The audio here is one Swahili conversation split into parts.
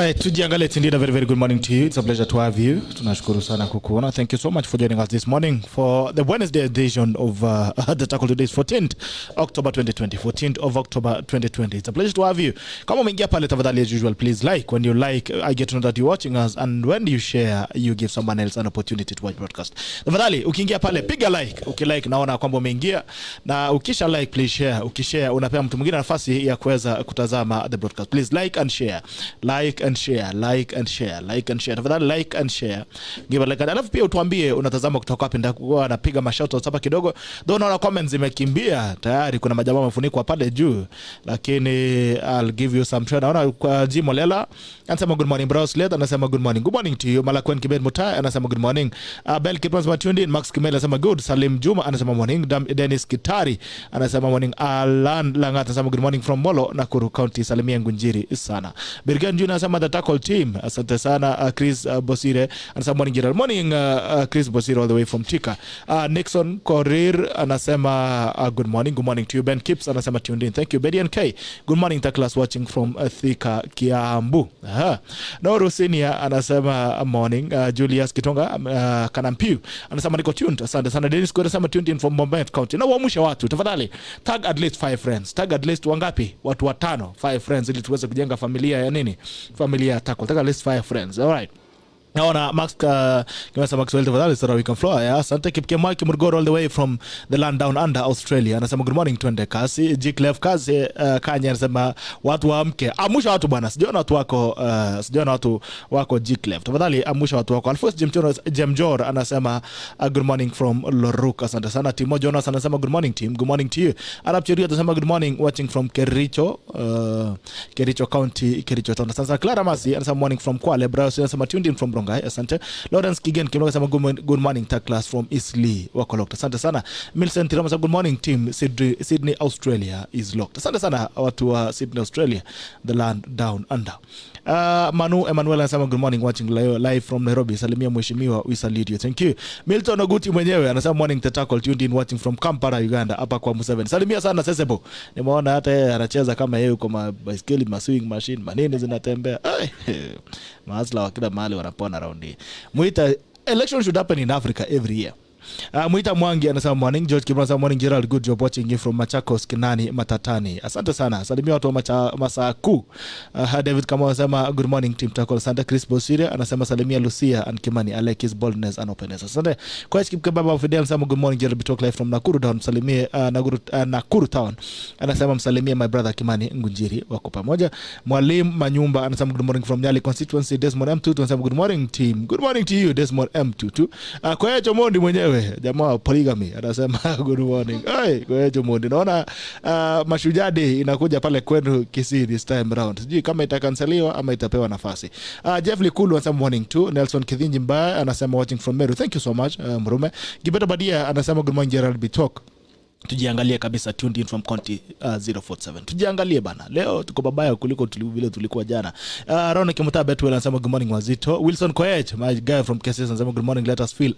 Alright, tujiangalie. It's indeed a very, very good morning to you. It's a pleasure to have you. Tunashukuru sana kukuona. Thank you so much for joining us this morning for the Wednesday edition of The Tackle. Today is 14th October 2020. 14th of October 2020. It's a pleasure to have you. Kama umeingia pale tafadhali as usual, please like. When you like, I get to know that you're watching us, and when you share, you give someone else an opportunity to watch broadcast. Tafadhali ukiingia pale piga like. Ukilike naona kwamba umeingia, na ukisha like please share. Ukishare unapea mtu mwingine nafasi ya kuweza kutazama the broadcast. Please like and share. Like and share, like and share, like and share. Tafadhali like and share. Give a like. Alafu pia utuambie unatazama kutoka wapi. Ndakuwa napiga mashoutouts hapa kidogo. Though naona comments zimekimbia tayari, kuna majamaa wamefunikwa pale juu, lakini I'll give you some share. Naona kwa Jimo Lela anasema good morning bros. Leta anasema good morning. Good morning to you. Malakwen Kibet Mutai anasema good morning. Bell Kipans Matundi, Max Kimela anasema good. Salim Juma anasema morning. Dennis Kitari anasema morning. Alan Langat anasema good morning from Molo, Nakuru County. Salimia Ngunjiri sana. Birgan Juna anasema the tackle team. Asante sana. Chris Bosire anasema morning Gerald. Morning Chris Bosire all the way from Tika. Nixon Korir anasema good morning. Good morning to you. Ben Kips anasema tuned in. Thank you. Betty and K. Good morning Taklas watching from Thika Kiambu. Noru Senior anasema morning. Julius Kitonga Kanampiu anasema niko tuned. Asante sana. Dennis Kore anasema tuned in from Bombay County. Na wamusha watu tafadhali tag at least 5 friends. Tag at least wangapi? Watu 5. 5 friends ili tuweze kujenga familia ya nini? Familia ya tackle. Tag at least 5 friends. All right. Naona Max kimesa Maxwell tafadhali sara we can flow. Yeah, asante. Kipkemwa Kimurgoro all the way from the land down under Australia anasema good morning twende kasi. Jclef kazi Kanya anasema watu waamke. Amusha watu bwana. Sijaona watu wako Jclef. Tafadhali amusha watu wako. Alfos Jemjor anasema good morning from Loruk. Asante sana. Timo Jonas anasema good morning team. Good morning to you. Arab Cheria anasema good morning watching from Kericho County, Kericho Town. Sasa Clara Masi anasema morning from Kwale. Browse anasema tuned in from Rongai. Asante. Lawrence Kigen Kimloka anasema good morning tag class from Eastleigh wako locked. Asante sana. Milson Tirama anasema good morning team. Sydney Australia is locked. Asante sana watu wa Sydney Australia, the land down under. Manu Emmanuel anasema good morning watching live from Nairobi. Salimia mheshimiwa, we salute you. Thank you. Milton Oguti mwenyewe anasema morning the tackle tuned in watching from Kampala Uganda hapa kwa Museveni. Salimia sana Sesebo. Nimeona hata yeye anacheza kama yeye uko baiskeli swing machine manene zinatembea. Maasla wa kila mahali wanapona round hii. Muita election should happen in Africa every year. Muita Mwangi anasema morning. George Kibra anasema morning Gerald, good job watching you from Machakos Kinani Matatani. Asante sana. Salimia watu wa Masaku. David kama anasema good morning team tackle. Asante. Chris Bosire anasema salimia Lucia and Kimani, I like his boldness and openness. Asante. Kwa Kibaba Fidel anasema good morning Gerald, talk live from Nakuru Town. Salimia Nakuru Town. Anasema msalimia my brother Kimani Ngunjiri wako pamoja. Mwalimu Manyumba anasema good morning from Nyali constituency. Desmond M22 anasema good morning team. Good morning to you Desmond M22. Kwa hiyo Mondi mwenyewe jamaa polygamy anasema good morning. Kwa hiyo Mondi naona Mashujaa Day inakuja pale kwenu Kisii this time round. Sijui kama itakanseliwa ama itapewa nafasi. Jeff Likulu anasema morning too. Nelson Kithinji Mbaya anasema watching from Meru. Thank you so much Mrume. Gibeta Badia anasema good morning Gerald Bitok. Tujiangalie kabisa tuned in from County 047. Tujiangalie bana. Leo tuko babaya kuliko vile tulikuwa jana. Ron Kimuta Betwell anasema good morning Wazito. Wilson Koech, my guy from KSS anasema good morning, let us feel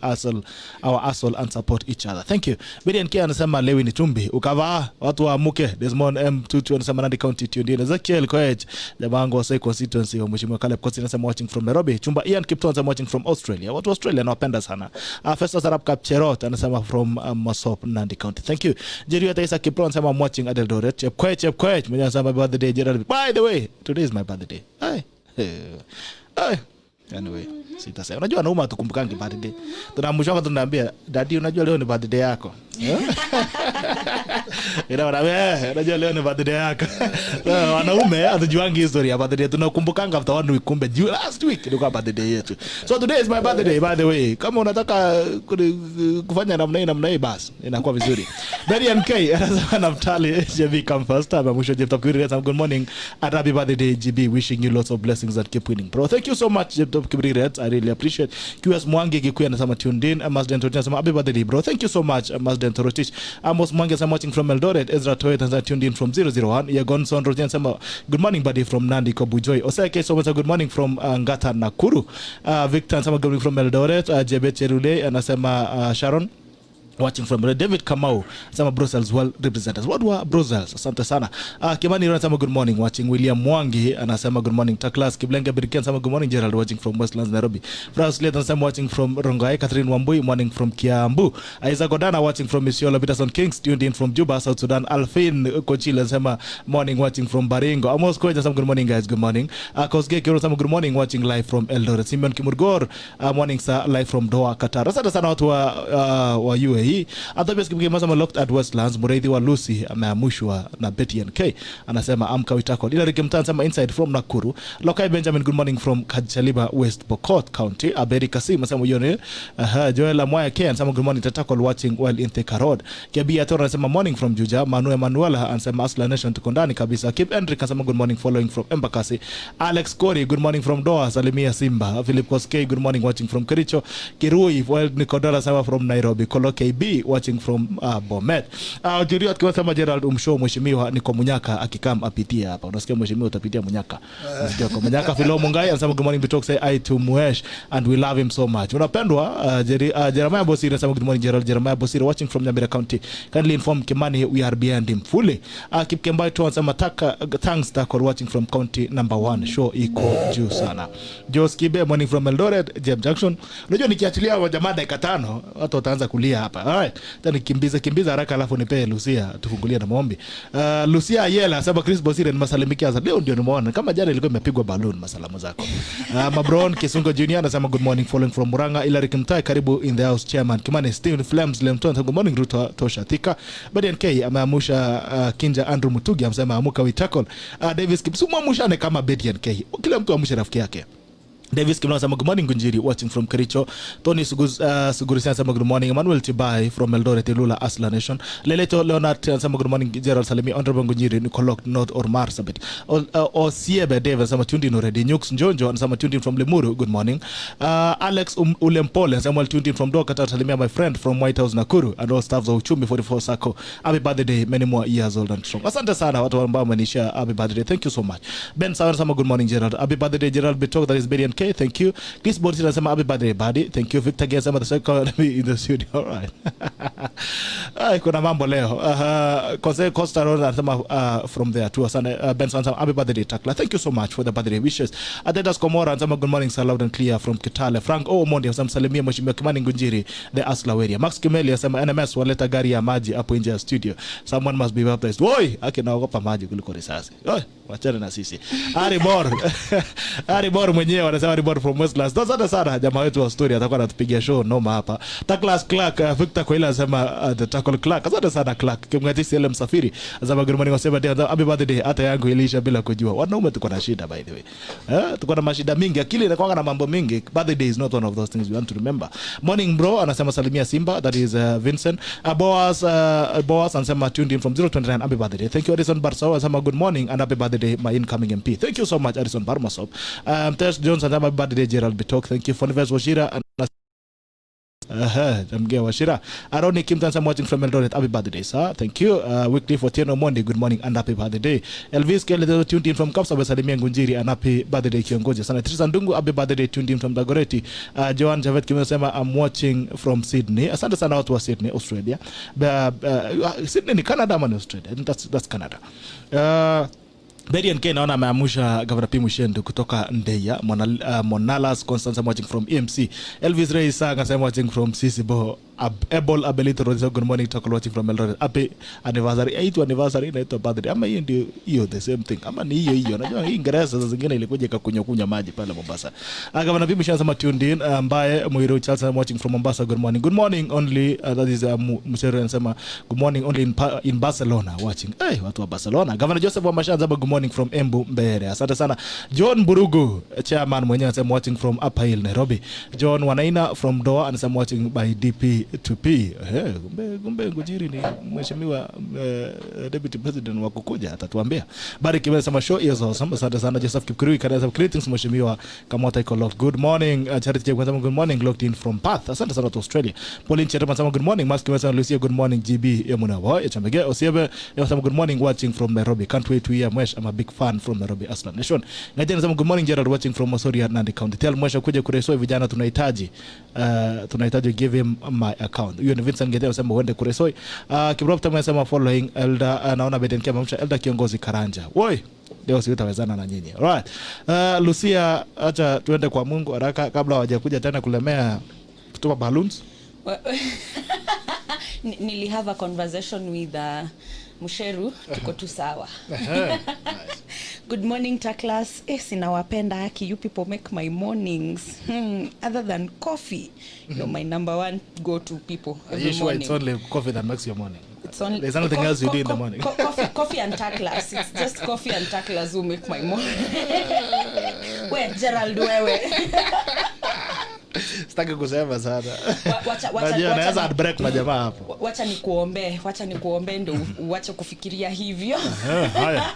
our asshole and support each other. Thank you. BNK anasema Lewi ni tumbi. Ukavaa watu wa muke. Desmond M22 anasema Nandi County tuned in. Ezekiel Koech, jabango wa Sai constituency wa mheshimiwa Caleb Kosi anasema watching from Nairobi. Chumba Ian Kipton anasema watching from Australia. Watu wa Australia nawapenda sana. Festus Arab Kapcherot anasema from Masop Nandi County. Thank you. Jerry Ataisa Kipro anasema I'm watching Adeldoret. Chepkwech mwenye anasema birthday Gerald. By the way, today is my birthday. Anyway, sitasema. Unajua nauma tukumbukangi birthday. Tunamshaka tunaambia daddy, unajua leo ni birthday yako. Unajua leo ni birthday yako. Wanaume hatujuangi history ya birthday. Tunakumbukanga after one week, kumbe last week ilikuwa birthday yetu. So today is my birthday by the way. Kama unataka kufanya namna hii basi inakuwa vizuri. Darian K anasema Naftali JV come first. Mwisho Jeff Top Kibri good morning and happy birthday GB, wishing you lots of blessings and keep winning bro. Thank you so much Jeff Top Kibri. I really appreciate. QS Mwangi Kikuya anasema tuned in. Masden Torotich anasema happy birthday bro. Thank you so much Masden Torotich. Amos Mwangi anasema watching from Eldoret. Ezra Toyet anasema tuned in from 001. Yagonson Rojan anasema good morning buddy from Nandi Kobujoy. Osake so much good morning from Ngata Nakuru. Victor anasema good morning from Eldoret. Jebet Cherule anasema Sharon watching from David Kamau anasema Brussels well represented. What were Brussels? Asante sana. Kimani anasema good morning watching. William Mwangi anasema good morning Taklas. Kiblenga Birikian anasema good morning Gerald watching from Westlands Nairobi. Francis Leth anasema watching from Rongai. Catherine Wambui morning from Kiambu. Isaac Godana watching from Isiolo. Peterson Kings tuned in from Juba South Sudan. Alfin Kochila anasema morning watching from Baringo. Amos Koech anasema good morning guys, good morning. Kosge Kiro anasema good morning watching live from Eldoret. Simeon Kimurgor morning sir live from Doha Qatar. Asante sana watu wa UAE. Athabia Kimasa locked at Westlands. Mureithi wa Lucy ameamushwa na Betty NK anasema amka witako. Ila Rikim Tan anasema inside from Nakuru. Lokai Benjamin good morning from Kajaliba West Pokot County. Aberi Kasim anasema yone. Joel Amwaya K anasema good morning Tatakol watching well in Thika Road. Kiabia Tora anasema morning from Juja. Manuel Manuela anasema Asla Nation tukondani kabisa. Kip Hendrik anasema good morning following from Embakasi. Alex Kori good morning from Doha. Salimia Simba. Philip Koskei good morning watching from Kericho. Kirui well Nikodala anasema from Nairobi. Kolo KB watching from Bomet. Jiriot kwa sema Gerald umshow mheshimiwa ni kwa Munyaka akikam apitia hapa. Unasikia mheshimiwa utapitia Munyaka. Unasikia kwa Munyaka. Philo Mungai anasema good morning Bitok say I to Muesh and we love him so much. Unapendwa Jeremiah Bosiri anasema good morning Gerald. Jeremiah Bosiri watching from Nyamira County. Kindly inform Kimani we are behind him fully. Kipkembai tu anasema thanks Takor watching from county number 1. Show iko juu sana. Jos Kibe morning from Eldoret James Junction. Unajua nikiachilia wa jamaa dakika 5 watu wataanza kulia hapa. Alright. Tani kimbiza haraka alafu nipe Lucia tufungulie na maombi. Lucia Yela sababu Chris Bosire ni masalimikia za leo ndio nimeona kama jana ilikuwa imepigwa balloon masalamu zako. Mabron Kisungo Junior anasema good morning following from Muranga. Ila Kimtai karibu in the house chairman. Kimani Steve Flames Lemton good morning Ruto Tosha Thika. Badian K ameamusha Kinja Andrew Mutugi amesema amuka we tackle. Davis Kipsumu amushane kama Badian K. Kila mtu amusha rafiki yake. Davis Kimano sama good morning Ngunjiri watching from Kericho. Tony Sugurisian sama good morning. Emmanuel Tibai from Eldoret Lula Asla Nation. Leleto Leonard sama good morning Gerald Salimi Honorable Ngunjiri Nikolok North or Marsabit. Siebe David sama tuned in already. Nyux Njonjo sama tuned in from Lemuru good morning. Alex Ulempole sama tuned in from Doha Qatar. Salimia my friend from White House Nakuru and all staffs of Uchumi 44 Sako. Happy birthday many more years old and strong. Asante sana watu ambao wamenishare happy birthday. Thank you so much. Ben Sawan sama good morning Gerald. Happy birthday Gerald Bitok that is very okay, thank you. Chris Borsi anasema happy birthday buddy. Thank you. Victor Gesa the second in the studio. All right. Kuna mambo leo. Jose Costa anasema from there too. Asante Ben anasema happy birthday Takla. Thank you so much for the birthday wishes. Adedas Komora anasema good morning sir loud and clear from Kitale. Frank Omondi anasema salimia mheshimiwa Kimani Ngunjiri the Asla area. Max Kimeli anasema NMS waleta gari ya maji hapo nje ya studio. Someone must be baptized. Oi, akinaogopa maji kuliko risasi. Oi, wachana na sisi. Aribor mwenyewe anasema Aribor from Westlands. Asante sana jamaa wetu wa story atakuwa anatupigia show noma hapa. Taklas Clark Victor Koila anasema the Tackle Clark. Asante sana Clark. Kimngati CL Msafiri anasema good morning wasema day happy birthday hata yangu ilisha bila kujua. Wanaume tuko na shida by the way. Tuko na mashida mingi. Akili inakuwa na mambo mingi. Birthday is not one of those things we want to remember. Morning bro anasema salimia Simba that is Vincent. Boas anasema tuned in from 029 happy birthday. Thank you Addison Barsawa anasema good morning and happy birthday my incoming MP. Thank you so much Addison Barmasop. Tess Jones anasema happy birthday Gerald Bitok. Thank you Fonives Washira and Jamgea Washira. Aroni Kim Tansa watching from Eldoret. Happy birthday, sir. Thank you. Weekly for Tieno Monday. Good morning and happy birthday. Elvis Kelly tuned in from Kapsa Salimia Ngunjiri and happy birthday Kiongoja. Sana Tristan Dungu happy birthday tuned in from Dagoretti. Joan Javet Kimesema I'm watching from Sydney. Asante sana watu wa Sydney, Australia. Sydney ni Canada ama ni Australia? That's Canada. Berian K naona ameamusha Gavana P Mushendo kutoka Ndeya. Monalas Constance watching from EMC. Elvis Ray Sang I'm watching from Sisibo. Able Abelito Rodiso good morning Tackle watching from Eldoret. Happy anniversary. 8th anniversary na ito birthday. Ama hiyo ndio hiyo the same thing. Ama ni hiyo. Unajua hii Ingereza zingine ilikuja ikakunywa pale Mombasa. Gavana P Mushendo sama tuned in ambaye Muiro Charles watching from Mombasa good morning. Good morning only that is Musero anasema good morning only in Barcelona watching. Watu wa Barcelona. Gavana Joseph wa Mashanza good morning from Embu Mbeere. Asante sana. John Burugu chairman mwenyewe anasema watching from Upper Hill Nairobi. John Wanaina from Doha anasema watching by DP to P. Gumbe Ngujiri ni mheshimiwa deputy president wa kukuja atatuambia. Bari Kimeli sama show is awesome. Asante sana Joseph Kipkurui kanaweza greetings mheshimiwa Kamota iko locked. Good morning Charity kwa good morning locked in from Perth. Asante sana to Australia. Pauline Cherema sama good morning. Mask Kimeli Lucia good morning GB Yamuna boy Chambege Osiebe sama good morning watching from Nairobi. Can't wait to hear Mwesh. I'm a big fan from Nairobi Aslan Nation. Ngajeni sama good morning Gerald watching from Masori Nandi County. Tell Mwesh kuja kuresoa vijana tunahitaji give him my account. Hiyo ni Vincent Gedeo sema uende Kuresoi. Kiprop Tamu sema following Elda naona Beden Kia mamsha Elda kiongozi Karanja. Woi, leo sitawezana na nyinyi. Alright. Lucia, acha tuende kwa Mungu haraka kabla hawajakuja tena kulemea kutupa balloons. Nili have a conversation with Musheru, tuko tu sawa. Nice. Good morning to class. Sinawapenda haki, you people make my mornings. Other than coffee, you're my number one go-to people every Are you sure morning. it's only coffee that makes your morning? It's only there's nothing else you do in the morning. Coffee and tacklas. It's just coffee and tacklas who make my morning. Where Gerald wewe. Sitaki kusema sana. Wacha naweza break na jamaa hapo. Wacha nikuombe ndio uache kufikiria hivyo. Haya.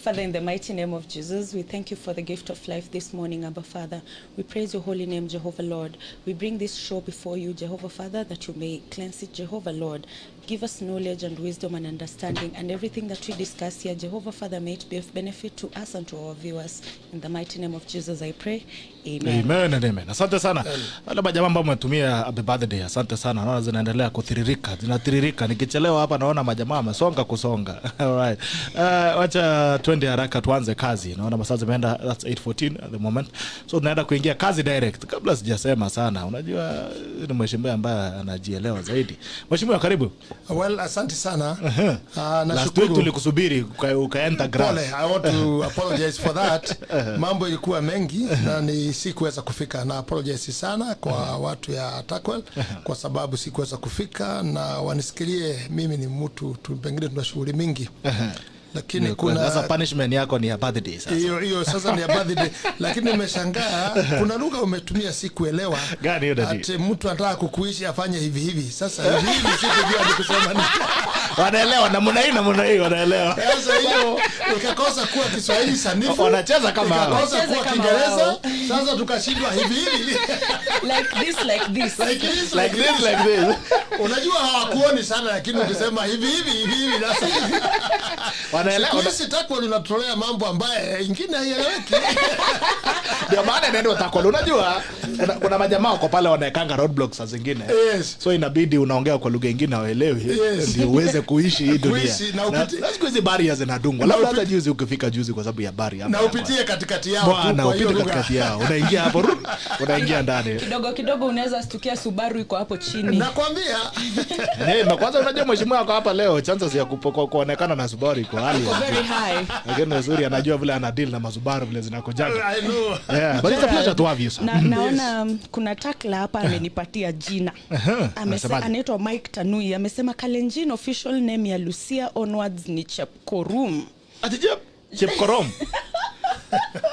Father, in the mighty name of Jesus, we thank you for the gift of life this morning, Abba Father. We praise your holy name, Jehovah Lord. We bring this show before you, Jehovah Father, that you may cleanse it, Jehovah Lord. Give us knowledge and wisdom and understanding, and everything that we discuss here, Jehovah Father, may it be of benefit to us and to our viewers. In the mighty name of Jesus, I pray. Amen. Amen and amen. Asante sana. Wale majamaa ambao mmetumia happy birthday, asante sana. Naona zinaendelea kutiririka, zinatiririka. Nikichelewa hapa naona majamaa wamesonga kusonga. Alright. Wacha twende haraka tuanze kazi. Naona masaa zimeenda, that's 8:14 at the moment. So tunaenda kuingia kazi direct. Kabla sijasema sana, unajua ni mheshimiwa ambaye anajielewa zaidi. Mheshimiwa, karibu. Well, asante sana. Nashukuru tulikusubiri ukaenda grass. I want to apologize for that. Mambo ilikuwa mengi na ni sikuweza kufika, na apologize sana kwa watu ya Takwel kwa sababu sikuweza kufika, na wanisikilie mimi ni mtu pengine tuna shughuli mingi. Lakini kuna sasa punishment yako ni ya birthday sasa. Hiyo sasa ni ya birthday. Lakini nimeshangaa kuna lugha umetumia sikuelewa. Gani hiyo dadi? Ati mtu anataka kukuishi afanye hivi. Sasa hivi sikujua ni kusema nini. Wanaelewa namna hii wanaelewa. Sasa hiyo ikakosa kuwa Kiswahili sanifu. Wanacheza kama hao. Ikakosa kuwa Kiingereza. Sasa tukashindwa hivi. Like this. Like this. Unajua hawakuoni sana, lakini ukisema hivi sasa wanaelewa. Sisi Takwel tunatolea mambo ambaye ingine haieleweki. Ndio maana ndio Takwel. Unajua kuna majamaa wako pale wanaekanga roadblocks saa zingine. Yes. So inabidi unaongea kwa lugha nyingine waelewe. Yes. Ndio uweze kuishi hii dunia. Na siku hizi barriers zinadungwa. Labda hata juzi ukifika juzi kwa sababu ya barrier. Na upitie katikati yao tu kwa hiyo lugha. Katikati yao. Unaingia hapo, unaingia ndani. Kidogo unaweza stukia Subaru iko hapo chini. Nakwambia. Na kwanza unajua mheshimiwa wako hapa leo, chances ya kuonekana na Subaru iko hali very high. Lakini nzuri anajua vile ana deal na mazubaru vile zinakojaga. I know. Yeah, but it's a pleasure to have you, sir. Naona kuna takla hapa amenipatia jina. Anaitwa Mike Tanui. Amesema Kalenjin official name ya Lucia onwards ni Chepkorum. Ati Chepkorum.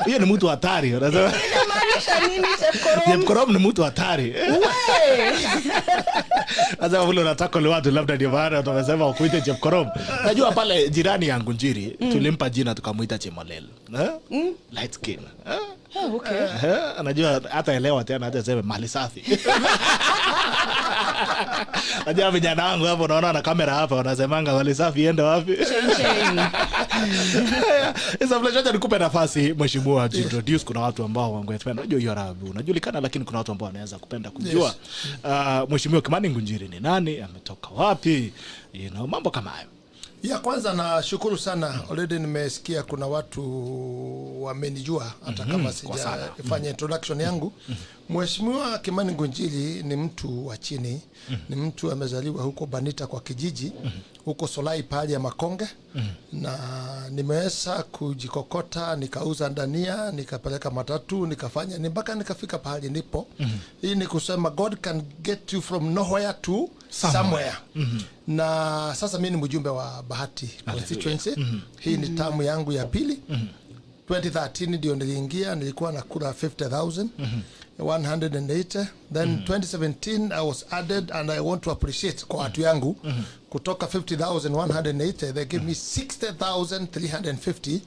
Hiyo ni mtu hatari. Unamaanisha nini Chepkorum? Chepkorum ni mtu hatari. Sasa vile unataka ile watu labda ndio maana tumesema ukuite Chepkorum. Najua pale jirani ya NGUNJIRI tulimpa jina tukamuita Chemolel. Light skin. Okay. Anajua hata elewa tena hata sema mali safi. Najua vijana wangu hapo naona na kamera hapa wanasemanga mali safi iende wapi? Sasa pleasure nikupe nafasi mheshimiwa introduce. Kuna watu ambao wangependa unajua hiyo Arabu unajulikana, lakini kuna watu ambao wanaweza kupenda kujua mheshimiwa Kimani NGUNJIRI ni nani, ametoka wapi, mambo kama hayo. Ya kwanza nashukuru sana, already nimesikia kuna watu wamenijua hata kama sijafanya introduction yangu. Mheshimiwa Kimani NGUNJIRI ni mtu wa chini, ni mtu amezaliwa huko Banita kwa kijiji, huko Solai pale ya Makonge, na nimeweza kujikokota, nikauza ndania, nikapeleka matatu, nikafanya mpaka nikafika pale nipo. Hii ni kusema God can get you from nowhere to somewhere. Na sasa mimi ni mjumbe wa Bahati constituency. Hii ni tamu yangu ya pili. 2013 ndio niliingia, nilikuwa nakula 50,000 180. Then 2017 I was added, and I want to appreciate kwa watu yangu kutoka 50,180 they give me 60,350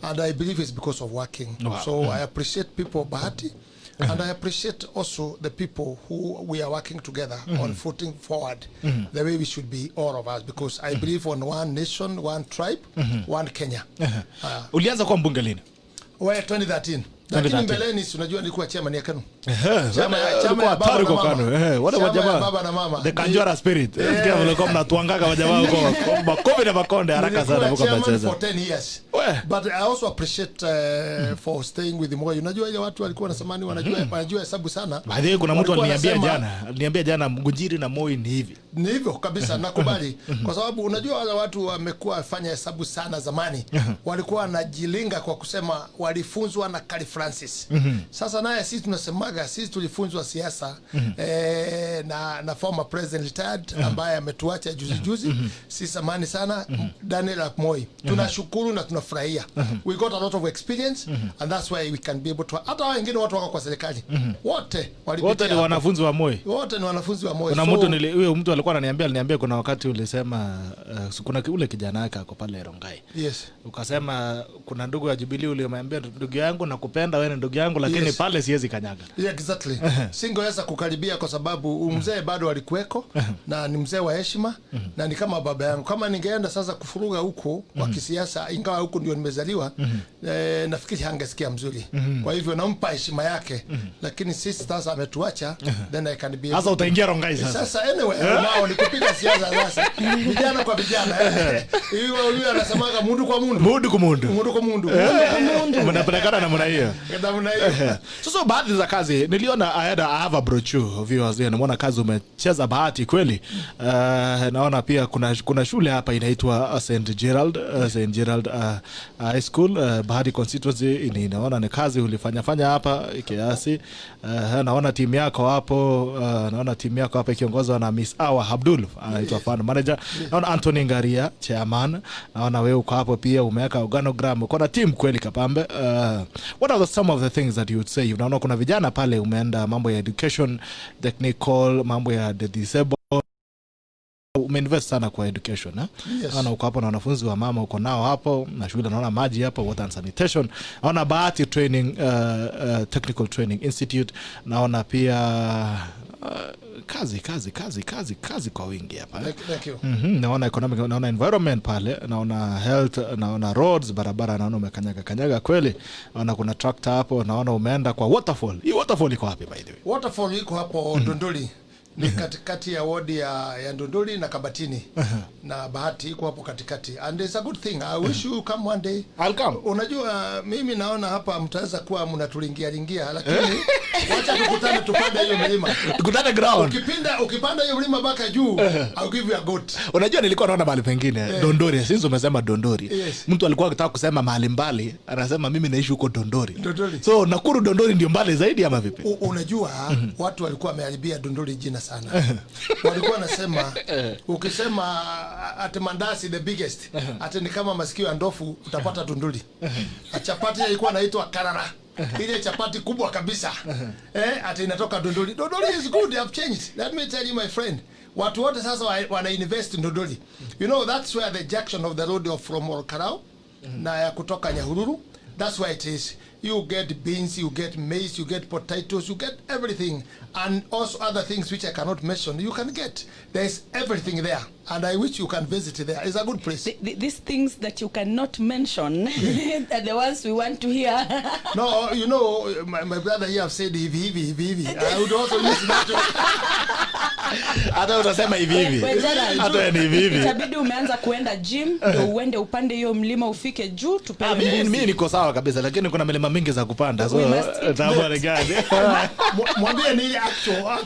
and I believe it's because of working. So I appreciate people of Bahati. And I appreciate also the people who we are working together on footing forward the way we should be, all of us, because I believe on one nation, one tribe, one Kenya. Ulianza kwa mbunge lini? Well, 2013. Lakini mbeleni unajua nilikuwa chairman ya KANU. Chama ya baba na mama. Wale wajamaa baba na mama. The Kanjora spirit. Sikia vile kama mnatuangaka wajamaa huko. Makofi na makonde haraka sana huko mnacheza. For 10 years. But I also appreciate for staying with the Moi. Unajua ile watu walikuwa wanasamani wanajua hesabu sana. Baadaye kuna mtu aliniambia jana Ngunjiri na Moi ni hivi. Ni hivyo kabisa, nakubali. Kwa sababu unajua wale watu wamekuwa fanya hesabu sana zamani. Walikuwa wanajilinga kwa kusema walifunzwa na Kali Francis. Sasa naye sisi tunasemaga sisi tulifunzwa siasa na former president retired ambaye ametuacha juzi si zamani sana, Daniel Moi. Tunashukuru na tunafurahia. We got a lot of experience and that's why we can be able to, hata wengine watu wako kwa serikali wote ni wanafunzi wa Moi. Wote ni wanafunzi wa Moi. Kuna huyo mtu alikuwa aliniambia kuna wakati ulisema kuna ule kijana yake ako pale Rongai. Yes. Ukasema kuna ndugu ya Jubilee ulimwambia ndugu yangu nakupenda wewe ni ndugu yangu lakini pale siwezi kanyaga. Yeah, exactly. Singeweza kukaribia kwa sababu mzee bado alikuweko na ni mzee wa heshima na ni kama baba yangu. Kama ningeenda sasa kufuruga huko kwa kisiasa, ingawa huko ndio nimezaliwa, nafikiri hangesikia mzuri. Kwa hivyo nampa heshima yake, lakini sisi sasa ametuacha, then I can be. Sasa utaingia Rongai sasa. Sasa anyway, nao ni kupiga siasa sasa. Vijana kwa vijana. Hiyo huyo anasemaga mundu kwa mundu. Mundu kwa mundu. Mundu kwa mundu. Mnapelekana namna hiyo. Sasa baadhi za kazi niliona I have a brochure viewers, naona kazi umecheza Bahati kweli. Naona pia kuna shule hapa inaitwa St Gerald High School, Bahati constituency. Naona ni kazi ulifanya hapa kiasi. Naona timu yako hapo, ikiongozwa na Miss Awa Abdul, anaitwa fan manager. Naona Anthony Ngaria chairman. Naona wewe uko hapo pia umeweka organogram. Uko na team kweli kapambe. What are some of the things that you would say? Unaona kuna vijana pale umeenda mambo ya education, technical, mambo ya the disabled. Umeinvest sana kwa education, Yes. Naona uko hapo na wanafunzi wa mama uko nao hapo na shule, naona maji hapo, water and sanitation. Naona Bahati training technical training institute. Naona pia kazi kwa wingi hapa. Thank you. Naona economic, naona environment pale, naona health, naona roads, barabara, naona umekanyaga kweli. Naona kuna tractor hapo, naona umeenda kwa waterfall. Hii waterfall iko wapi by the way? Waterfall iko hapo Ndondoli. Ni katikati ya wodi ya Ndondoli na Kabatini. Na Bahati iko hapo katikati. And it's a good thing. I wish you come one day. I'll come. Unajua mimi naona hapa mtaweza kuwa mnatulingia lakini wacha tukutane tupande hiyo milima. Tukutane ground. Ukipanda hiyo milima baka juu, I'll give you a goat. Unajua nilikuwa naona mahali pengine Dondori, sisi umesema Dondori. Yes. Mtu alikuwa anataka kusema mahali mbali, anasema mimi naishi huko Dondori. So Nakuru Dondori ndio mbali zaidi ama vipi? Unajua watu walikuwa wameharibia Dondori jina sana. Walikuwa wanasema ukisema ati mandasi the biggest, ati ni kama masikio ya ndofu utapata Dondori. Chapati ilikuwa inaitwa Karara. Ile chapati kubwa kabisa. Ati inatoka Dondori. Dondori is good, they have changed. Let me tell you my friend. Watu wote sasa wana invest in Dondori. You know that's where the junction of the road from Olkarau na ya kutoka Nyahururu. That's why it is. You get beans, you get maize, you get potatoes, you get everything, and also other things which I cannot mention. You can get. There's everything there, and I wish you can visit there. It's a good place. These things that you cannot mention are the ones we want to hear. No, you know, my brother here have said hivi. I would also use that. Hata utasema hivi. Hata ni hivi. Itabidi umeanza kuenda gym ndio uende upande hiyo mlima ufike juu tupewe mbuzi. Mimi niko sawa kabisa lakini kuna milima mingi za kupanda. So tabu gani? Mwambie ni actual.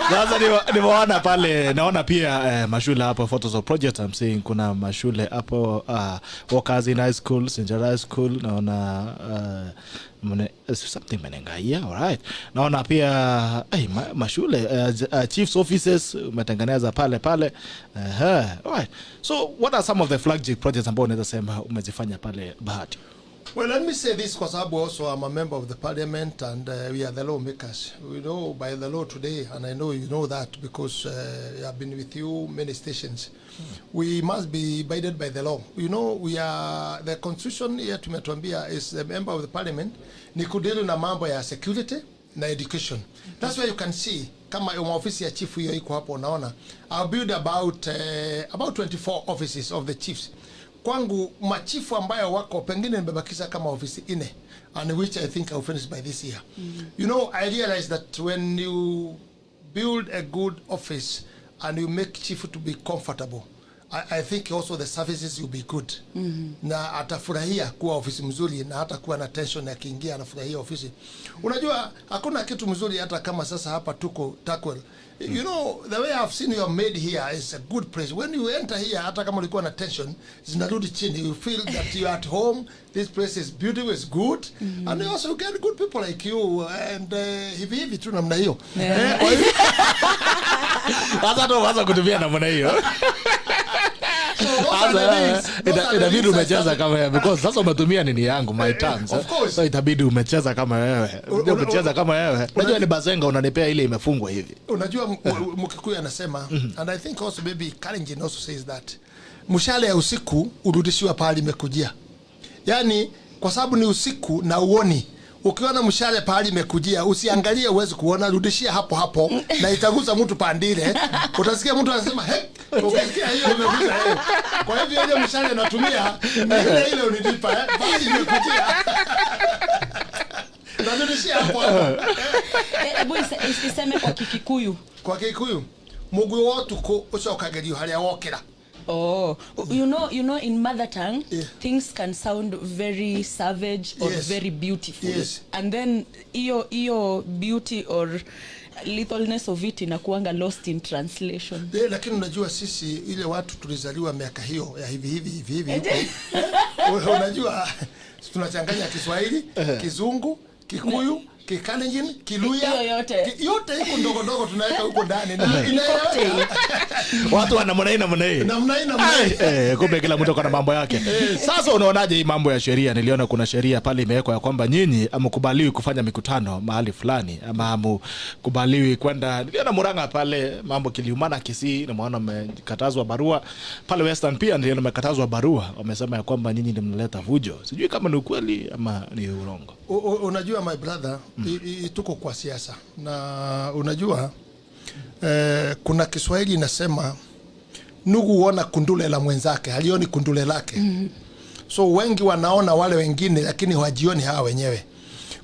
Sasa nimeona pale, naona pia mashule hapo photos of project I'm seeing kuna mashule hapo Walkers High School, Sinjara High School, naona something menengaia. Alright. Naona pia mashule chief's offices umetengeneza pale. Alright. So what are some of the flagship projects ambao unaweza sema umezifanya pale Bahati? Well, let me say this because also I'm a member of the parliament and we are the lawmakers. We know by the law today, and I know you know that because I've been with you many stations. We must be abided by the law. You know, we are, the constitution here tumetuambia is the member of the parliament ni kudili na mambo ya security na education. That's why you can see kama ofisi ya chief hiyo iko hapo unaona. I'll build about 24 offices of the chiefs. kwangu machifu ambayo wako pengine nimebakisha kama ofisi 4 and which I think I'll finish by this year. You know, I realize that when you build a good office and you make chief to be comfortable, I think also the services will be good. Na atafurahia kuwa ofisi mzuri na hata kuwa na tension akiingia anafurahia ofisi. Unajua hakuna kitu mzuri hata kama sasa hapa tuko Takwel. You know, the way I've seen you made here is a good place. When you enter here, hata kama ulikuwa na tension, zinarudi chini. You feel that you're at home. This place is beautiful, it's good. And you also get good people like you. And hivi tu namna hiyo. Sasa ndo waza kutumia namna hiyo. Itabidi umecheza kama wewe because sasa umetumia nini yangu my terms. So itabidi umecheza kama wewe. Ndio umecheza kama wewe. Unajua ni bazenga unanipea ile imefungwa hivi. Unajua Mkikuyu anasema and I think also maybe Kalenjin also says that mshale ya usiku urudishiwa pahali imekujia. Yaani kwa sababu ni usiku na uoni. Ukiona mshale pahali imekujia usiangalie uweze kuona, rudishia hapo hapo na itagusa mtu pandile. Utasikia mtu anasema ukisikia hiyo imegusa yeye. Kwa hivyo ile mshale natumia ile uninipa pahali imekujia. Rudishia hapo hapo. Hebu iseme kwa Kikikuyu. Kwa Kikuyu mugwi wotu ko ucokagerio haria wokera. Oh, you know, in mother tongue, things can sound very savage or very beautiful. Yes. And then iyo beauty or littleness of it inakuanga lost in translation. Lakini unajua sisi ile watu tulizaliwa miaka hiyo ya hivi. Unajua tunachanganya Kiswahili, Kizungu, Kikuyu, Kikalenjin, Kiluya, yote iko ndogo ndogo tunaweka huko ndani na watu wanamna hii. Kumbe kila mtu ana mambo yake. Sasa unaonaje hii mambo ya sheria? Niliona kuna sheria pale imewekwa ya kwamba nyinyi amkubaliwi kufanya mikutano mahali fulani ama amkubaliwi kwenda. Niliona Murang'a pale mambo kiliumana Kisii na maana mmekatazwa barua. Pale Western pia niliona mmekatazwa barua. Wamesema ya kwamba nyinyi ndio mnaleta vujo. Sijui kama ni ukweli ama ni urongo. Unajua my brother, tuko kwa siasa na unajua kuna Kiswahili inasema nugu huona kundule la mwenzake halioni kundule lake. So wengi wanaona wale wengine lakini hawajioni hawa wenyewe,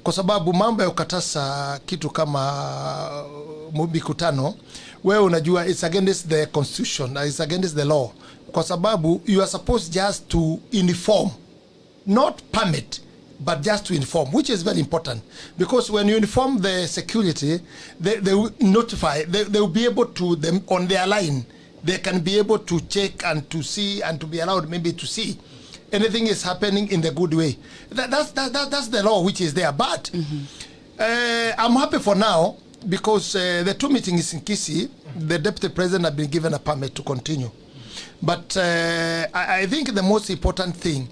kwa sababu mambo ya kukataza kitu kama mikutano, wewe unajua it's against the constitution, it's against the law, kwa sababu you are supposed just to inform, not permit, but just to inform, which is very important, because when you inform the security, they will notify, they will be able to, them on their line, they can be able to check and to see and to be allowed maybe to see anything is happening in the good way. That's the law which is there. But I'm happy for now because the 2 meetings in Kisii, the deputy president has been given a permit to continue. But I think the most important thing,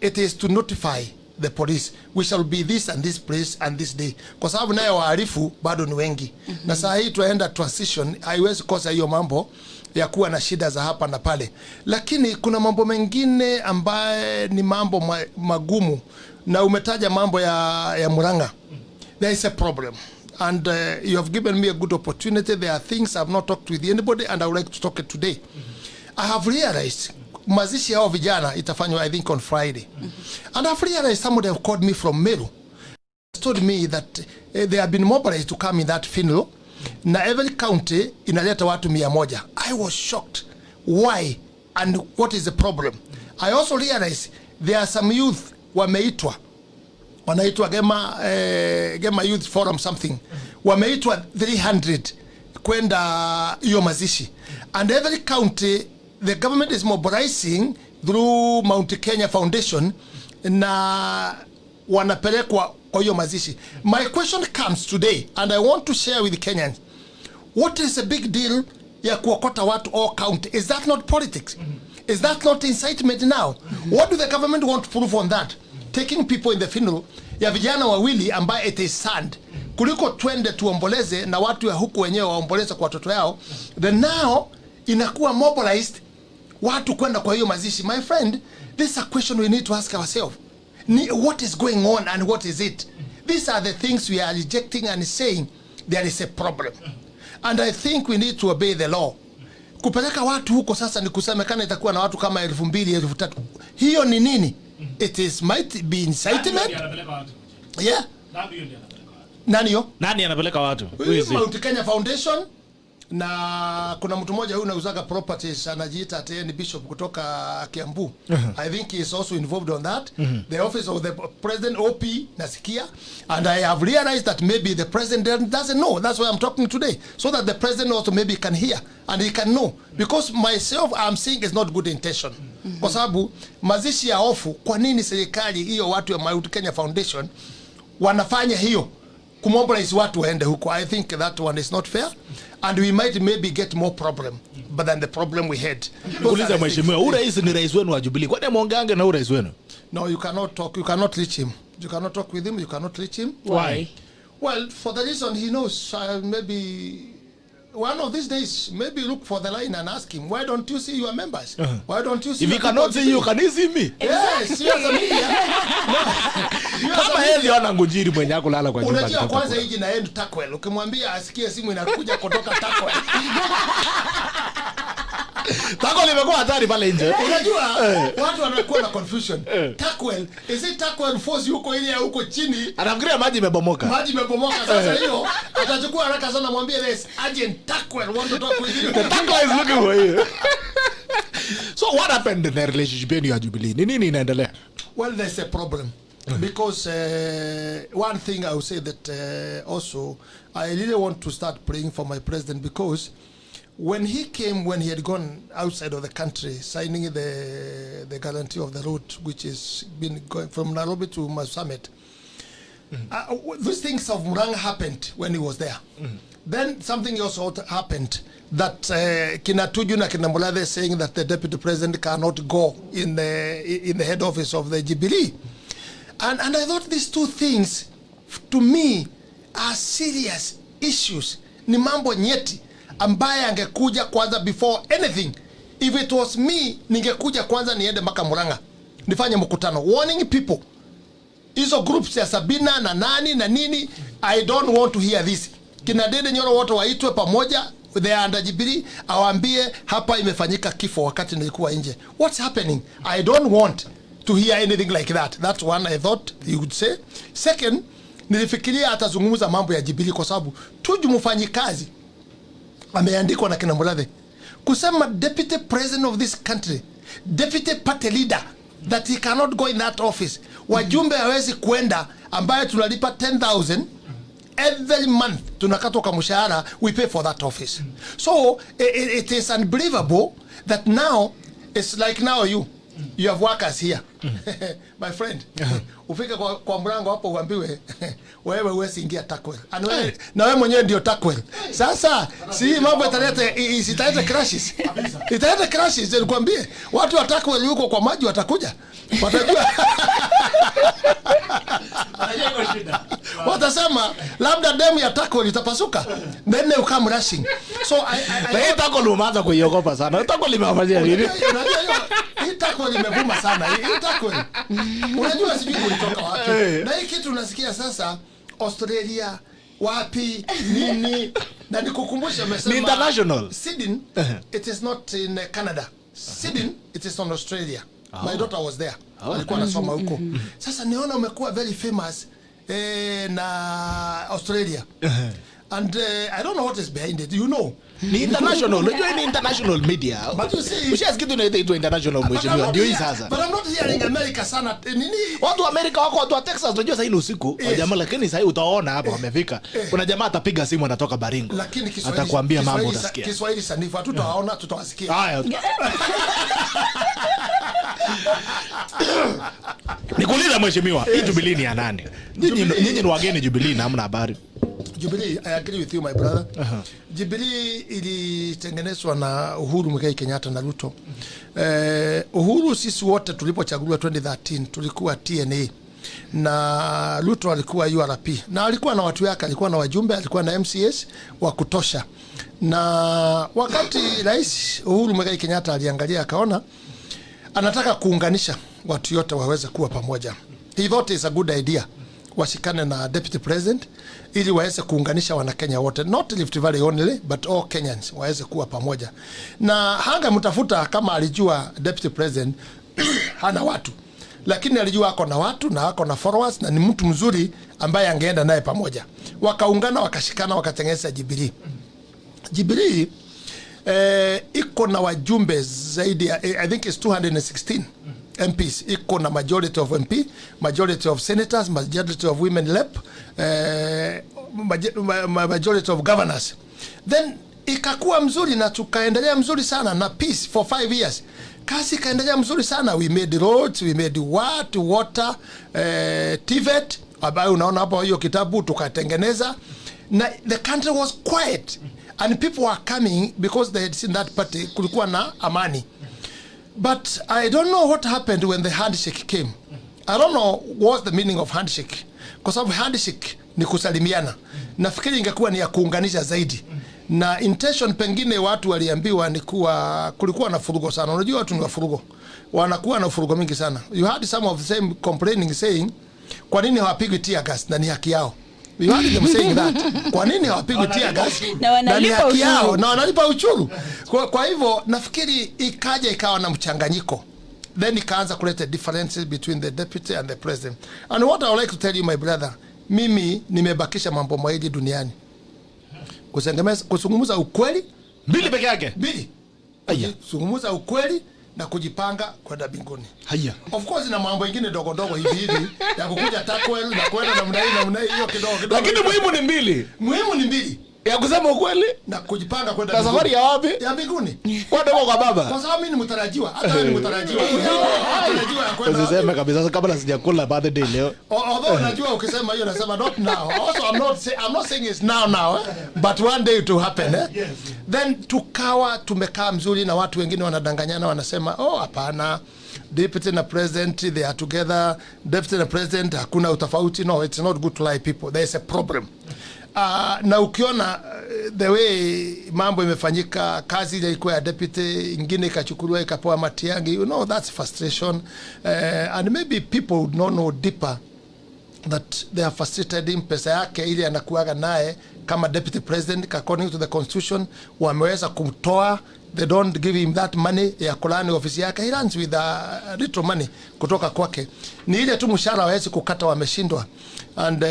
it is to notify the police, we shall be this and this place and this day, kwa sababu nayo waarifu bado ni wengi. Na saa hii tuenda transition, haiwezi kosa hiyo mambo ya kuwa na shida za hapa na pale, lakini kuna mambo mengine ambaye ni mambo magumu, na umetaja mambo ya Murang'a. There is a problem and you have given me a good opportunity. There are things I have not talked with anybody and I would like to talk it today. I have realized mazishi yao vijana itafanywa I think on Friday. And I've realized somebody have called me from Meru, told me that they have been mobilized to come in that funeral. Na every county inaleta watu 100. I was shocked. Why? And what is the problem? I also realized there are some youth wameitwa. Wanaitwa Gema Youth Forum something. Wameitwa 300 kwenda hiyo mazishi. And every county the government is mobilizing through Mount Kenya Foundation na wanapelekwa kwa hiyo mazishi. My question comes today and I want to share with the Kenyans. What is the big deal ya kuokota watu all county? Is that not politics? Is that not incitement now? What do the government want to prove on that? Taking people in the funeral ya vijana wawili ambaye it is sad. Kuliko twende tuomboleze na watu ya huku wenyewe waomboleze kwa watoto yao. Then now inakuwa mobilized watu kwenda kwa hiyo mazishi. My friend, this is a question we need to ask ourselves. What is going on and what is it? These are the things we are rejecting and saying there is a problem. And I think we need to obey the law. Kupeleka watu huko sasa ni kusemekana itakuwa na watu kama 2,000, 3,000. hiyo ni nini? It is might be incitement. Yeah. Nani yo? Nani anapeleka watu? Mount Kenya Foundation. Na kuna mtu mmoja huyu anauzaga properties anajiita ati ni bishop kutoka Kiambu. I think he is also involved on that. The office of the president OP nasikia, and I have realized that maybe the president doesn't know. That's why I'm talking today, so that the president also maybe can hear and he can know, because myself I'm saying it's not good intention. Kwa sababu mazishi ya hofu, kwa nini serikali hiyo watu ya Mount Kenya Foundation wanafanya hiyo kumobilize watu waende huko? I think that one is not fair, and we might maybe get more problem but than the problem we had. Kuuliza mheshimiwa, urais ni rais wenu wa Jubilee, kwani muongeange na urais wenu? No, you cannot talk, you cannot reach him, you cannot talk with him, you cannot reach him. Why? Well, for the reason he knows, maybe one of these days, maybe look for the line and ask him, why don't you see your members? Why don't you see? If he cannot see you, can he see me? Yes, you as a media. Kama yeye ana Ngunjiri mwenye kulala kwa nyumba. Unajua kwanza hiji na end Takwel, ukimwambia asikie simu inakuja kutoka Takwel. Takwel imekuwa hatari pale nje. Unajua watu wanakuwa na confusion. Takwel, is it Takwel force yuko ile huko chini? Anafikiria maji imebomoka. Maji imebomoka sasa hiyo. Atachukua haraka sana mwambie this agent Takwel want to talk with you. Takwel is looking for you. So what happened in the relationship in your Jubilee? Nini inaendelea? Well, there's a problem. Because one thing I would say that also I really want to start praying for my president, because when he came, when he had gone outside of the country, signing the guarantee of the road, which has been going from Nairobi to Masamet, these things of Murang'a happened when he was there. Then something else happened, that Kina Tuju na Kina Mulade saying that the deputy president cannot go in the head office of the Jubilee. And I thought these two things, to me, are serious issues. Ni mambo nyeti ambaye angekuja kwanza before anything. If it was me, ningekuja kwanza niende mpaka Murang'a, nifanye mkutano warning people. Hizo groups ya Sabina na nani na nini, I don't want to hear this. Kina Dede Nyoro wote waitwe pamoja, they are under Jubilee, awambie hapa imefanyika kifo wakati nilikuwa nje. What's happening? I don't want to hear anything like that. That's one I thought he would say. Second, nilifikiria atazungumza mambo ya Jubilee, kwa sababu Tuju mfanyikazi ameandikwa na Kina Murathe kusema deputy president of this country, deputy party leader, that he cannot go in that office. Wajumbe hawezi kwenda, ambaye tunalipa 10,000 every month, tunakatwa kwa mshahara, we pay for that office. So it is unbelievable that now it's like now you have workers here. My friend, ufike kwa mlango hapo uambiwe wewe huwezi ingia Takwel. Na wewe mwenyewe ndio Takwel. Sasa si mambo italeta crashes. Italeta crashes, nikwambie. Watu wa Takwel yuko kwa maji watakuja. Watajua. Watasema labda demu ya Takwel itapasuka. Then they come rushing. So I Takwel umeanza kuiogopa sana. Takwel imefanya nini? Takwel imevuma sana. Takwel. Unajua sijui ulitoka wapi. Na hii kitu unasikia sasa Australia wapi nini, na nikukumbusha umesema international. Sydney, it is not in Canada. Sydney, it is on Australia. My daughter was there. Alikuwa anasoma huko. Sasa niona umekuwa very famous na Australia. And I don't know what is behind it. You know, ni international. Unajua ni international media. But you see, ushasikitu na ito international mheshimiwa, ndio hii sasa. But I'm not hearing America sana. Nini? Watu wa America wako, watu wa Texas, unajua sasa ni usiku. Jamaa, lakini sasa utaona hapa wamefika. Kuna jamaa atapiga simu anatoka Baringo. Lakini Kiswahili, atakwambia mambo utasikia. Kiswahili sanifu hatutaona, tutawasikia. Haya. Nikuuliza mheshimiwa, hii Jubilee ni ya nani? Nyinyi ni wageni Jubilee na hamna habari. Jubilee, I agree with you my brother. Jubilee ilitengenezwa na Uhuru Muigai Kenyatta na Ruto. Uhuru, sisi wote tulipochaguliwa 2013 tulikuwa TNA na Ruto alikuwa URP, na alikuwa na watu wake, alikuwa na wajumbe, alikuwa na MCS wa kutosha. Na wakati Rais Uhuru Muigai Kenyatta aliangalia akaona anataka kuunganisha watu yote waweze kuwa pamoja. He thought it's a good idea washikane na deputy president ili waweze kuunganisha wana Kenya wote, not Rift Valley only but all Kenyans waweze kuwa pamoja. Na hanga mtafuta kama alijua deputy president hana watu, lakini alijua ako na watu na ako na followers na ni mtu mzuri ambaye angeenda naye pamoja. Wakaungana, wakashikana, wakatengeneza Jubilee. Jubilee iko na wajumbe zaidi ya I think it's 216 MPs. Iko na majority of MP, majority of senators, majority of women rep, majority of governors. Then ikakuwa mzuri na tukaendelea mzuri sana na peace for 5 years. Kasi ikaendelea mzuri sana. We made roads, we made water, TVET, ambayo unaona hapo hiyo kitabu tukatengeneza. Na the country was quiet and people were coming because they had seen that party kulikuwa na amani. But I don't know what happened when the handshake came. I don't know what's the meaning of handshake. Kwa sababu handshake ni kusalimiana. Nafikiri ingekuwa ni ya kuunganisha zaidi. Na intention pengine watu waliambiwa ni kuwa kulikuwa na furugo sana. Unajua watu ni wa furugo. Wanakuwa na furugo mingi sana. You had some of the same complaining saying, kwa nini hawapigwi tear gas na ni haki yao? You heard them saying that. Kwa nini hawapigwi tear gas na ni haki yao na wanalipa ushuru? Kwa hivyo nafikiri ikaja ikawa na mchanganyiko. Then ikaanza kuleta differences between the deputy and the president. And what I would like to tell you my brother, mimi nimebakisha mambo mawili duniani. Kuzungumza ukweli, mbili peke yake. Mbili. Kuzungumza ukweli na kujipanga kwenda mbinguni. Haya. Of course na mambo mengine dogo dogo hivi ya kukuja takwel na kwenda namna hii hiyo kidogo. Lakini muhimu ni mbili. Muhimu ni mbili. Ya kusema ukweli na kujipanga kwenda mbinguni. Safari ya wapi? Ya mbinguni. Kwa dogo kwa baba. Kwa sababu mimi ni mtarajiwa. Hata wewe ni mtarajiwa. Mtarajiwa ya kwenda. Usiseme kabisa kabla sijakula birthday leo. Although unajua ukisema hiyo nasema not now. Also I'm not saying it's now but one day it will happen. Then tukawa tumekaa mzuri na watu wengine wanadanganyana wanasema hapana. Deputy na president they are together. Deputy na president hakuna utofauti. No, it's not good to lie people. There is a problem. Na ukiona the way mambo imefanyika, kazi ile ilikuwa ya deputy, ingine ikachukuliwa ikapewa Matiang'i, you know that's frustration. And maybe people would not know deeper that they are frustrated in pesa yake ile anakuaga naye kama deputy president according to the constitution wameweza kumtoa. They don't give him that money ya kulani ofisi yake. He runs with a little money kutoka kwake. Ni ile tu mshahara hawezi kukata, wameshindwa. And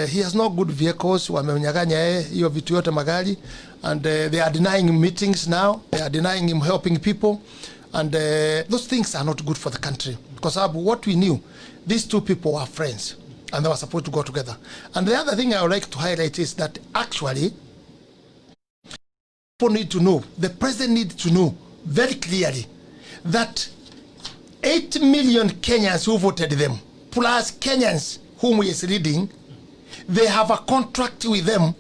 he has no good vehicles, wamenyang'anya hiyo vitu yote magari. And they are denying him meetings now. They are denying him helping people. And those things are not good for the country. Because what we knew, these two people were friends. And they were supposed to go together. And the other thing I would like to highlight is that actually, people need to know, the president needs to know very clearly that 8 million Kenyans who voted them, plus Kenyans whom he is leading, they have a contract with them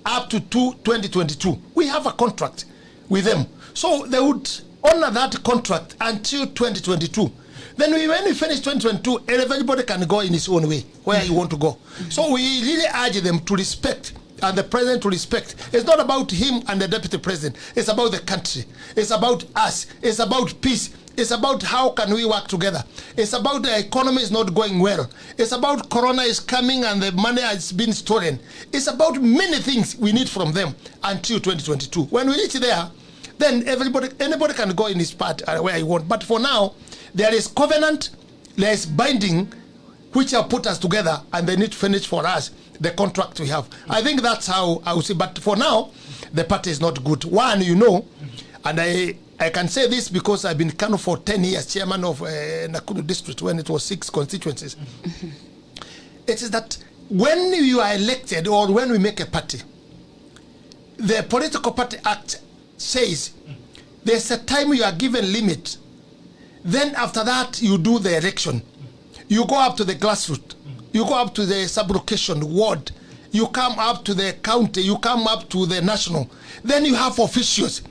up to 2022. We have a contract with them. So they would honor that contract until 2022. Then when we finish 2022, everybody can go in his own way, where you want to go. So we really urge them to respect, and the president to respect. It's not about him and the deputy president. It's about the country. It's about us. It's about peace. It's about how can we work together. It's about the economy is not going well. It's about corona is coming and the money has been stolen. It's about many things we need from them until 2022. When we reach there, then anybody can go in his part where he wants. But for now, there is covenant, there is binding, which have put us together, and they need to finish for us the contract we have. I think that's how I would say. But for now, the party is not good. One, and I can say this because I've been Kano for 10 years, chairman of Nakuru district when it was 6 constituencies. It is that when you are elected or when we make a party, the Political Party Act says there's a time you are given limit. Then after that, you do the election. You go up to the grassroots. You go up to the sub-location ward. You come up to the county. You come up to the national. Then you have officials.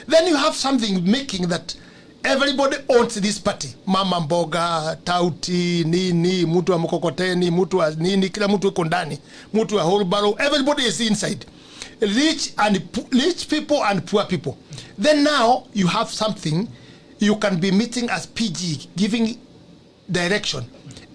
Then you have something making that everybody owns this party. Mama mboga, tauti, nini, mutu wa mkokoteni, mutu wa nini, kila mutu yuko ndani, mutu wa wheelbarrow, everybody is inside. Rich people and poor people. Then now you have something, you can be meeting as PG, giving direction.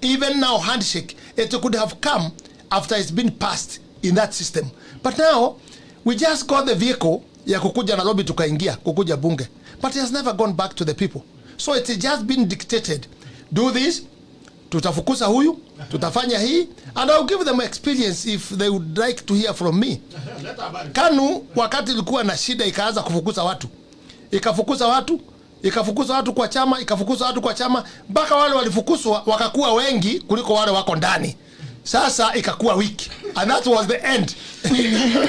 Even now handshake, it could have come after it's been passed in that system. But now, we just got the vehicle, ya kukuja Nairobi tukaingia, kukuja bunge. But it has never gone back to the people. So it's just been dictated. Do this, tutafukuza huyu, tutafanya hii, and I'll give them experience if they would like to hear from me. KANU wakati ilikuwa na shida ikaanza kufukuza watu. Ikafukuza watu kwa chama, mpaka wale walifukuzwa wakakuwa wengi kuliko wale wako ndani. Sasa ikakuwa wiki. And that was the end.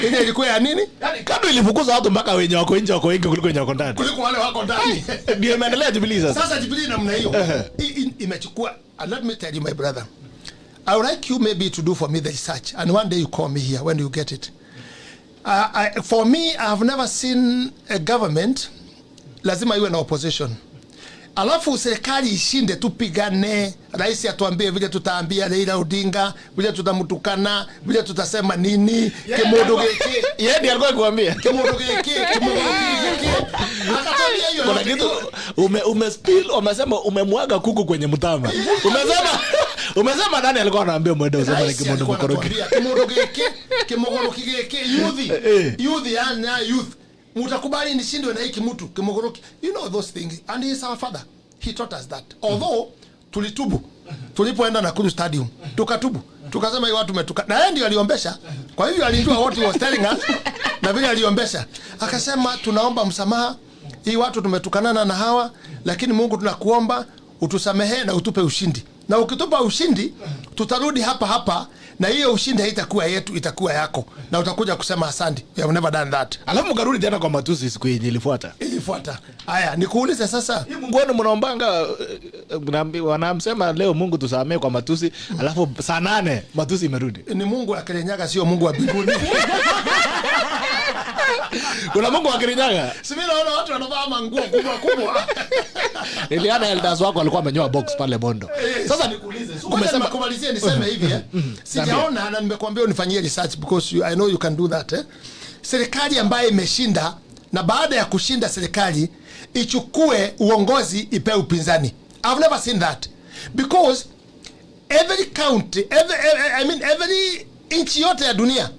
Ile ilikuwa ya nini? Yani KANU ilifukuza watu mpaka wenye wako nje wako wengi kuliko wenye wako ndani. Kuliko wale wako ndani. Ndio imeendelea Jubilee sasa. Sasa Jubilee namna hiyo. Imechukua, and let me tell you my brother. I would like you maybe to do for me the research, and one day you call me here when you get it. For me, I have never seen a government lazima iwe na opposition. Alafu serikali ishinde, tupigane, rais atuambie vile tutaambia Raila Odinga, vile tutamtukana, vile tutasema nini, Kemodo geke. Yeye ndiye alikuwa kuambia. Kemodo geke. Akatambia hiyo. Kuna kitu umespill, umesema umemwaga kuku kwenye mtama. Umesema nani alikuwa anaambia mwende usema ni Kemodo mkoroki. Kemodo geke, youth yana youth. Mutakubali nishindwe na hiki mtu Kimogoroki. You know those things, and he is our father. He taught us that. Although tulitubu tulipoenda NAKURU stadium, tukatubu, tukasema hii watu umetuka, na yeye ndiye aliombesha. Kwa hivyo alijua what he was telling us, na vile aliombesha akasema tunaomba msamaha, hii watu tumetukanana na hawa, lakini Mungu tunakuomba utusamehe na utupe ushindi, na ukitupa ushindi tutarudi hapa na hiyo ushindi haitakuwa yetu, itakuwa yako, na utakuja kusema asante. We have never done that. Alafu mkarudi tena kwa matusi siku yenye ilifuata. Haya, nikuulize sasa, Mungu wenu mnaombanga wanamsema leo Mungu tusamee kwa matusi, alafu saa 8 matusi imerudi. Ni Mungu wa Kirinyaga, sio Mungu wa mbinguni. Kuna Mungu wa Kirinyaga. Si mimi naona watu wanavaa manguo kubwa. Niliona elders wako walikuwa wamenyoa box pale Bondo. Sasa nikuulize, umesema kumalizia niseme hivi sijaona, na nimekuambia unifanyie research because I know you can do that Serikali ambayo imeshinda, na baada ya kushinda serikali ichukue uongozi ipe upinzani. I've never seen that, because every county, every nchi yote ya dunia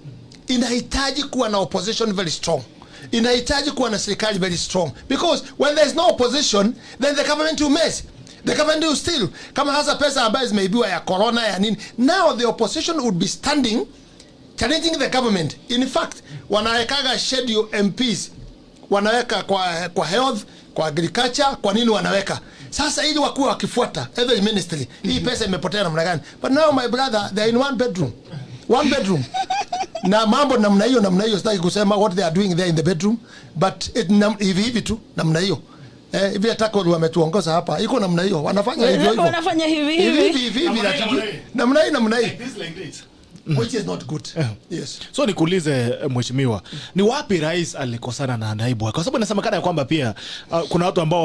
inahitaji kuwa na opposition very strong. Inahitaji kuwa na serikali very strong, because when there is no opposition, then the government will mess. The government will steal. Kama hasa pesa ambayo zimeibiwa ya corona ya nini, now the opposition would be standing challenging the government. In fact, wanawekaga schedule MPs, wanaweka kwa health, kwa agriculture, kwa nini wanaweka sasa, ili wakuwa wakifuata every ministry. Hii pesa imepotea namna gani? But now my brother, they are in one bedroom. Na mambo namna hiyo sitaki kusema what they are doing there in the bedroom, but hivi tu namna hiyo. Hivi atako wametuongoza hapa, iko namna hiyo, wanafanya hivyo hivi namna hii which is not good. Yes. So nikuulize mheshimiwa, ni wapi rais alikosana na naibu? Kwa sababu inasemekana ya kwamba pia kuna watu ambao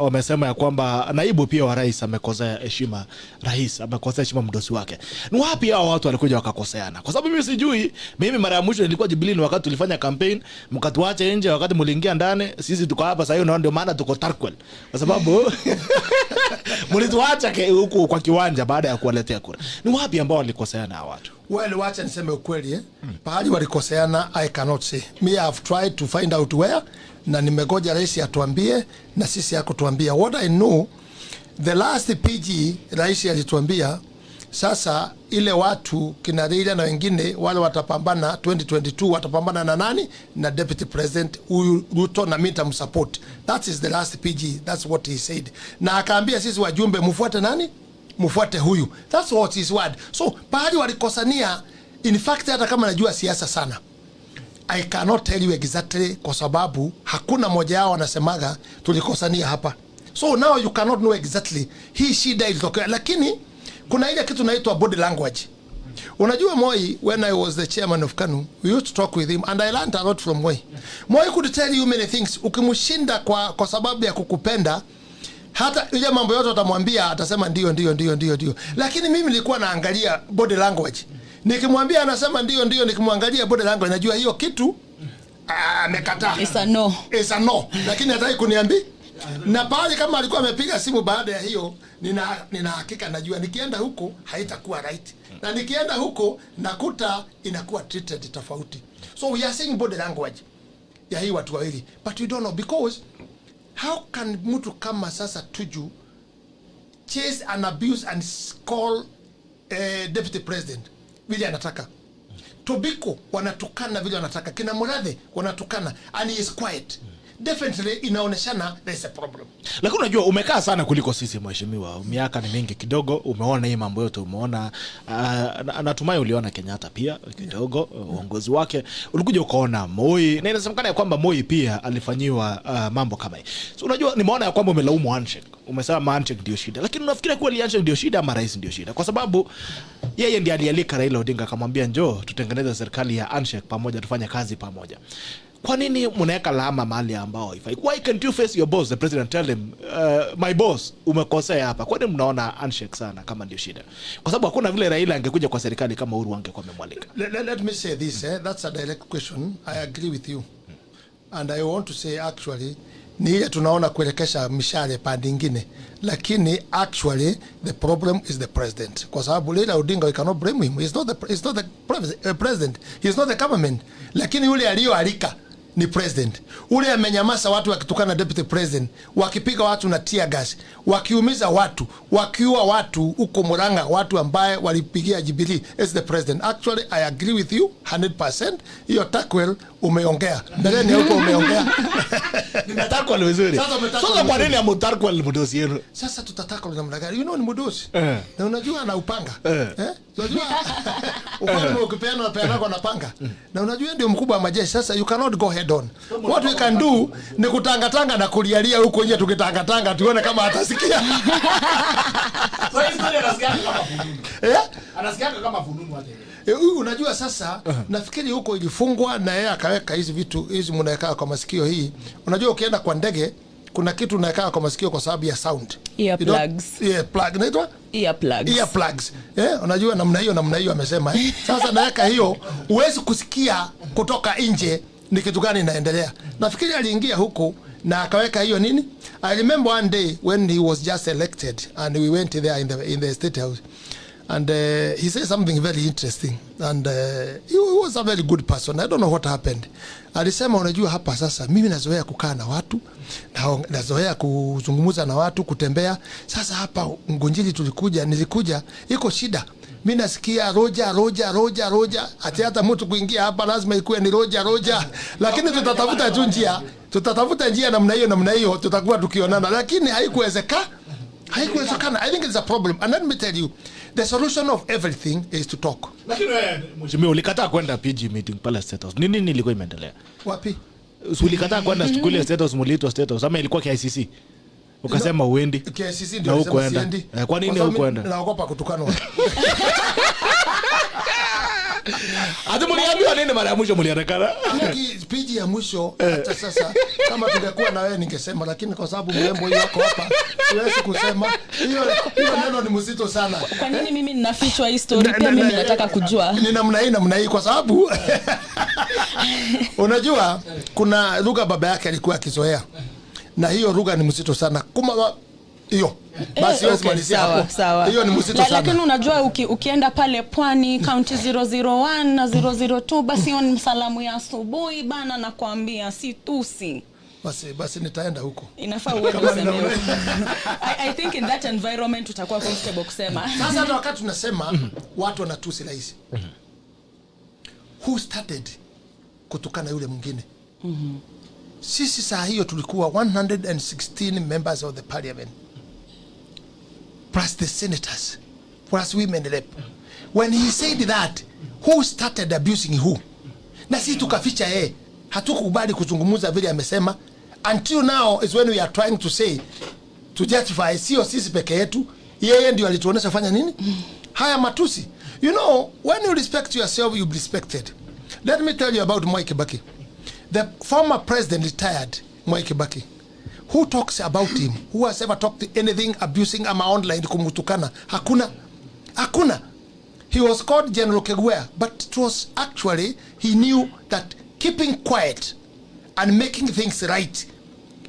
wamesema ya kwamba naibu pia wa rais amekosea heshima rais, amekosea heshima mdosi wake. Ni wapi hao watu walikuja wakakoseana? Kwa sababu mimi sijui. Mimi mara ya mwisho nilikuwa Jubilee wakati tulifanya campaign, mkatuacha nje wakati mliingia ndani. Sisi tuko hapa sasa hiyo, ndio maana tuko Tarkwel. Kwa sababu mlituacha huko kwa kiwanja baada ya kuwaletea kura. Ni wapi ambao walikoseana hao watu? Well, wacha niseme ukweli pahali walikoseana I cannot say. Me, I have tried to find out where, na nimegoja rais atuambie, na sisi yako tuambia. What I know, the last PG rais alituambia sasa ile watu kina Raila na wengine wale watapambana 2022, watapambana na nani? Na deputy president huyu Ruto, na mimi nitamsupport. That is the last PG. That's what he said. Na akaambia sisi wajumbe mfuate nani? Mfuate huyu. That's what his word. So pahali walikosania, in fact hata kama najua siasa sana, I cannot tell you exactly, kwa sababu hakuna moja yao anasemaga tulikosania hapa. So now you cannot know exactly hii shida ilitokea, lakini kuna ile kitu inaitwa body language. Unajua Moi, when I was the chairman of KANU, we used to talk with him and I learned a lot from Moi. Moi could tell you many things. Ukimshinda kwa sababu ya kukupenda, hata ile mambo yote utamwambia atasema ndio. Lakini mimi nilikuwa naangalia body language. Nikimwambia anasema ndio, nikimwangalia body language najua hiyo kitu amekataa. It's a no. Lakini hataki kuniambia. Na pale kama alikuwa amepiga simu baada ya hiyo, nina hakika najua nikienda huko haitakuwa right. Na nikienda huko nakuta inakuwa treated tofauti. So we are saying body language ya hii watu wawili. But we don't know, because How can mtu kama sasa Tuju chase and abuse and call deputy president vile anataka? Tobiko wanatukana vile wanataka, kina Murathe wanatukana, and he is quiet. Definitely inaoneshana there is a problem. Lakini unajua umekaa sana kuliko sisi mheshimiwa. Miaka ni mingi kidogo, umeona hii mambo yote, umeona natumai uliona Kenyatta pia kidogo uongozi wake. Ulikuja ukaona Moi, na inasemekana kwamba Moi pia alifanyiwa mambo kama hii. So unajua nimeona ya kwamba umelaumu handshake. Umesema handshake ndio shida. Lakini unafikiri kweli handshake ndio shida ama rais ndio shida? Kwa sababu yeye ndiye alialika Raila Odinga akamwambia njoo tutengeneze serikali ya handshake pamoja, tufanye kazi pamoja. Kwa nini mnaweka lawama mahali ambao haifai? Why can't you face your boss, the president, tell him my boss umekosea hapa? Kwa nini mnaona handshake sana kama ndio shida? Kwa sababu hakuna vile Raila angekuja kwa serikali kama Uhuru angekuwa amemwalika. Let me say this, that's a direct question. I agree with you. And I want to say actually ni ile tunaona kuelekesha mishale pande nyingine, lakini actually the problem is the president. Kwa sababu Raila Odinga, we cannot blame him. He's not the president. He's not the government. Lakini yule aliyoalika ni president. Ule amenyamaza watu wakitukana deputy president, wakipiga watu na tear gas, wakiumiza watu, wakiua watu huko Murang'a, watu ambaye walipigia Jubilee as the president. Actually, I agree with you 100%. Hiyo takwel umeongea. Mbeleni huko umeongea. Nimetakwel vizuri. Sasa kwa nini amutakwel mdosi yenu? Sasa tutatakwel namna gani? You know ni mdosi. Na unajua ana upanga. Unajua ufalme ukipeana na peana kwa napanga. Na unajua ndio mkubwa wa majeshi. Sasa you cannot go head on. What we can do ni kutangatanga na kulialia huko nje, tukitangatanga tuone kama atasikia. So historia anasikia kama fununu. Anasikia kama fununu hata. Unajua sasa nafikiri huko ilifungwa na yeye akaweka hizi vitu hizi mnaekaa kwa masikio hii. Unajua ukienda kwa ndege kuna kitu unaekaa kwa masikio kwa sababu ya sound. Earplugs. Plug inaitwa Earplugs. Unajua namna hiyo amesema. Sasa naweka hiyo uwezi kusikia kutoka nje ni kitu gani inaendelea. Nafikiri aliingia huko na akaweka hiyo nini. I remember one day when he was just elected and we went there in the State House, and he said something very interesting, and he was a very good person. I don't know what happened. Alisema unajua hapa sasa mimi nazoea kukaa na watu, nazoea kuzungumza na watu, kutembea. Sasa hapa Ngunjiri nilikuja iko shida. Mimi nasikia roja hata mtu kuingia hapa lazima ikuwe ni roja, lakini tutatafuta njia namna hiyo tutakuwa tukionana, lakini haikuwezekana. I think it's a problem, and let me tell you the solution of everything is to talk. Lakini mheshimiwa ulikataa kwenda PG meeting pale State House. Nini ilikuwa imeendelea? Wapi? Ulikataa kwenda kule State House, mulito State House ama ilikuwa KICC? Ukasema uendi. KICC ndio alisema siendi. Kwa nini hukuenda? Naogopa kutukanwa. Hata mliambiwa nini mara ya mwisho mlionekana? PG ya mwisho hata sasa kama tungekuwa na wewe ningesema, lakini kwa sababu mrembo hiyo wako hapa siwezi kusema. Hiyo neno ni mzito sana. Kwa nini mimi ninafichwa hii story? Pia mimi nataka kujua. Ni namna hii kwa sababu unajua kuna lugha baba yake alikuwa akizoea. Na hiyo lugha ni mzito sana. Hiyo basi wewe simalizia hapo. Sawa. Hiyo ni mzito sana. Lakini unajua ukienda pale Pwani county 001 na 002 basi on salamu ya asubuhi bana nakwambia si tusi. Basi nitaenda huko. Inafaa uende useme. I think in that environment utakuwa comfortable kusema. Sasa hata wakati tunasema watu wanatusi rais. Who started kutukana yule mwingine? Sisi saa hiyo tulikuwa 116 members of the parliament, plus the senators, plus women rep. When he said that, who started abusing who? Na sisi tukaficha yeye. Hatukubali kuzungumza vile amesema. Until now is when we are trying to say, to justify, sio sisi peke yetu, yeye ndio alituonesha fanya nini? Haya matusi. You know, when you respect yourself, you be respected. Let me tell you about Mwai Kibaki. The former president retired, Mwai Kibaki. Who talks about him? Who has ever talked anything abusing ama online kumutukana? Hakuna. He was called General Kegwea, but it was actually, he knew that keeping quiet and making things right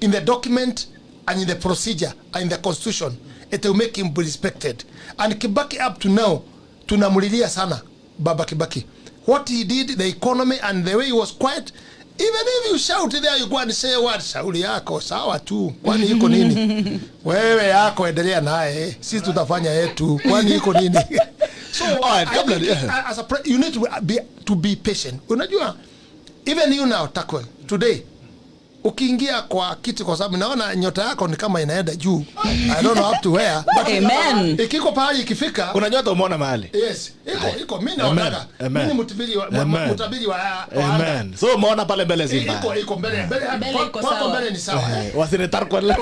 in the document and in the procedure and in the constitution, it will make him be respected. And Kibaki up to now, tunamulilia sana Baba Kibaki. What he did, the economy and the way he was quiet, Even if you shout there, you go and say what? Shauri yako sawa tu. Kwani iko nini? Wewe yako endelea naye. Sisi tutafanya yetu. Kwani iko nini? So as you need to be patient. Unajua, even you now, Takwel, today, ukiingia kwa kiti kwa sababu naona nyota yako ni kama inaenda juu. I don't know up to where. But Amen. Ikiko pahali ikifika. Kuna nyota umeona mahali. Yes. Iko mimi naona. Mimi mutabiri wa Amen. So umeona pale mbele zima. Iko mbele kwa mbele ni sawa. Wasinitarko leo.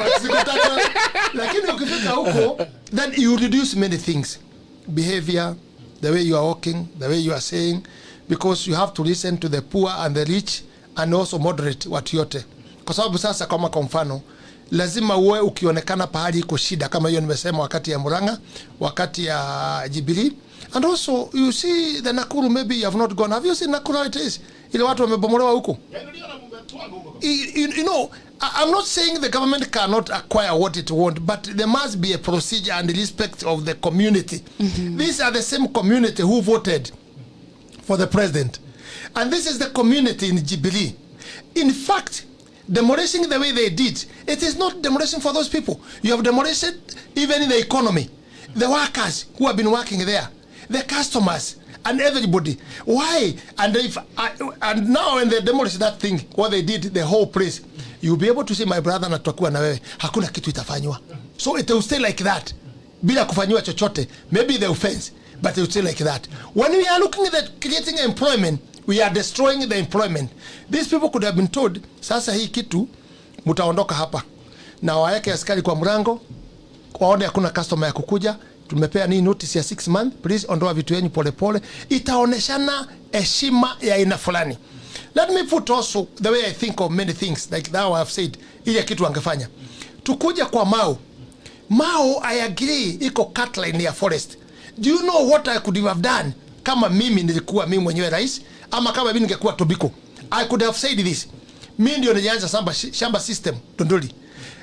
Lakini ukifika huko then you reduce many things. Behavior, the way you are walking, the way you are saying, because you have to listen to the poor and the rich and also moderate watu yote. Kwa sababu sasa kama kwa mfano lazima uwe ukionekana pahali iko shida kama hiyo nimesema wakati ya Murang'a, wakati ya Jubilee, and also you see the Nakuru, maybe you have not gone. Have you seen Nakuru how it is? Ile watu wamebomolewa huko. You know, I'm not saying the government cannot acquire what it wants, but there must be a procedure and respect of the community. These are the same community who voted for the president. And this is the community in Jubilee. In fact, demolishing the way they did, it is not demolition for those people. You have demolished even in the economy. The workers who have been working there, the customers, and everybody. Why? And now when they demolish that thing, what they did, the whole place, you'll be able to see my brother na tutakuwa na wewe. Hakuna kitu itafanywa. So it will stay like that. Bila kufanywa chochote. Maybe the offense, but it will stay like that. When we are looking at creating employment, we are destroying the employment. These people could have been told, sasa hii kitu, mutaondoka hapa. Na waeke askari kwa mlango, waone hakuna customer ya kukuja, tumepea ni notice ya 6 months, please ondoa vitu yenu pole pole. Itaoneshana heshima ya aina fulani. Let me put also the way I think of many things, like now I have said, ile kitu angefanya. Tukuja kwa Mau. Mau, I agree, iko cutline ya forest. Do you know what I could have done? Kama mimi nilikuwa mimi mwenyewe rais, ama kama mimi ningekuwa Tobiko, I could have said this. Mimi ndio nilianza shamba system Tondoli.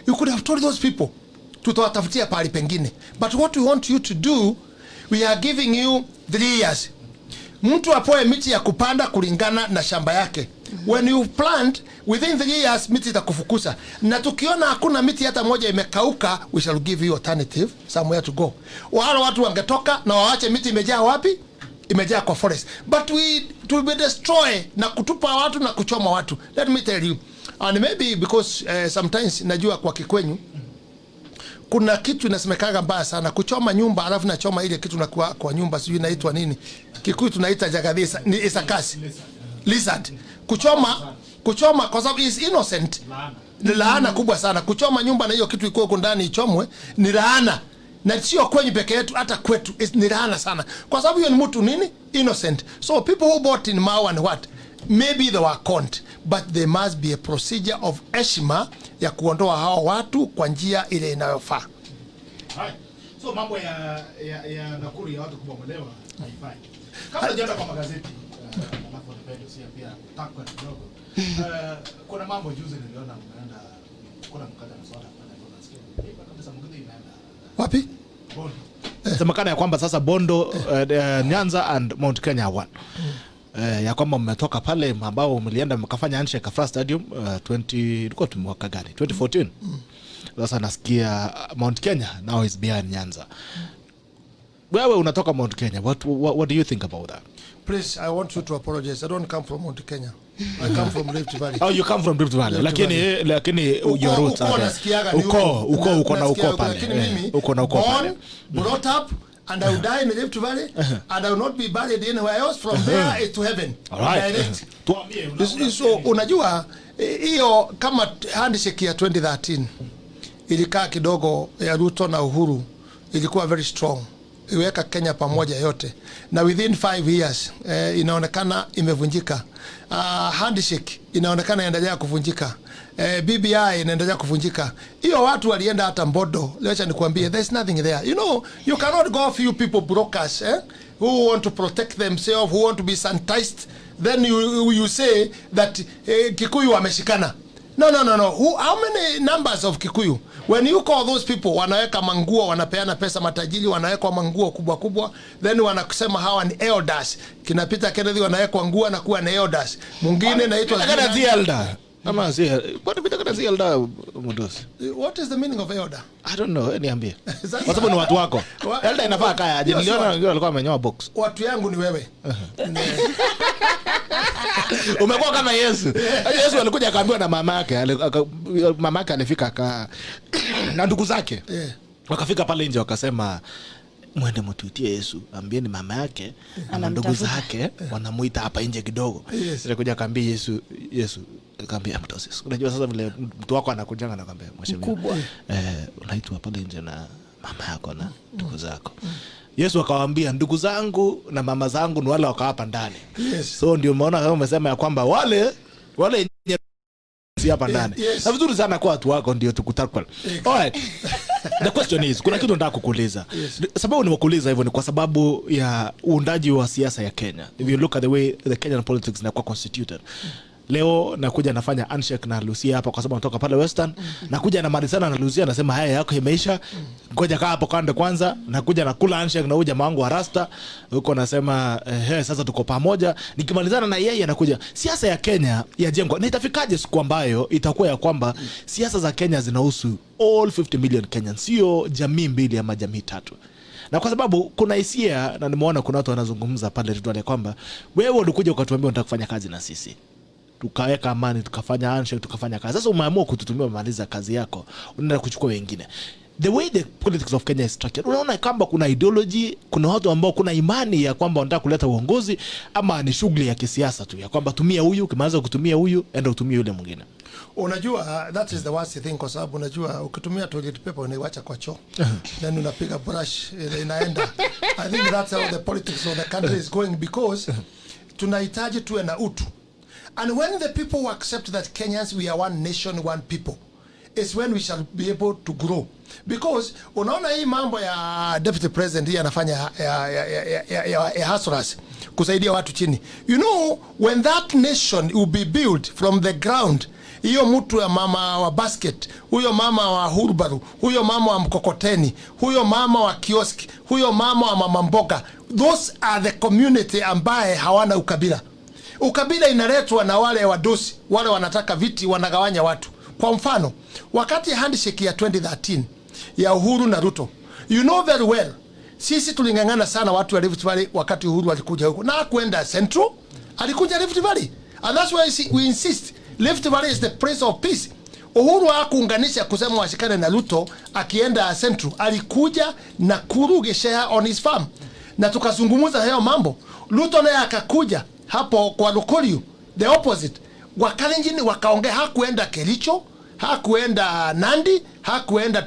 You could have told those people tutawatafutia pahali pengine. But what we want you to do, we are giving you 3 years. Mtu apoe miti ya kupanda kulingana na shamba yake. When you plant, within 3 years miti itakufukuza. Na tukiona hakuna miti hata moja imekauka, we shall give you alternative somewhere to go. Wale watu wangetoka na waache miti imejaa wapi? Imejaa kwa forest. But to be destroy na kutupa watu na kuchoma watu. Let me tell you. And maybe because sometimes najua kwa Kikwenyu kuna kitu inasemekaga mbaya sana, kuchoma nyumba alafu na choma ile kitu na kwa nyumba sijui inaitwa nini. Kikuyu tunaita jagadisa, ni isakasi. Lizard. Kuchoma kwa sababu is innocent. Ni laana kubwa sana. Kuchoma nyumba na hiyo kitu iko huko ndani ichomwe ni laana. Na sio kwenye peke yetu, hata kwetu ni laana sana. Kwa sababu hiyo ni mtu nini? Innocent. So people who bought in Mau and what? Maybe they were conned, but there must be a procedure of heshima ya kuondoa hao watu kwa njia ile inayofaa. Right. So mambo ya Nakuru ya watu kubomolewa haifai. Kabla jana kwa magazeti alafu napenda pia takwa kidogo. Kuna mambo juzi niliona mnaenda kuna mkada na swala hapa na nasikia. Hapa kabisa mgeni inaenda. Wapi? Bondo. Semekana ya kwamba sasa Bondo, Nyanza and Mount Kenya one. Ya kwamba mmetoka pale ambao mlienda mkafanya handshake Afra Stadium 20 ilikuwa mwaka gani? 2014. Sasa nasikia Mount Kenya now is behind Nyanza. Wewe unatoka Mount Kenya. What do you think about that? Please, I want you to apologize. I don't come from Mount Kenya. I come from Rift Valley. Oh, you come from Rift Valley. Lakini your roots are uko na uko pale. Uko na uko pale. Brought up and I will die in the Rift Valley and I will not be buried anywhere else. From there to heaven. All right. So unajua hiyo kama handshake ya 2013 ilikaa kidogo ya Ruto na Uhuru, ilikuwa very strong. Iweka Kenya pamoja yote. Na within 5 years inaonekana imevunjika. Handshake inaonekana inaendelea kuvunjika. BBI inaendelea kuvunjika. Hiyo watu walienda hata Mbodo. Lecha nikwambie, there's nothing there. You know, you cannot go a few people brokers who want to protect themselves, who want to be sanitized. Then you say that Kikuyu wameshikana. No. How many numbers of Kikuyu? When you call those people, wanaweka manguo, wanapeana pesa matajiri, wanaweka manguo kubwa, then wanakusema hawa ni elders. Kinapita Kennedy wanaweka nguo na kuwa ni elders. Mwingine naitwa elder. What is the meaning of elder? I don't know, niambie. Kwa sababu ni watu wako. Elder inafaa kaya aje? Niliona wengine walikuwa wamenyoa box. Watu yangu ni wewe. Umekuwa kama Yesu. Yesu alikuja akaambiwa na mama yake alifika na ndugu zake. Wakafika pale nje wakasema mwende mtuitie Yesu, ambieni mama yake na ndugu zake wanamuita hapa nje kidogo. Alikuja akaambia Yesu akaambia Moses, unajua sasa vile mtu wako anakujanga na akaambia mheshimiwa unaitwa pale nje na mama yako na ndugu zako. Yesu akawaambia ndugu zangu na mama zangu ni wale wako hapa ndani. So ndio umeona kama umesema ya kwamba wale si hapa ndani. Na vizuri sana kwa watu wako ndio tukutakwa. Alright. The question is, kuna kitu nataka kukuuliza. Sababu nimekuuliza hivyo ni kwa sababu ya uundaji wa siasa ya Kenya. If you look at the way the Kenyan politics inakuwa constituted. Leo nakuja nafanya handshake na Lucia hapa kwa sababu natoka pale Western. Nakuja na Marisana na Lucia nasema haya yako imeisha. Ngoja kaa hapo kando kwanza. Nakuja na kula handshake na huyu jamaa wangu wa Rasta. Huko nasema sasa tuko pamoja. Nikimalizana na yeye anakuja. Siasa ya Kenya yajengwa. Na itafikaje siku ambayo itakuwa ya kwamba siasa za Kenya zinahusu all 50 million Kenyans, sio jamii mbili ama jamii tatu. Na kwa sababu kuna hisia na nimeona kuna watu wanazungumza pale Ridwan kwamba wewe ulikuja ukatuambia unataka kufanya kazi na sisi. Tukaweka amani, tukafanya handshake, tukafanya kazi. Sasa umeamua kututumia kumaliza kazi yako, unaenda kuchukua wengine. The way the politics of Kenya is structured, unaona kwamba kuna ideology, kuna watu ambao kuna imani ya kwamba wanataka kuleta uongozi ama ni shughuli ya kisiasa tu ya kwamba tumia huyu, kimaliza kutumia huyu, enda utumie yule mwingine. Unajua that is the worst thing kwa sababu unajua ukitumia toilet paper unaiacha kwa choo. Then unapiga brush inaenda. I think that's how the politics of the country is going because tunahitaji tuwe na utu. And when the people will accept that Kenyans, we are one nation, one people, is when we shall be able to grow. Because unaona hii mambo ya deputy president hii anafanya ya hustlers kusaidia watu chini. You know, when that nation will be built from the ground, hiyo mtu ya mama wa basket, huyo mama wa hurbaru, huyo mama wa mkokoteni, huyo mama wa kioski, huyo mama wa mama mboga, those are the community ambaye hawana ukabila. Ukabila inaletwa na wale wadosi, wale wanataka viti, wanagawanya watu. Kwa mfano, wakati handshake ya 2013 ya Uhuru na Ruto, you know very well, sisi tulingangana sana watu wa Rift Valley wakati Uhuru alikuja huko. Na kuenda Central, alikuja Rift Valley. And that's why we insist, Rift Valley is the place of peace. Uhuru hakuunganisha kusema washikane na Ruto akienda Central. Alikuja Nakuru Geshea on his farm. Na tukazungumza hayo mambo. Ruto naye akakuja hapo kwa Lokoriu, the opposite. Wakalenjini wakaongea, hakuenda Kericho, hakuenda Nandi, hakuenda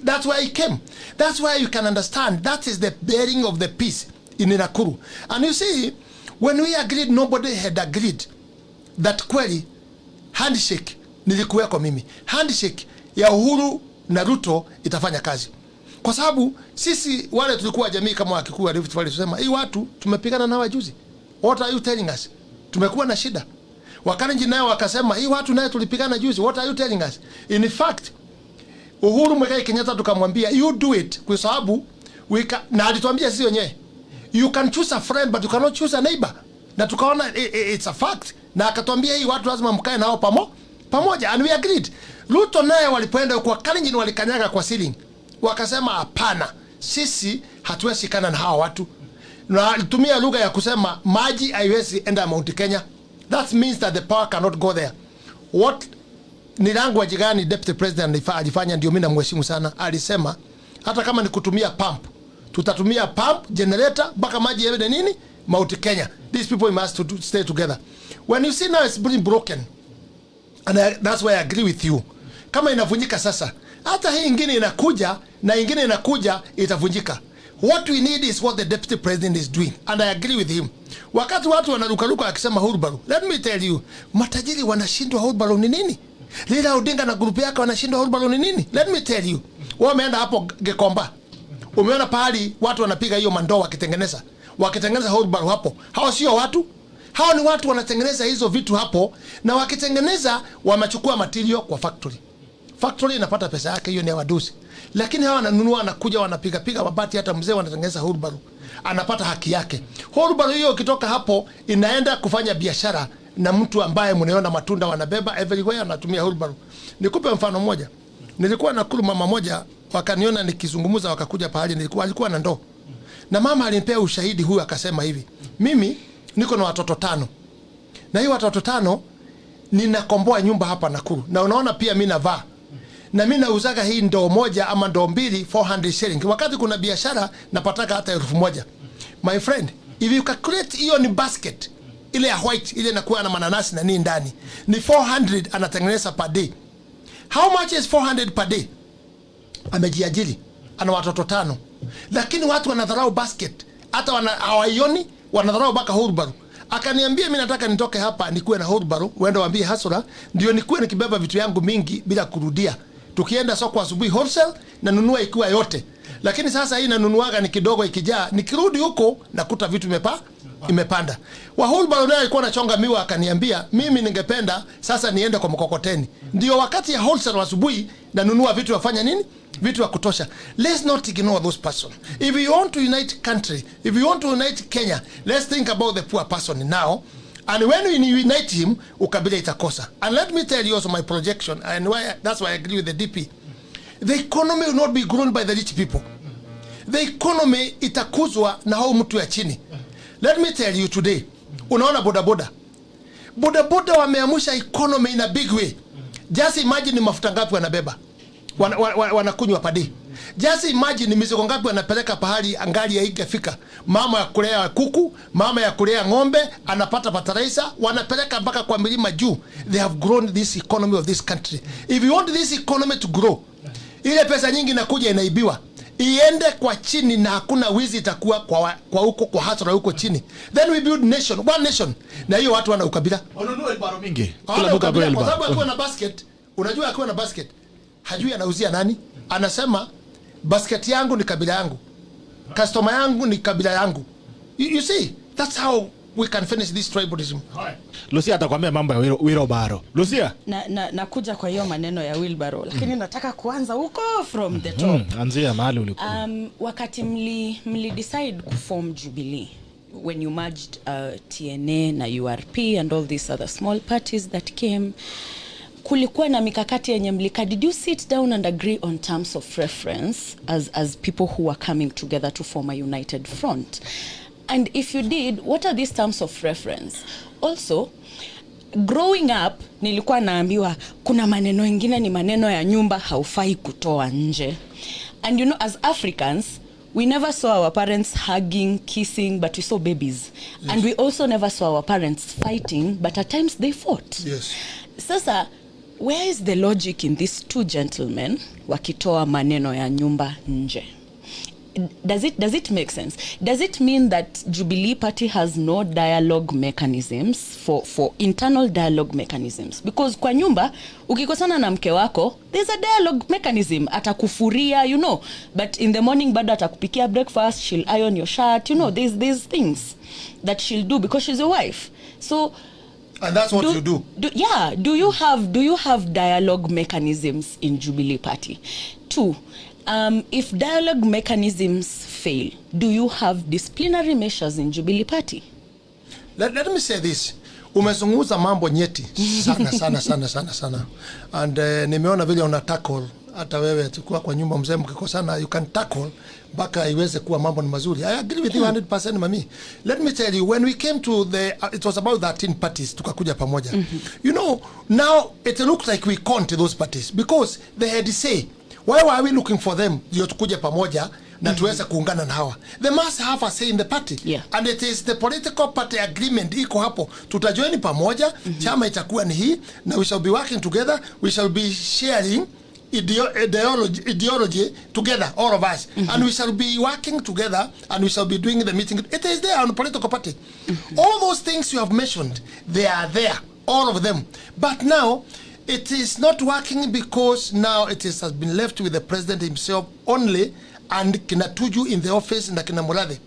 that's why he came. That's why you can understand that is the bearing of the peace in Nakuru. And you see, when we agreed, nobody had agreed that kweli handshake nilikuweko mimi. Handshake ya Uhuru na Ruto itafanya kazi. Kwa sababu sisi wale tulikuwa jamii kama Wakikuyu Rift Valley tusema, hii watu tumepigana nao juzi. What are you telling us? Tumekuwa na shida. Wakalenjin nao wakasema, hii watu naye tulipigana juzi. What are you telling us? In fact, Uhuru Muigai Kenyatta tukamwambia, you do it. Kwa sababu na alituambia sisi wenyewe, you can choose a friend but you cannot choose a neighbor. Na tukaona it's a fact. Na akatuambia hii watu lazima mkae nao pamoja. And we agreed. Ruto naye walipoenda kwa Kalenjin walikanyaga kwa ceiling. Wakasema hapana, sisi hatuwezi shikana na hawa watu. Na alitumia lugha ya kusema maji haiwezi enda Mount Kenya. That means that the power cannot go there. What ni language gani deputy president alifanya? Ndio mimi namheshimu sana. Alisema hata kama ni kutumia pump, tutatumia pump generator mpaka maji yaende nini Mount Kenya. These people must stay together. When you see now it's being broken, and that's why I agree with you. Kama inavunjika sasa, hata hii ingine inakuja na ingine inakuja itavunjika. What we need is what the deputy president is doing, and I agree with him. Wakati watu wanarukaruka akisema hurbaru, let me tell you, matajiri wanashindwa hurbaru ni nini? Lila Odinga na grupu yake wanashindwa hurbaru ni nini? Let me tell you, wameenda hapo Gekomba, umeona pahali watu wanapiga hiyo mandoo wakitengeneza hurbaru hapo. Hao sio watu, Hao ni watu wanatengeneza hizo vitu hapo, na wakitengeneza wamechukua material kwa factory. Factory inapata pesa yake, hiyo ni wadosi. Lakini hawa wananunua, wanakuja wanapiga mabati, hata mzee wanatengeneza wheelbarrow, anapata haki yake. Wheelbarrow hiyo ukitoka hapo inaenda kufanya biashara na mtu ambaye mnaona matunda wanabeba everywhere, anatumia wheelbarrow. Nikupe mfano mmoja. Nilikuwa nakuru, mama moja wakaniona nikizungumza, wakakuja pahali alikuwa na ndoo. Na mama alinipea ushahidi huyu, akasema hivi, mimi niko na watoto 5. Na hiyo watoto 5 ninakomboa nyumba hapa Nakuru. Na unaona pia mimi navaa. Na mimi nauzaga hii ndoo moja ama ndoo mbili 400 shillings. Wakati kuna biashara napataka hata 1000. My friend, if you calculate hiyo ni basket ile ya white, ile inakuwa na mananasi na nini ndani, ni 400 anatengeneza per day. How much is 400 per day? Amejiajiri, ana watoto 5. Lakini watu wanadharau basket, hata hawaioni, wanadharau baka wheelbarrow. Akaniambia mimi nataka nitoke hapa nikuwe na wheelbarrow, uende waambie hasura, ndio nikuwe nikibeba vitu yangu mingi bila kurudia. Tukienda soko asubuhi wholesale na nunua ikiwa yote. Lakini sasa hii nanunuaga ni kidogo, ikijaa nikirudi huko nakuta vitu imepanda. Wa wheelbarrow naye alikuwa anachonga miwa, akaniambia mimi ningependa sasa niende kwa mkokoteni. Ndio wakati ya wholesale asubuhi nanunua vitu wafanya nini? Vitu wa kutosha. Let's not ignore those person. If you want to unite country, if you want to unite Kenya, let's think about the poor person now. And when we unite him, ukabila itakosa. And let me tell you also my projection, and that's why I agree with the DP. The economy will not be grown by the rich people. The economy itakuzwa na hao mtu ya chini. Let me tell you today, unaona bodaboda. Bodaboda wameamusha economy in a big way. Just imagine mafuta ngapi wanabeba. Wanakunywa padi. Just imagine mizigo ngapi wanapeleka pahali angali haijafika. Mama ya kulea kuku, mama ya kulea ng'ombe, anapata fertilizer, wanapeleka mpaka kwa milima juu. They have grown this economy of this country. If you want this economy to grow, ile pesa nyingi inakuja inaibiwa, iende kwa chini na hakuna wizi itakuwa kwa huko kwa hasara huko chini. Then we build nation, one nation. Na hiyo watu wana ukabila. Wanunue baro mingi. Kila mtu kwa sababu akiwa na basket, unajua akiwa na basket, hajui anauzia nani? Anasema basket yangu ni kabila yangu. Customer yangu ni kabila yangu. You see, that's how we can finish this tribalism. Lucia atakwambia mambo ya wheelbarrow. Lucia? Nakuja kwa hiyo maneno ya wheelbarrow, lakini nataka kuanza huko from the top. Anzia mahali ulikuwa. Wakati mli decide kuform Jubilee, when you merged TNA na URP and all these other small parties that came, kulikuwa na mikakati yenye mlika. Did you sit down and agree on terms of reference as people who were coming together to form a united front? And if you did, what are these terms of reference? Also, growing up, nilikuwa naambiwa kuna maneno ingine ni maneno ya nyumba haufai kutoa nje. And you know, as Africans, we never saw our parents hugging, kissing, but we saw babies. Yes. And we also never saw our parents fighting, but at times they fought. Yes. Sasa, where is the logic in these two gentlemen wakitoa maneno ya nyumba nje? Does it make sense? Does it mean that Jubilee Party has no dialogue mechanisms for internal dialogue mechanisms? Because kwa nyumba ukikosana na mke wako, there's a dialogue mechanism. Atakufuria, you know, but in the morning bado atakupikia breakfast, she'll iron your shirt, you know, there's things that she'll do because she's your wife. So, and that's what you do. Do you have dialogue mechanisms in Jubilee Party? 2, if dialogue mechanisms fail, do you have disciplinary measures in Jubilee Party? Let me say this. Umezungumza mambo nyeti sana. And nimeona vile una tackle, hata wewe tukua kwa nyumba mzee mkikosana, you can tackle mpaka iweze kuwa mambo ni mazuri. I agree with you 100% mami. Let me tell you, when we came to it was about 13 parties tukakuja pamoja. You know, now it looks like we count those parties because they had to say, why were we looking for them? Ndio tukuje pamoja na tuweze kuungana na hawa. They must have a say in the party. Yeah. And it is the political party agreement iko hapo. Tutajoini pamoja, chama itakuwa ni hii, na we shall be working together, we shall be sharing ideology together, all of us. And we shall be working together and we shall be doing the meeting. It is there on the political party. All those things you have mentioned, they are there, all of them. But now, it is not working because now has been left with the president himself only and kina Tuju in the office na kina Murathe.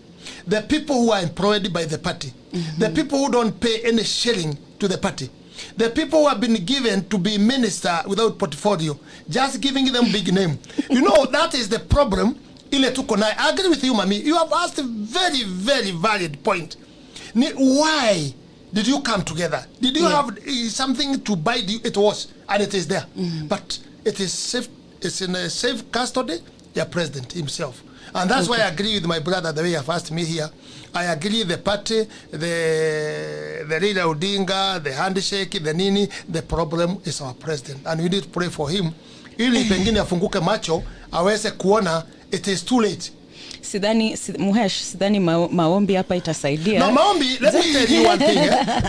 the people who are employed by the party, the people who don't pay any shilling to the party, the people who have been given to be minister without portfolio, just giving them big name. You know, that is the problem. Ile tuko nayo. I agree with you, Mami. You have asked a very, very valid point. Why did you come together? Did you have something to bide you? It was, and it is there. But it is safe. It's in a safe custody, the president himself. And that's why I agree with my brother the way you have asked me here. I agree the party, the leader Odinga, the handshake, the nini, the problem is our president. And we need to pray for him. Ili pengine afunguke macho, aweze kuona it is too late. Muhesh, sidhani maombi hapa itasaidia. No, maombi, let me tell you one thing.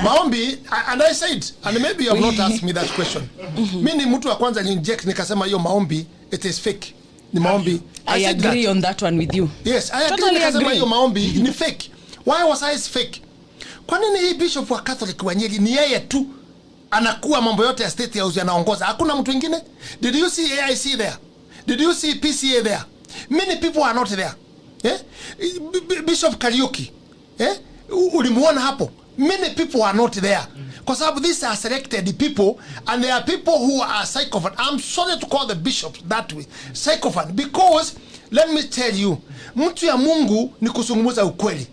Maombi, and I said, and maybe you have not asked me that question. Mimi mtu wa kwanza ni inject nikasema hiyo maombi, it is fake. Ni maombi. I agree on that one with you. Yes, I agree. Totally Nikasema agree. hiyo maombi ni fake. Why was I fake? Kwa nini hii bishop wa Catholic wa Nyeri ni yeye tu anakuwa mambo yote ya State House anaongoza? Hakuna mtu mwingine? Did you see AIC there? Did you see PCA there? Many people are not there. Eh? Bishop Kariuki, ulimuona hapo. Many people are not there. Kwa sababu these are selected people, and there are people who are psychophant. I'm sorry to call the bishops that way, psychophant, because let me tell you, mtu ya Mungu ni kusungumuza ukweli.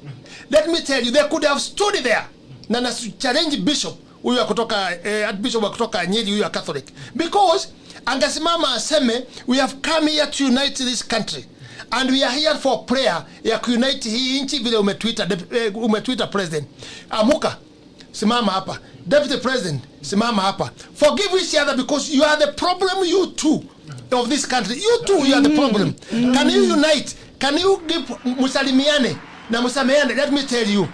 Let me tell you, they could have stood there na challenge bishop huyu kutoka archbishop kutoka Nyeri huyu Catholic, because angasimama aseme we have come here to unite this country. And we are here for prayer ya kuunite hii nchi vile umetweeta president. Amuka, simama hapa. Deputy president, simama hapa. Forgive each other because you are the problem, you too, of this country. You too, you are the problem. Can you unite? Can you give musalimiane na musameane? Let me tell you,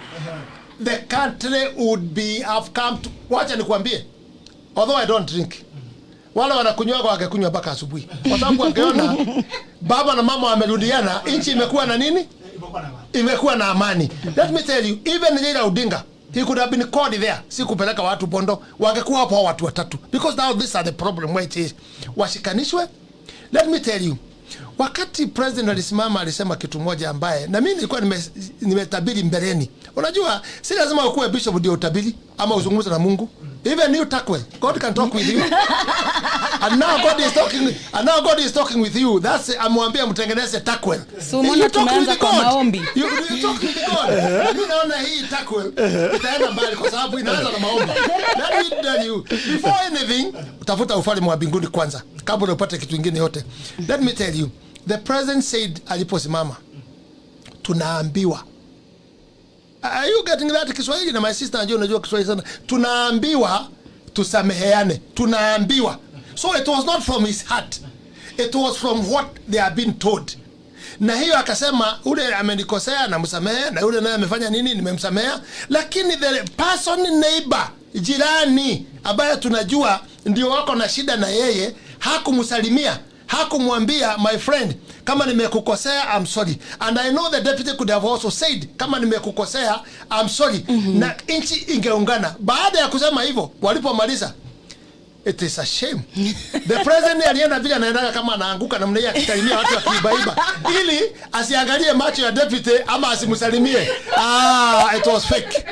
the country would be have come to... Wacha nikuambie, although I don't drink, wale wanakunywa wangekunywa mpaka asubuhi. Kwa sababu wangeona baba na mama wamerudiana, nchi imekuwa na nini? Imekuwa na amani. Let me tell you, even Raila Odinga, he could have been called there. Si kupeleka watu Bondo, wangekuwa hapo watu watatu. Because now these are the problem where it is. Washikanishwe. Let me tell you, wakati president alisimama alisema kitu moja ambaye na mimi nilikuwa nimetabiri mbeleni. Unajua, si lazima ukuwe bishop ndio utabiri ama uzungumze na Mungu. Even you Takwel, God can talk with you. And now God is talking with you. That's amwambia mtengeneze Takwel. So mbona tumeanza kwa maombi? You talk with God. Mimi naona hii Takwel itaenda mbali kwa sababu inaanza na maombi. Let me tell you, before anything, utafuta ufalme wa mbinguni kwanza kabla upate kitu kingine yote. Let me tell you, the president said aliposimama, tunaambiwa. Are you getting that? Kiswahili na my sister unajua Kiswahili sana. Tunaambiwa tusameheane. Tunaambiwa. So it was not from his heart. It was from what they have been told. Na hiyo akasema ule amenikosea na msamehe, na ule naye amefanya nini nimemsamehea, lakini the person neighbor, jirani ambaye tunajua ndio wako na shida na yeye, hakumsalimia, hakumwambia my friend, kama nimekukosea I'm sorry. And I know the deputy could have also said kama nimekukosea I'm sorry. Na nchi ingeungana. Baada ya kusema hivyo, walipomaliza, it is a shame. The president alienda vile anaendaga kama anaanguka namna hiyo akitalimia watu wakibaiba ili asiangalie macho ya deputy ama asimsalimie. It was fake.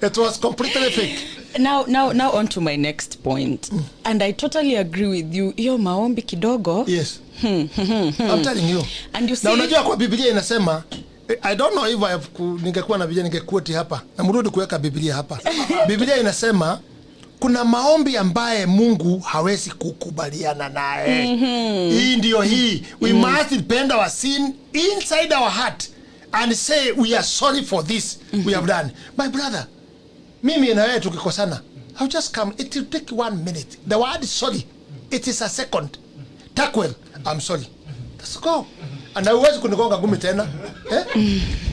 It was completely fake. Now on to my next point. And I totally agree with you. Hiyo maombi kidogo. Yes. I'm telling you. And you see, na unajua kwa Biblia inasema, I don't know if ningekuwa na Biblia ningekuoti hapa. Na mrudi kuweka Biblia hapa. Biblia inasema kuna maombi ambaye Mungu hawezi kukubaliana naye. Hii ndio hii. We must depend our sin inside our heart and say we are sorry for this we have done. My brother, mimi na wewe tukikosana, I'll just come. It will take 1 minute. The word sorry, it is a second. Takwel, I'm sorry. Let's go. And hauwezi kunigonga ngumi tena.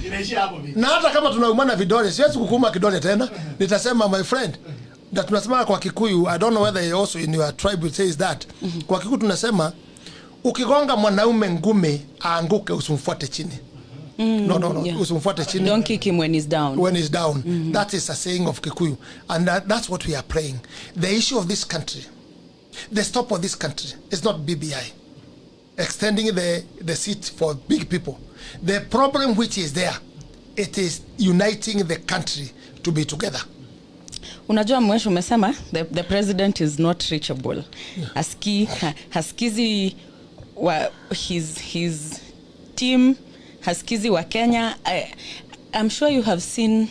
Inaishia hapo mimi. Na hata kama tunaumana vidole, siwezi kukuuma kidole tena. Nitasema my friend, that tunasema kwa Kikuyu, I don't know whether also in your tribe it says that. Kwa Kikuyu tunasema ukigonga mwanaume ngumi aanguke usimfuate chini. No. Yeah. Usimfuate chini. Don't kick him when he's down. When he's down. That is a saying of Kikuyu. And that's what we are praying. The issue of this country, the stop of this country is not BBI. Extending the seat for big people. The problem which is there it is uniting the country to be together. Unajua Mwesh umesema the president is not reachable. Haskizi wa his team, haskizi wa Kenya. I'm sure you have seen,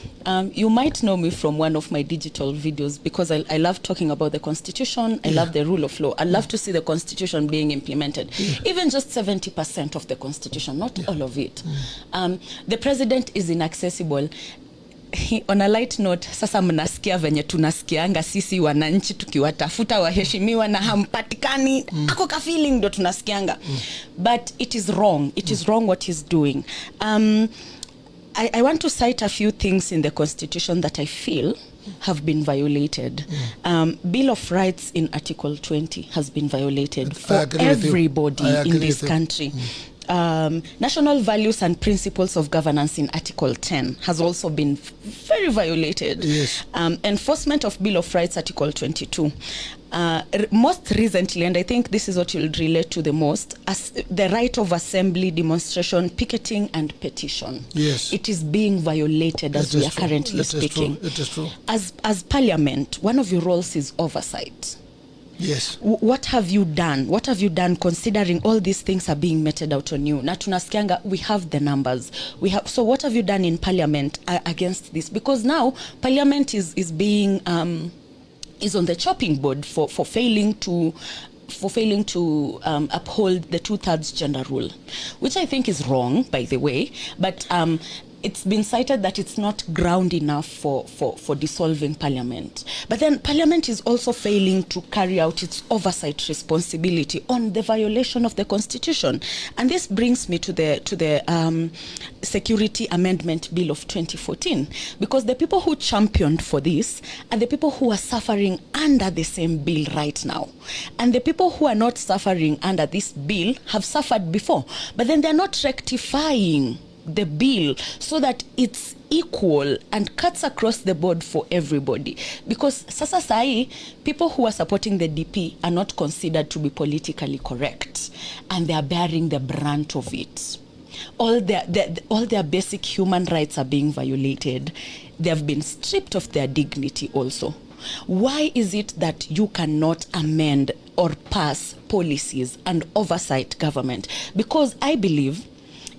you might know me from one of my digital videos because I love talking about the constitution. I love the rule of law. I love to see the constitution being implemented. Even just 70% of the constitution, not all of it. The president is inaccessible. On a light note, sasa mnasikia venye tunasikianga sisi wananchi tukiwatafuta waheshimiwa na hampatikani. Ako ka feeling ndo tunasikianga. But it is wrong. It is wrong what he's doing. I want to cite a few things in the constitution that I feel have been violated. Bill of Rights in Article 20 has been violated for everybody in this country. National values and principles of governance in Article 10 has also been very violated. Yes. Enforcement of Bill of Rights, Article 22. Most recently, and I think this is what you'll relate to the most, as the right of assembly, demonstration, picketing, and petition. Yes. It is being violated as we are currently speaking. It is true. As Parliament, one of your roles is oversight. Yes. What have you done? What have you done considering all these things are being meted out on you? Na tunasikianga, we have the numbers. So what have you done in Parliament against this? Because now Parliament is being is on the chopping board for failing to uphold the 2/3 gender rule, which I think is wrong, by the way. But it's been cited that it's not ground enough for dissolving Parliament. But then Parliament is also failing to carry out its oversight responsibility on the violation of the Constitution. And this brings me to the Security Amendment Bill of 2014, because the people who championed for this are the people who are suffering under the same bill right now. And the people who are not suffering under this bill have suffered before, but then they're not rectifying the bill so that it's equal and cuts across the board for everybody. Because sasa sai, people who are supporting the DP are not considered to be politically correct, and they are bearing the brunt of it. All their basic human rights are being violated. They have been stripped of their dignity also. Why is it that you cannot amend or pass policies and oversight government? Because I believe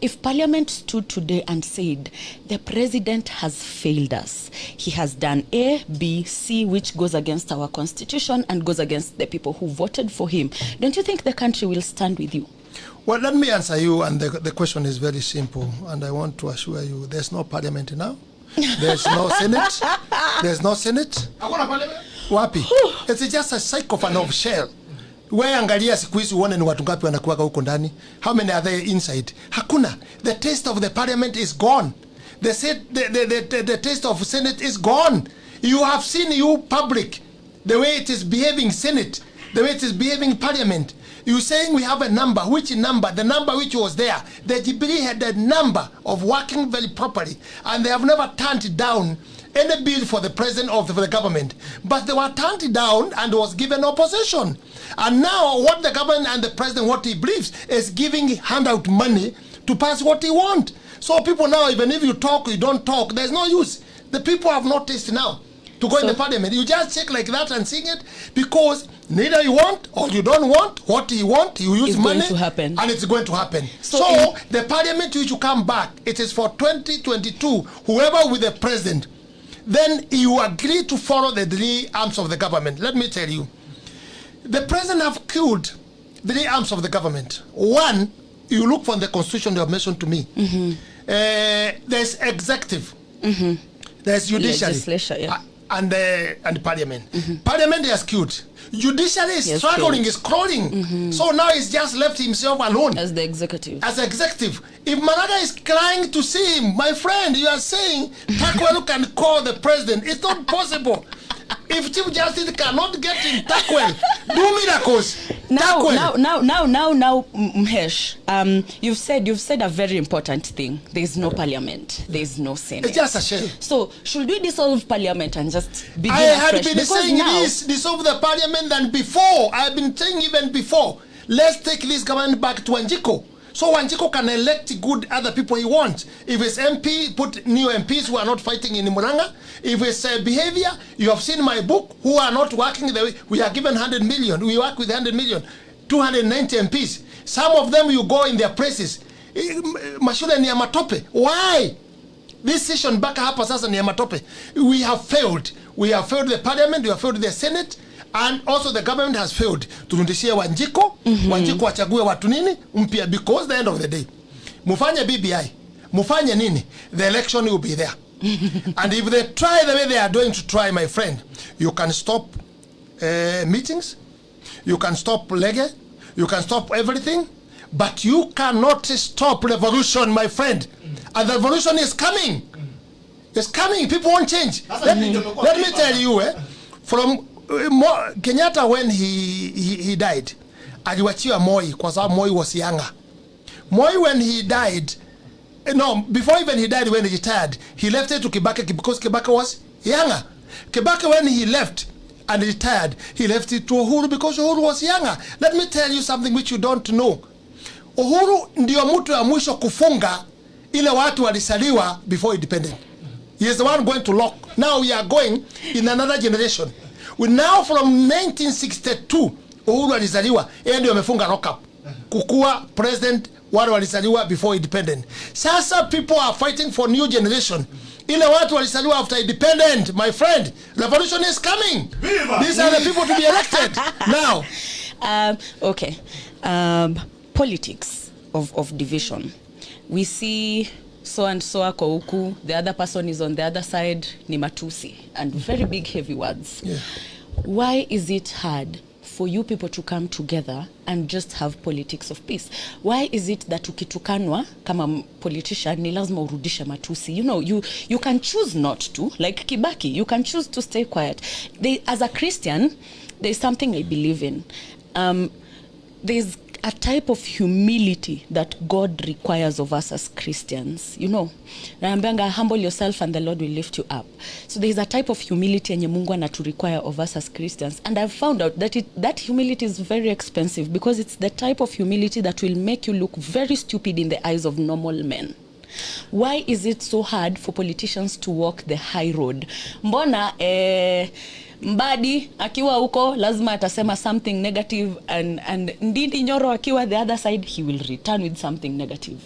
if Parliament stood today and said, the president has failed us, he has done A, B, C, which goes against our constitution and goes against the people who voted for him, don't you think the country will stand with you? Well, let me answer you, and the question is very simple, and I want to assure you, there's no Parliament now. There's no Senate. There's no Senate. Wapi? It's just a sycophant of shell. Wewe angalia siku hizi uone ni watu ngapi wanakuwa huko ndani. How many are there inside? Hakuna. The taste of the Parliament is gone. The taste of Senate is gone. You have seen, you public, the way it is behaving Senate, the way it is behaving Parliament. You saying we have a number. Which number? The number which was there. The Jubilee had a number of working very properly, and they have never turned down any bill for the president of the government. But they were turned down and was given opposition. And now what the government and the president, what he believes, is giving handout money to pass what he wants. So people now, even if you talk, you don't talk, there's no use. The people have noticed now to go in the Parliament. You just check like that and sing it, because neither you want or you don't want what you want. You use money, going to happen. And it's going to happen. So the Parliament which you come back, it is for 2022. Whoever with the president, then you agree to follow the three arms of the government. Let me tell you, the president have killed the three arms of the government. One, you look from the constitution you have mentioned to me. There's executive, there's judiciary, legislature, and Parliament. Parliament is killed. Judiciary is struggling, is crawling. So now he's just left himself alone. As the executive. As executive. If Managa is crying to see him, my friend, you are saying Takwel can call the president. It's not possible. If Chief Justice cannot get in Takwel, do miracles. Now, Mhesh, you've said a very important thing. There is no Parliament. There is no Senate. It's just a shame. So should we dissolve Parliament and just begin I had afresh? been saying this, dissolve the Parliament than before. I've been saying even before. Let's take this government back to Anjiko. So Wanjiku can elect good other people he wants. If it's MP, put new MPs who are not fighting in Muranga. If it's behavior, you have seen my book, who are not working the way. We are given 100 million. We work with 100 million. 290 MPs. Some of them you go in their places. Mashule ni ya matope. Why? This session back hapa sasa ni ya matope. We have failed. We have failed the parliament, we have failed the senate, and also the government has failed. Turudishie Wanjiko, Wanjiko wachague watu nini mpya, because the end of the day, mufanye BBI, mufanye nini, the election will be there. And if they try the way they are going to try, my friend, you can stop meetings, you can stop lege, you can stop everything, but you cannot stop revolution, my friend. And the revolution is coming. It's coming. People won't change. Let me tell you, from Kenyatta, when he died, aliwachiwa Moi kwa sababu Moi was younger. Moi, when he died, no, before even he died, when he retired, he left it to Kibaki because Kibaki was younger. Kibaki, when he left and retired, he left it to Uhuru because Uhuru was younger. Let me tell you something which you don't know. Uhuru ndio mtu ya mwisho kufunga ile watu walisaliwa before independent. He is the one going to lock. Now we are going in another generation. We now from 1962, Uhuru alizaliwa, yeye ndio amefunga lock up. Kukua president wale walizaliwa before independent. Sasa people are fighting for new generation. Ile watu walizaliwa after independent, my friend, revolution is coming. Viva! These are the people to be elected. Now. Okay. Politics of division. We see so and so ako huku, the other person is on the other side, ni matusi, and very big heavy words. Yeah. Why is it hard for you people to come together and just have politics of peace? Why is it that ukitukanwa kama politician ni lazima urudishe matusi? You know, you can choose not to, like Kibaki, you can choose to stay quiet. As a Christian, there's something I believe in. There's a type of humility that God requires of us as Christians. You know, naambianga humble yourself and the Lord will lift you up. So there is a type of humility yenye Mungu anatu require of us as Christians, and I've found out that that humility is very expensive, because it's the type of humility that will make you look very stupid in the eyes of normal men. Why is it so hard for politicians to walk the high road? Mbona Mbadi akiwa huko lazima atasema something negative, and Ndindi Nyoro akiwa the other side, he will return with something negative.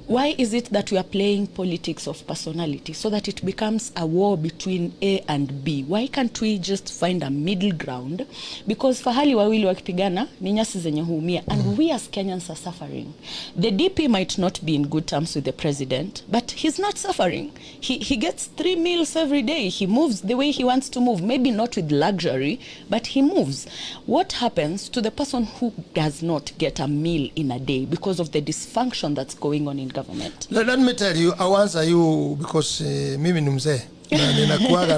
Why is it that we are playing politics of personality so that it becomes a war between A and B? Why can't we just find a middle ground? Because fahali wawili wakipigana ni nyasi zenye huumia, and we as Kenyans are suffering. The DP might not be in good terms with the president, but he's not suffering. He gets 3 meals every day. He moves the way he wants to move, maybe not with luxury, but he moves. What happens to the person who does not get a meal in a day because of the dysfunction that's going on in government? Let me tell you, I'll answer you because mimi ni mzee na ninakuaga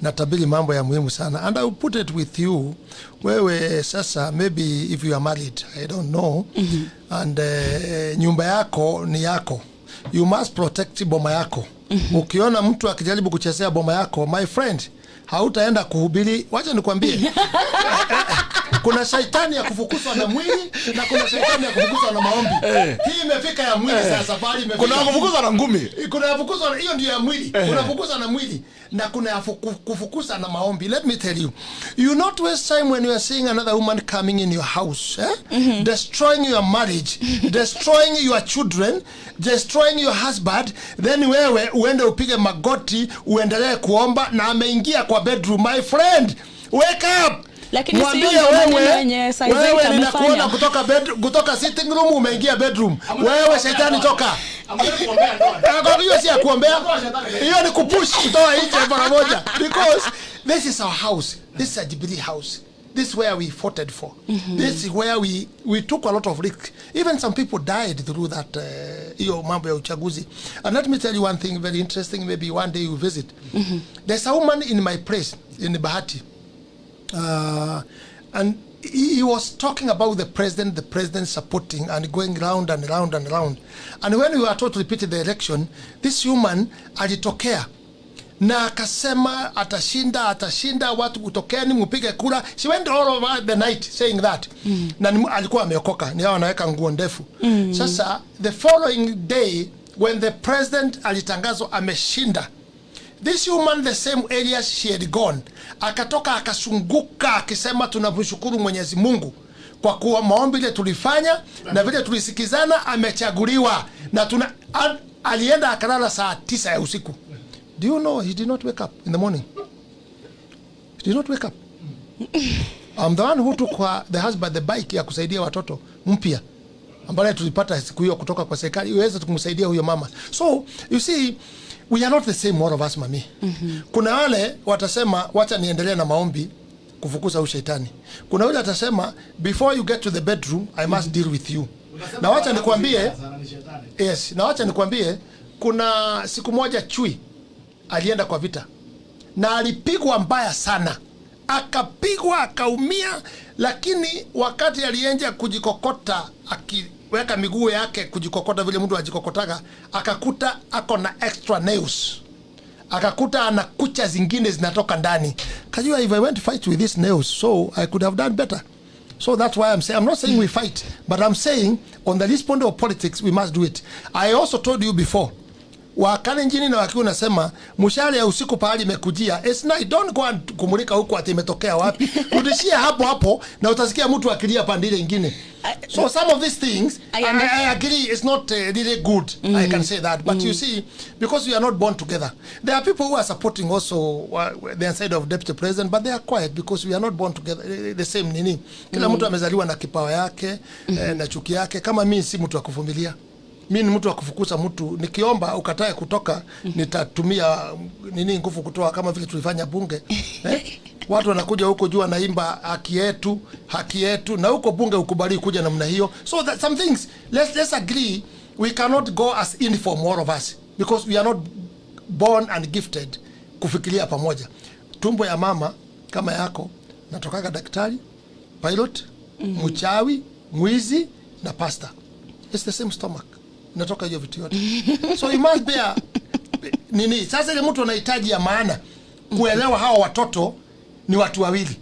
na tabiri mambo ya muhimu sana, and I'll put it with you. Wewe sasa, maybe if you are married, I don't know, and nyumba yako ni yako, you must protect boma yako. Ukiona mtu akijaribu kuchezea boma yako, my friend, hautaenda kuhubiri. Wacha nikwambie, kuna shaitani ya kufukuzwa na mwili na kuna shaitani ya kufukuzwa na maombi. Hii imefika ya mwili sasa, bali imefika. Kuna kufukuzwa na ngumi. Kuna kufukuzwa, hiyo ndio ya mwili. Kuna kufukuzwa na mwili na kuna kufukuzwa na maombi. Let me tell you, you not waste time when you are seeing another woman coming in your house, destroying your marriage, destroying your children, destroying your husband, then wewe uende upige magoti uendelee kuomba na ameingia kwa bedroom. My friend, wake up. Lakini mwambie wewe ninakuona kutoka sitting room umeingia bedroom. Wewe shetani toka. Hiyo si ya kuombea. Hiyo ni kupush kutoa nje mara moja. Because this is our house. This is a Jubilee house. This is where we fought for. This is where we took a lot of risk. Even some people died through that hiyo mambo ya uchaguzi. And let me tell you one thing very interesting, maybe one day you visit. There's a woman in my place in Bahati. And he was talking about the president supporting and going round and round and round. And when we were told to repeat the election, this woman alitokea na akasema atashinda, watu kutokeni mpige kura. She went all over the night saying that. Na alikuwa ameokoka, ni hao anaweka nguo ndefu. Sasa the following day when the president alitangazwa ameshinda, this woman, the same areas she had gone, akatoka akasunguka akisema tunamshukuru Mwenyezi Mungu kwa kuwa maombi ile tulifanya na vile tulisikizana amechaguliwa, na alienda akalala saa 9 ya usiku. Do you know he did not wake up in the morning? He did not wake up. I'm the one who took the husband the bike ya kusaidia watoto mpya ambaye tulipata siku hiyo kutoka kwa serikali iweze kumsaidia huyo mama. So you see, we are not the same, all of us, mami. Kuna wale watasema wacha niendelee na maombi kufukuza ushetani. Kuna wale atasema before you get to the bedroom I must deal with you. Na wacha nikwambie, yes, na wacha nikwambie, kuna siku moja chui alienda kwa vita na alipigwa mbaya sana, akapigwa akaumia, lakini wakati alienja kujikokota, akiweka miguu yake kujikokota vile mtu ajikokotaga, akakuta ako na extra nails, akakuta ana kucha zingine zinatoka ndani. Kajua, if I went to fight with these nails, so I could have done better. So that's why I'm saying, I'm not saying we fight, but I'm saying on the list point of politics we must do it. I also told you before, Wakalenjini na wakiwa nasema mshale ya usiku pahali imekujia, it's night, don't go and kumulika huko ati imetokea wapi. Rudishia hapo na utasikia mtu akilia pande nyingine. So some of these things I agree it's not really good. I can say that, but you see, because we are not born together, there are people who are supporting also the side of deputy president, but they are quiet because we are not born together the same nini. Kila mtu amezaliwa na kipawa yake na chuki yake. Kama mimi si mtu wa kuvumilia, mimi ni mtu wa kufukuza mtu. Nikiomba ukatae kutoka, nitatumia nguvu kutoa, kama vile tulifanya bunge. Watu wanakuja huko juu naimba haki yetu, na huko bunge ukubali kuja namna hiyo. So that some things, let's agree, we cannot go as uniform, all of us, because we are not born and gifted kufikiria pamoja. Tumbo ya mama kama yako natokaga daktari, pilot, mchawi, mwizi na pastor. It's the same stomach. Natoka hiyo vitu yote. So you must bear sasa ile mtu anahitaji ya maana kuelewa hawa watoto ni watu wawili,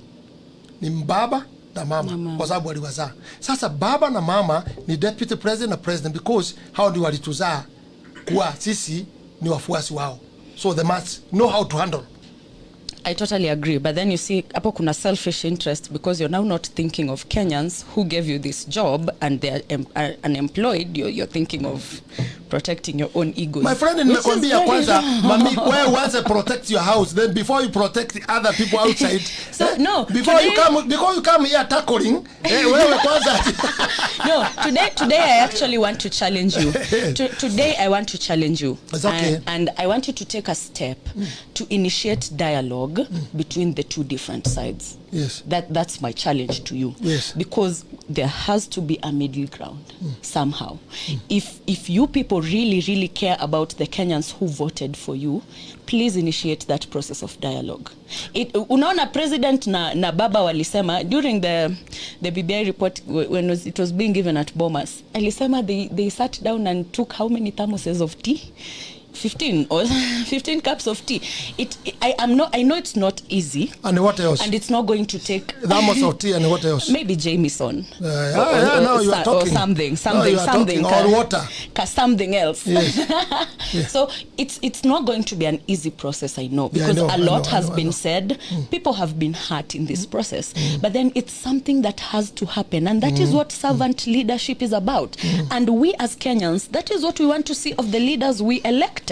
ni baba na mama, kwa sababu waliwazaa. Sasa baba na mama ni deputy president na president, because hao ndio walituzaa kwa sisi ni wafuasi wao. So they must know how to handle. I totally agree, but then you see, hapo kuna selfish interest, because you're now not thinking of Kenyans who gave you this job and they are unemployed. You're thinking of protecting your own ego. My friend, nimekwambia kwanza, mami, wewe once protect your house, then before you protect other people outside. So no, before you come here tackling, wewe kwanza. No, today I actually want to challenge you. Today I want to challenge you. It's okay. And I want you to take a step to initiate dialogue between the two different sides. Yes. That's my challenge to you. Yes. Because there has to be a middle ground somehow. If you people really care about the Kenyans who voted for you, please initiate that process of dialogue. Unaona president na baba walisema during the BBI report when it was being given at Bomas, alisema they sat down and took how many thermoses of tea? 15 or 15 cups of tea. I know it's not easy. And what else? And it's not going to take thermos of tea, and what else? Maybe Jameson. No, you are talking. Or something. Or water. Something else. Yes. Yes. So it's not going to be an easy process, I know, because a lot has been said. People have been hurt in this process. But then it's something that has to happen, and that is what servant leadership is about. And we as Kenyans, that is what we want to see of the leaders we elect.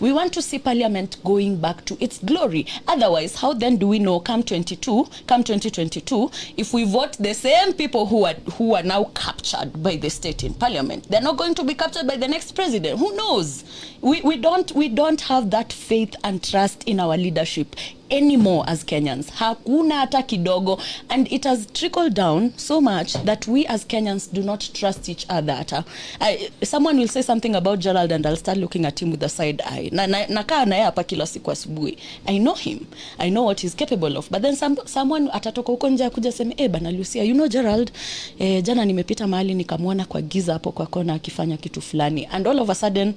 We want to see parliament going back to its glory. Otherwise, how then do we know come 2022, if we vote the same people who are now captured by the state in parliament, they're not going to be captured by the next president? Who knows? We don't have that faith and trust in our leadership anymore as Kenyans. Hakuna hata kidogo, and it has trickled down so much that we as Kenyans do not trust each other. Someone will say something about Gerald and I'll start looking at him with a side eye. Nakaa naye hapa kila siku asubuhi. I know him. I know what he's capable of. But then someone atatoka huko nje akuja sema, bana Lucia, you know Gerald, jana nimepita mahali nikamwona kwa giza hapo kwa kona akifanya kitu fulani. And all of a sudden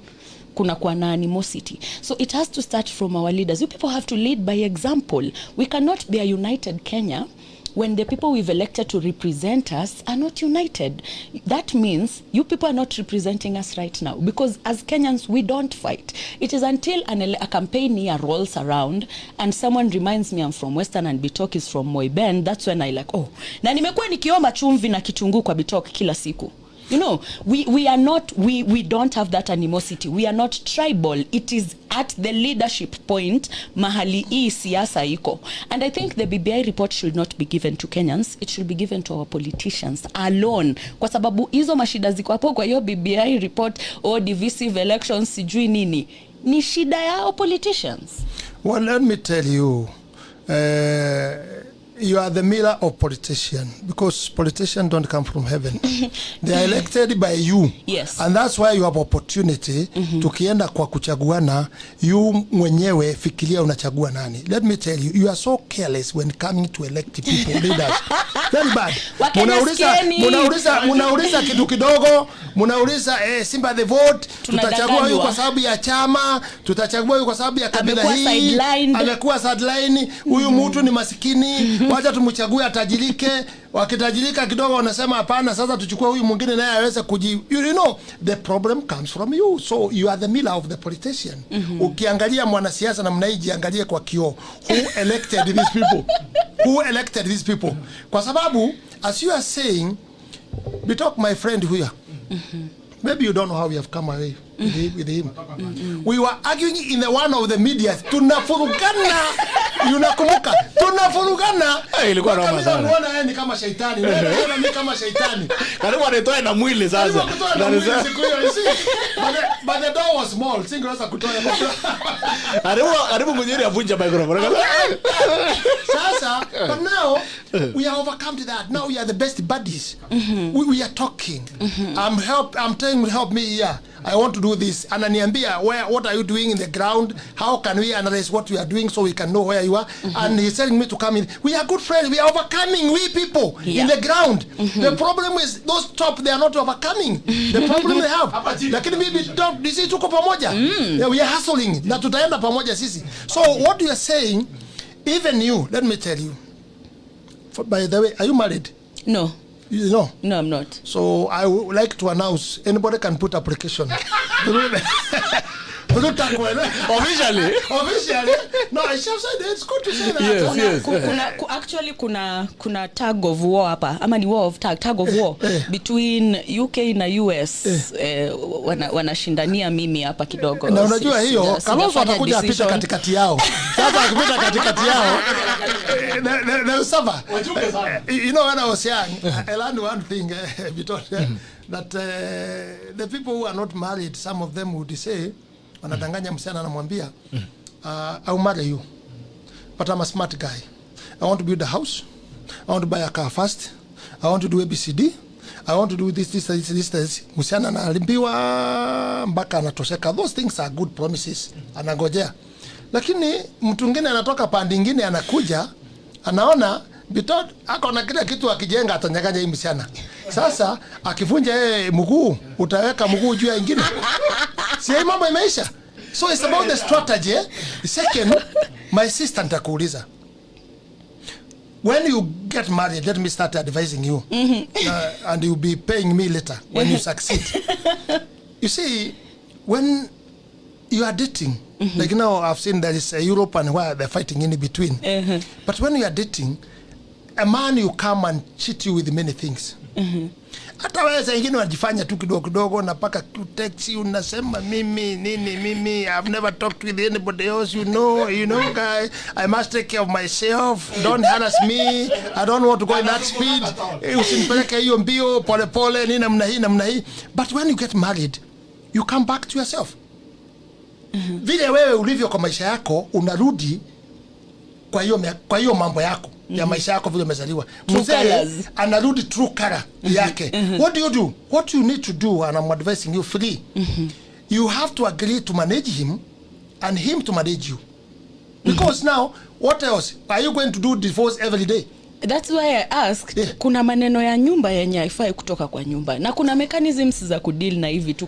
kuna kuwa na animosity. So it has to start from our leaders. You people have to lead by example. We cannot be a united Kenya when the people we've elected to represent us are not united. That means you people are not representing us right now, because as Kenyans we don't fight. It is until a campaign year rolls around and someone reminds me I'm from Western and Bitok is from Moiben, that's when I like, oh, na nimekuwa nikiomba chumvi na kitunguu kwa Bitok kila siku. You know, we are not, we don't have that animosity. We are not tribal. It is at the leadership point mahali hii siasa iko. And I think the BBI report should not be given to Kenyans. It should be given to our politicians alone. Kwa sababu hizo mashida ziko hapo kwa hiyo BBI report or divisive elections sijui nini. Ni shida yao politicians. Well, let me tell you, you are the mirror of politicians, because politicians don't come from heaven. They are elected by you. Yes. And that's why you have opportunity. Tukienda kwa kuchaguana, you mwenyewe fikiria unachagua nani. Let me tell you, you are so careless when coming to elect people, leaders. Very bad. Munauliza kitu kidogo, munauliza Simba the vote, tutachagua huyu kwa sababu ya chama, tutachagua huyu kwa sababu ya kabila hii, amekuwa sideline, huyu mtu ni masikini, wacha tumchague atajirike, wakitajirika kidogo wanasema hapana, sasa tuchukue huyu mwingine naye aweze you know, the problem comes from you. So you are the mirror of the politician. Ukiangalia mwanasiasa namna hii, jiangalie kwa kioo. Who elected these people? Who elected these people? Kwa sababu as you are saying, Bitok, my friend here, maybe you don't know how we have come away with him. We were arguing in the one of the media. Tunafurugana. Unakumbuka? Tunafurugana. Ilikuwa noma sana. Unaona yeye ni kama shetani. Unaona mimi kama shetani. Karibu anatoa na mwili sasa. But the door was small. Singeweza kutoa. Karibu Ngunjiri avunja microphone. Sasa, but now we are overcome to that. Now we are the best buddies. We are talking. I'm telling him, help me here. I want to do this. Ananiambia, what are you doing in the ground? How can we analyze what we are doing so we can know where you are? And he's telling me to come in. We are good friends. We are overcoming, we people in the ground. The problem is those top, they are not overcoming. The problem they have. Lakini mimi sisi tuko pamoja. We are hustling. Na tutaenda pamoja sisi. So what you are saying, even you, let me tell you. By the way, are you married? No. You know? No, I'm not. So I would like to announce, anybody can put application. Officially? Officially? No, I should say that. It's good to say that. Yes. Actually, kuna tag of war hapa. Ama ni war of tag of war between UK na US. Wanashindania mimi hapa kidogo. Na unajua hiyo, Kalonzo atakuja apita katikati yao. Sasa akipita katikati yao, they'll suffer. You know, when I was young, I learned one thing, that the people who are not married, some of them would say, wanadanganya msichana anamwambia, I'll marry you, but I'm a smart guy. I want to build a house. I want to buy a car first. I want to do ABCD. I want to do this. Msichana analimbiwa mpaka anatosheka. Those things are good promises. Anangojea. Lakini mtu mwingine anatoka pande nyingine anakuja, anaona Bitok ako na kila kitu, akijenga atanyang'anya hii msichana. Sasa akivunja yeye mguu, utaweka mguu juu ya nyingine. Si mambo imeisha. So it's about the strategy. Second, my sister nitakuuliza. When you get married, let me start advising you. And you'll be paying me later when you succeed. You see, when you are dating, like now I've seen there is a Europe and where they're fighting in between. But when you are dating, a man you come and cheat you with many things. Hata wewe saa nyingine unajifanya tu kidogo kidogo, na paka taxi unasema mimi I've never talked with anybody else, you know guy, I must take care of myself, don't harass me, I don't want to go in that speed, usinipeleke hiyo mbio pole pole ni namna hii. But when you get married, you come back to yourself. Vile wewe ulivyo kwa maisha yako, unarudi kwa hiyo mambo yako ya maisha yako vile umezaliwa. Mzee anarudi true color yake. What do you do? What you need to do, and I'm advising you free. You have to agree to manage him and him to manage you. Because now, what else? Are you going to do divorce every day? That's why I asked, kuna maneno ya nyumba yenye haifai kutoka kwa nyumba. Na kuna mechanisms za kudeal na hivi tu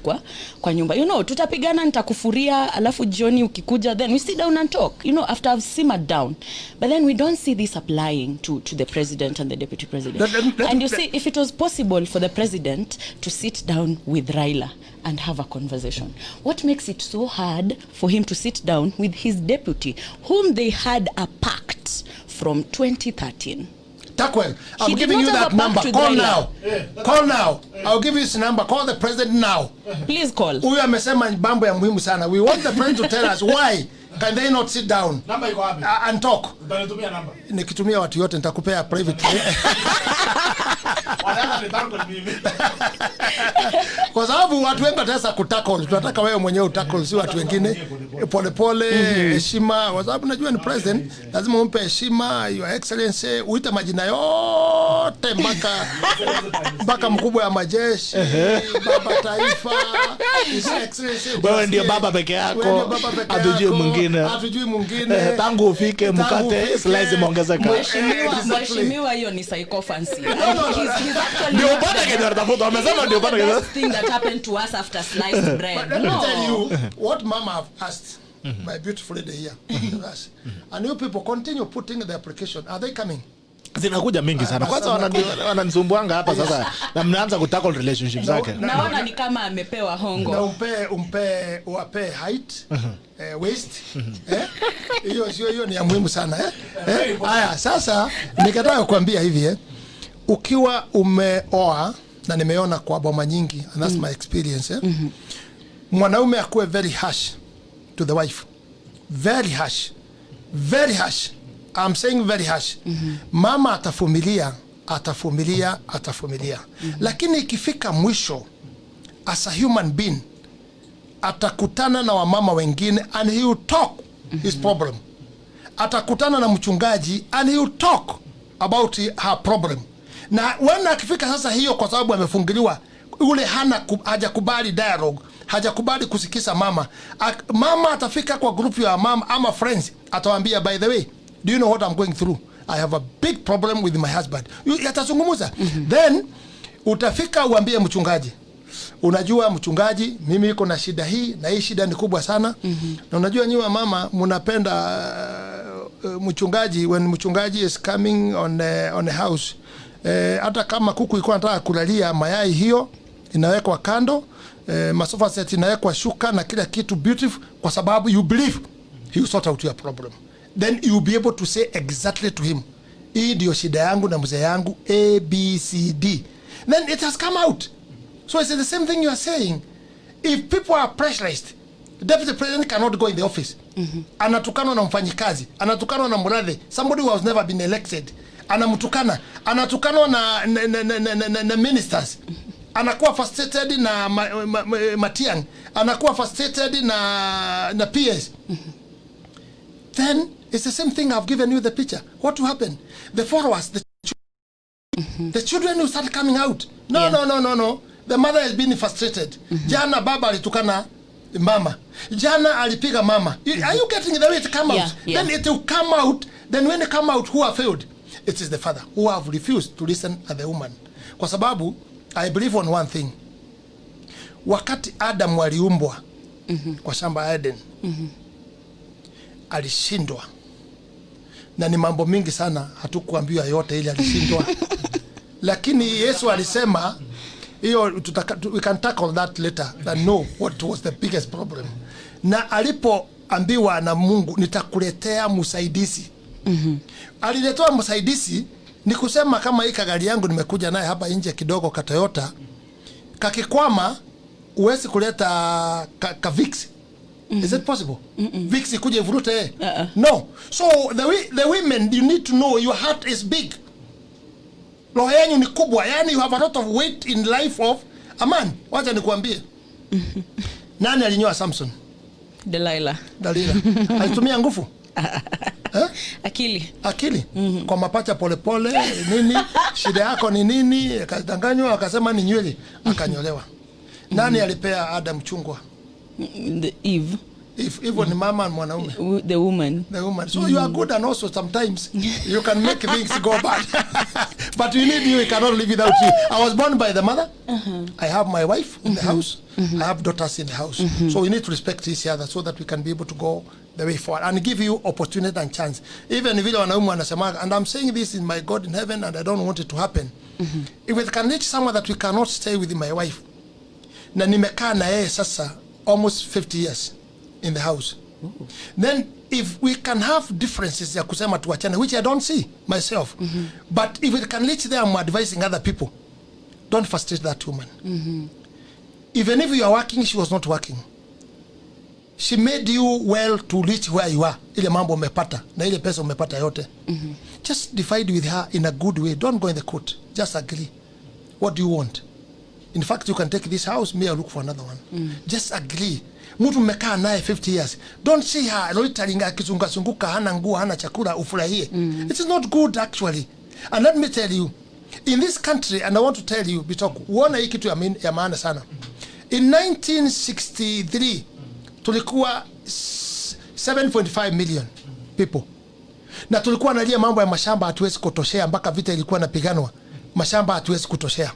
kwa nyumba. You know, tutapigana nitakufuria, alafu jioni ukikuja, then we sit down and talk. You know, after I've simmered down. But then we don't see this applying to the president and the deputy president. And you see, if it was possible for the president to sit down with Raila and have a conversation, what makes it so hard for him to sit down with his deputy, whom they had a pact from 2013? Takwel, I'm giving you that number. Call now. Call now. I'll give you his number. Call the president now. Please call. Huyu amesema mambo ya muhimu sana. We want the president to tell us why can they not sit down and talk. Utanitumia namba. Nikitumia watu yote nitakupea privately. Kwa sababu watu wengi wataweza kutackle. Tunataka wewe mwenyewe utackle, si watu wengine. Pole pole, heshima. Kwa sababu najua ni president, lazima umpe heshima, your excellency, uite majina yote mpaka mkubwa ya majeshi, baba taifa, his excellency. Wewe ndio baba peke yako. Hatujui mwingine. Tangu ufike mkate slice imeongezeka. Mheshimiwa, hiyo ni psychophancy. Ndio bwana kile anatafuta. Amesema ndio bwana kile. Thing that happened to us after sliced bread. But let me tell you what Mama have asked my beautiful lady here. And you people continue putting the application. Are they coming? Zinakuja mingi sana. Kwanza wananisumbuanga hapa sasa na mnaanza kutackle relationship zake. Naona ni kama amepewa hongo. Na uwape height, waist. Hiyo ni ya muhimu sana. Haya, sasa nikataka kukuambia hivi ukiwa umeoa, na nimeona kwa boma nyingi, and that's my experience, mwanaume akuwe very harsh to the wife. Very harsh. Very harsh. I'm saying very harsh. Mama atavumilia. Lakini ikifika mwisho, as a human being, atakutana na wamama wengine and he will talk his problem. Atakutana na mchungaji and he will talk about her problem. Na wana akifika sasa hiyo, kwa sababu amefungiliwa, ule hajakubali dialogue, hajakubali kusikiza mama. Mama atafika kwa group ya mama ama friends, atawaambia, by the way, do you know what I'm going through? I have a big problem with my husband. Yatazungumza. Then utafika uambie mchungaji, unajua mchungaji, mimi niko na shida hii na hii shida ni kubwa sana. Na unajua nyinyi mama mnapenda mchungaji, when mchungaji is coming on a house, hata kama kuku iko anataka kulalia, mayai hiyo inawekwa kando, masofa set inawekwa shuka na kila kitu beautiful, kwa sababu you believe he will sort out your problem. Then you will be able to say exactly to him, hii ndio shida yangu na mzee yangu A, B, C, D. Then it has come out. So it's the same thing you are saying. If people are pressurized, the deputy president cannot go in the office. Anatukana na mfanyikazi, anatukana na mradhi, somebody who has never been elected, anatukana na ministers, anakuwa frustrated na Matiang, anakuwa frustrated na PS. Then it's the same thing. I've given you the picture. What will happen? The followers, the children will start coming out. No. The mother has been frustrated. Jana baba alitukana mama. Jana alipiga mama. Are you getting the way it come out? Yeah. Then it will come out. Then when it come out, who have failed? It is the father who have refused to listen at the woman. Kwa sababu, I believe on one thing. Wakati Adam waliumbwa kwa shamba ya Eden, alishindwa. Na ni mambo mingi sana hatukuambiwa yote ili alishindwa. Lakini Yesu alisema, we can tackle that later and know what was the biggest problem. Na alipoambiwa na Mungu, nitakuletea msaidizi. Aliletea msaidizi, ni kusema kama hii gari yangu nimekuja naye hapa nje kidogo ka Toyota, kakikwama, uwezi kuleta ka Vix. Is it possible? Vix ikuje vurute? No. So the women, you need to know your heart is big. Roho yenu ni kubwa. Yani you have a lot of weight in life of a man. Wacha nikuambie. Nani alinyoa Samson? Delilah. Alitumia nguvu? Akili. Kwa mapacha pole nini? Shida yako ni nini? Akadanganywa, akasema ni nywele, akanyolewa. Nani alipea Adam chungwa? Eve. If even the mama and mwanaume. The woman. The woman. So you are good, and also sometimes you can make things go bad. But we need you. We cannot live without you. I was born by the mother. I have my wife in the house. I have daughters in the house. So we need to respect each other so that we can be able to go the way forward and give you opportunity and chance. Even if and I'm saying this in my God in heaven, and I don't want it to happen. If it can reach someone that we cannot stay with my wife, na nimekaa na yeye sasa almost 50 years in the house. Then if we can have differences ya kusema tuachane, which I don't see myself, but if it can reach there, I'm advising other people, don't frustrate that woman. Even if you are working, she was not working. She made you well to reach where you are. Ile mambo umepata na ile pesa umepata yote. Just divide with her in a good way. Don't go in the court. Just agree. What do you want? In fact, you can take this house, me, I'll look for another one. Just agree. Mtu mmekaa naye 50 years. Don't see her loitering akizunguka hana nguo hana chakula ufurahie. It is not good actually. And let me tell you, in this country, and I want to tell you, Bitoko, uona hii kitu ya maana sana. In 1963, tulikuwa 7.5 million people. Na tulikuwa nalia mambo ya mashamba hatuwezi kutoshea mpaka vita ilikuwa napiganwa. Mashamba hatuwezi kutoshea.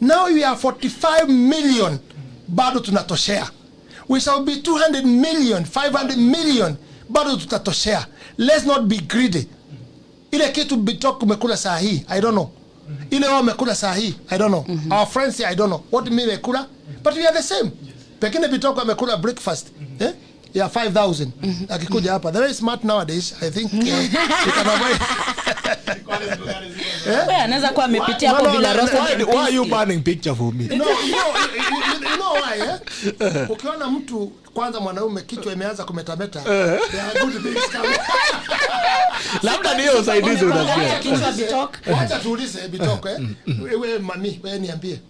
Now we are 45 million, bado tunatoshea. We shall be 200 million, 500 million, bado tutatoshea. Let's not be greedy. Ile kitu Bitoko umekula saa hii, I don't know. Ile wao umekula saa hii, I don't know. Our friends here, I don't know. What mimi umekula? But we are the same. Pekine Bitoko amekula breakfast. Yeah, 5,000. Akikuja hapa. They're very smart nowadays. I think you can avoid. Anaweza kuwa amepitia hapo bila roasted. Why are you banning picture for me? You know why, ukiona mtu kwanza mwanaume kichwa imeanza kumetameta. They are good things coming. Labda ni usaidizi unasikia. Kichwa Bitoko. Wacha tuulize Bitoko wewe mami, wewe niambie.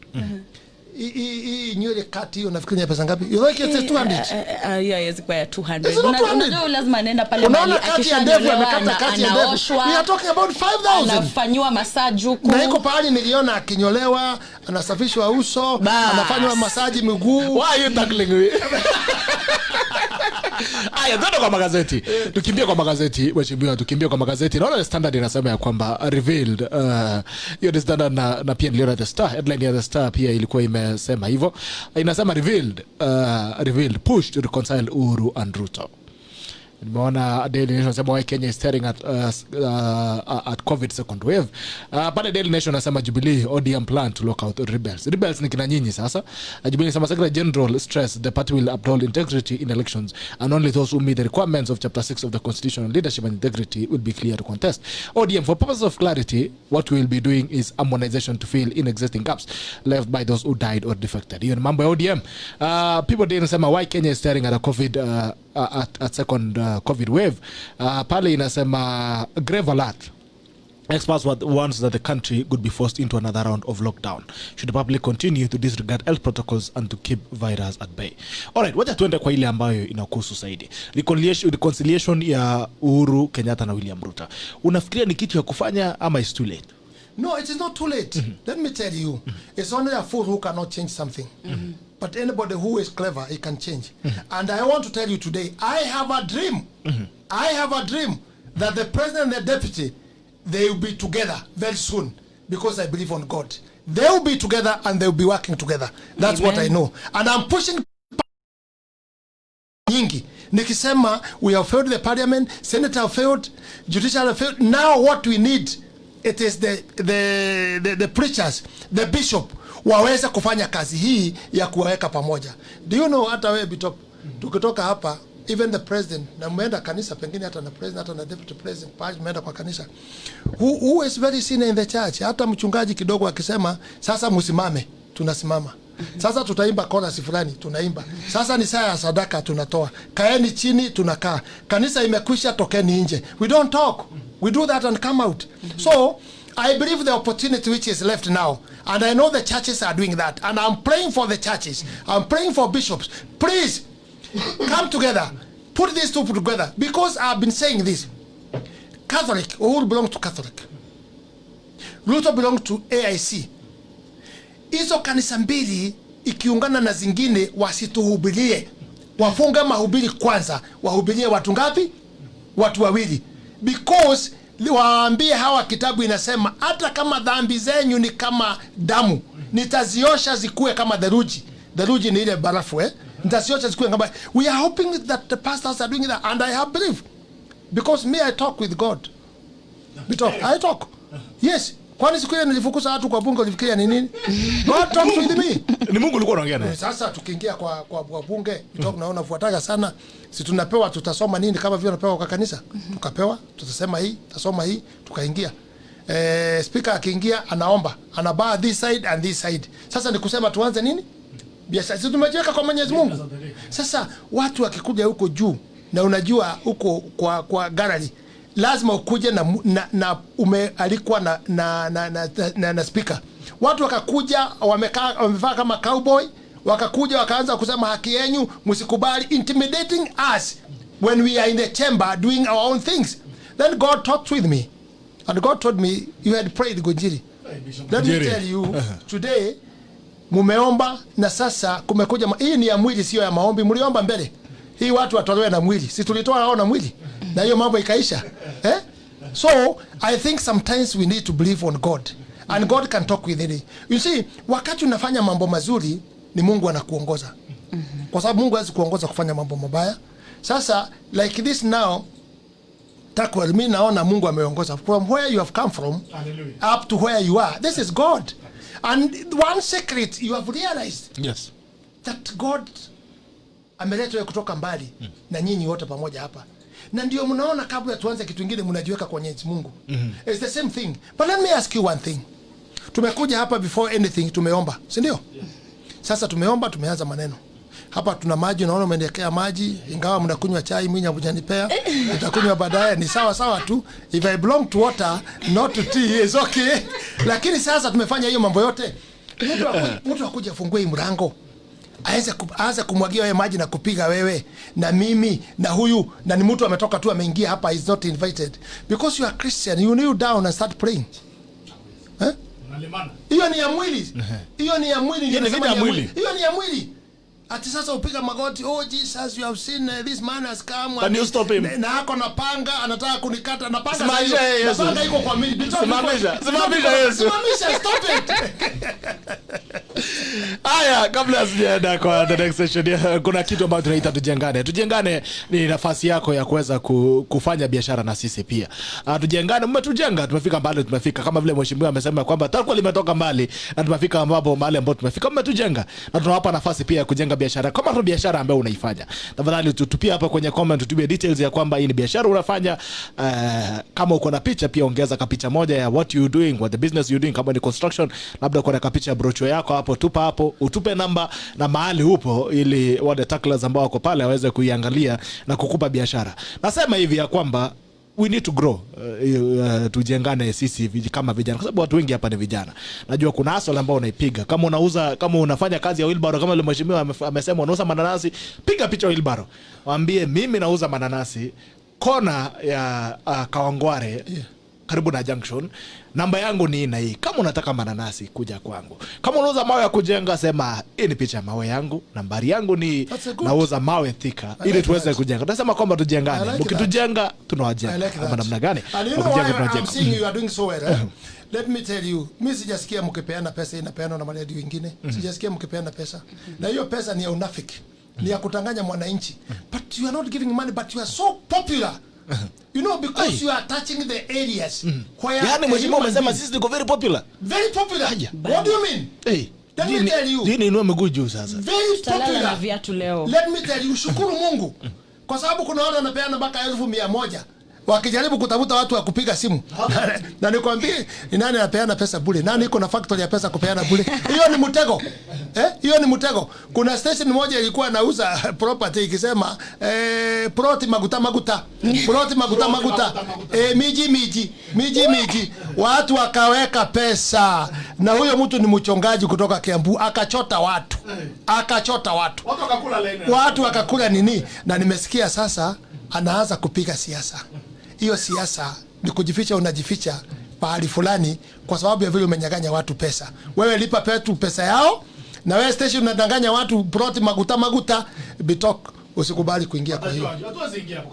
Hii nywele kati hiyo nafikiri ni pesa ngapi? You like it 200? Yeah, yes, kwa 200. Unajua lazima anaenda pale mali akishanyolewa anaoshwa. We are talking about 5,000. Anafanywa massage huko. Na iko pale niliona akinyolewa, anasafishwa uso, anafanywa massage miguu. Why are you tackling me? Aya, ndio kwa magazeti. Tukimbia kwa magazeti, wachimbiwa tukimbia kwa magazeti. Naona the Standard inasema ya kwamba revealed hiyo the Standard na pia niliona the Star, headline ya the Star pia ilikuwa imesema hivyo. Inasema revealed push to reconcile Uhuru and Ruto. Nimeona Daily Nation nasema why Kenya is staring at COVID second wave. Pale Daily Nation nasema Jubilee ODM plan to lock out rebels. Rebels ni kina nyinyi sasa. Jubilee nasema Secretary General stress the party will uphold integrity in elections and only those who meet the requirements of Chapter 6 of the Constitution on leadership and integrity will be clear to contest. ODM, for purposes of clarity, what we will be doing is harmonization to fill in existing gaps left by those who died or defected. Hiyo ni mambo ya ODM. People Daily nasema why Kenya is staring at a COVID at second COVID wave. Pale inasema grave alert. Experts warns that the country could be forced into another round of lockdown should the public continue to disregard health protocols and to keep virus at bay. Alright, wacha tuende kwa ile ambayo inakuhusu zaidi. Reconciliation ya Uhuru Kenyatta na William Ruto. Unafikiria ni kitu ya kufanya ama it's too late? No, it is not too late. Let me tell you. It's only a fool who cannot change something. But anybody who is clever, he can change. And I want to tell you today, I have a dream. I have a dream that the president and the deputy, they will be together very soon because I believe on God. They will be together and they will be working together. That's Amen. What I know. And I'm pushing nyingi. Nikisema, we have failed the parliament, Senate have failed, judicial have failed. Now what we need, it is the preachers, the bishop, waweza kufanya kazi hii ya kuwaweka pamoja. Do you know hata wewe Bitoko, tukitoka hapa, even the president, na umeenda kanisa, pengine hata na president, hata na deputy president, page umeenda kwa kanisa, who is very senior in the church, hata mchungaji kidogo akisema, sasa msimame, tunasimama. Sasa tutaimba chorus fulani, tunaimba. Sasa ni saa ya sadaka, tunatoa. Kaeni chini, tunakaa. Kanisa imekwisha, tokeni nje. We don't talk. We do that and come out. So, I believe the opportunity which is left now, and I know the churches are doing that, and I'm praying for the churches. I'm praying for bishops. Please, come together. Put these two together. Because I've been saying this. Catholic, Uhuru belongs to Catholic. Ruto belongs to AIC. Hizo kanisa mbili ikiungana na zingine wasituhubirie. wafunge mahubiri kwanza, wahubirie watu ngapi? Watu wawili. Because waambie hawa, kitabu inasema hata kama dhambi zenyu ni kama damu, nitaziosha zikuwe kama theluji. Theluji ni ile barafu, nitaziosha zikuwe kama. We are hoping that the pastors are doing that, and I have belief. Because me, I talk with God. I talk. Yes. Kwani siku ile nilifukuza watu kwa bunge ulifikiria ni nini? God talks with me. Ni Mungu alikuwa anaongea naye. Sasa tukiingia kwa bunge, naona fuataga sana. Si tunapewa, tutasoma nini kama vile tunapewa kwa kanisa? Tukapewa, tutasema hii, tutasoma hii, tukaingia. Speaker akiingia anaomba, anabaa this side and this side. Sasa ni kusema tuanze nini? Biashara. Sisi tumejiweka kwa Mwenyezi Mungu. Sasa watu wakikuja huko juu, na unajua huko kwa gallery lazima ukuje na umealikwa na speaker. Watu wakakuja wamevaa kama cowboy, wakakuja wakaanza kusema haki yenu, msikubali, intimidating us when we are in the chamber doing our own things. Then God talked with me, and God told me, you had prayed, Ngunjiri. Let me tell you, today mumeomba, na sasa kumekuja hii ni ya mwili, sio ya maombi. Mliomba mbele hii watu watolewe na mwili, si tulitoa hao na mwili, na hiyo mambo ikaisha. So I think sometimes we need to believe on God, and God can talk with it. You see, wakati unafanya mambo mazuri ni Mungu anakuongoza, kwa sababu Mungu hawezi kuongoza kufanya mambo mabaya. Sasa like this now, takwa mimi naona Mungu ameongoza from where you have come from up to where you are. This is God, and one secret you have realized, yes, that God ameletwa kutoka mbali na nyinyi wote pamoja hapa. Na ndio mnaona kabla tuanze kitu kingine mnajiweka kwa Mwenyezi Mungu. It's the same thing. But let me ask you one thing. Tumekuja hapa before anything tumeomba, si ndio? Sasa tumeomba, tumeanza maneno. Hapa tuna maji, naona umeendekea maji, ingawa mnakunywa chai, mimi hamujanipea. Nitakunywa baadaye, ni sawa sawa tu. If I belong to water, not to tea, is okay. Lakini sasa tumefanya hiyo mambo yote. Mtu akuja afungue mlango, aanze kumwagia wewe maji na kupiga wewe na mimi na huyu, na ni mtu ametoka tu ameingia hapa, is not invited. Because you are Christian, you kneel down and start praying. Hiyo ni ya mwili. Hiyo ni ya mwili. Hiyo ni ya mwili. Ati sasa upiga magoti, oh Jesus, you have seen this man has come. Can you stop him? Na hako na panga, anataka kunikata na panga. Simamisha iko kwa mimi. Simamisha Yesu. Simamisha, stop it. Aya, kabla sijaenda kwa the next session, kuna kitu ambacho tunaita tujengane. Tujengane ni nafasi yako ya kuweza kufanya biashara na sisi pia. Tujengane, mmetujenga, tumefika mbali, tumefika kama vile mheshimiwa amesema kwamba takwa limetoka mbali na tumefika ambapo mahali ambapo tumefika, mmetujenga na tunawapa nafasi pia ya kujenga biashara. Kama tu biashara ambayo unaifanya, tafadhali tutupie hapa kwenye comment, tutubie details ya kwamba hii ni biashara unafanya. Kama uko na picha pia ongeza kapicha moja ya what you doing, what the business you doing. Kama ni construction, labda uko na kapicha brochure yako hapo, tupa hapo, utupe namba na mahali upo, ili wale tacklers ambao wako pale waweze kuiangalia na kukupa biashara. Nasema hivi ya kwamba we need to grow, tujengane sisi kama vijana, kwa sababu watu wengi hapa ni vijana. Najua kuna hustle ambao unaipiga, kama unafanya kazi ya wheelbarrow, kama yule mheshimiwa amesema unauza mananasi, piga picha wheelbarrow, waambie mimi nauza mananasi kona ya Kawangware, karibu na junction, namba yangu ni na hii. Kama unataka mananasi, kuja kwangu. Kama unauza mawe ya kujenga, sema hii ni picha mawe yangu, nambari yangu ni nauza mawe thika, ili tuweze kujenga. Tunasema kwamba tujengane. Mkitujenga tunawajenga. Ama namna gani? I'm seeing you are doing so well. Let me tell you, mimi sijasikia mkipeana pesa inapeana na maledi wengine. Sijasikia mkipeana pesa. Na hiyo pesa ni ya unafiki. Ni ya kutanganya mwananchi. But you are not giving money, but you are so popular. You know, because you are touching the areas where yani mheshimiwa umesema sisi tuko very popular. Very popular. What do you mean? Let me tell you. Dini inua miguu juu sasa. Very popular. Na viatu leo. Let me tell you, shukuru Mungu. Kwa sababu kuna wale wanapeana mpaka 1,100. Wakijaribu kutafuta watu wa kupiga simu. Na nikwambie, ni nani anapeana pesa bure? Nani iko na factory ya pesa kupeana bure? Hiyo ni mtego. Hiyo ni mtego. Kuna station moja ilikuwa inauza property ikisema plot maguta. Plot maguta. Miji. Watu wakaweka pesa. Na huyo mtu ni mchongaji kutoka Kiambu, akachota watu. Watu wakakula nini? Na nimesikia sasa anaanza kupiga siasa. Hiyo siasa ni kujificha, unajificha pahali fulani kwa sababu ya vile umenyang'anya watu pesa. Wewe lipa pesa yao, na wewe station unadanganya watu plot maguta. Bitok usikubali kuingia kwa hiyo.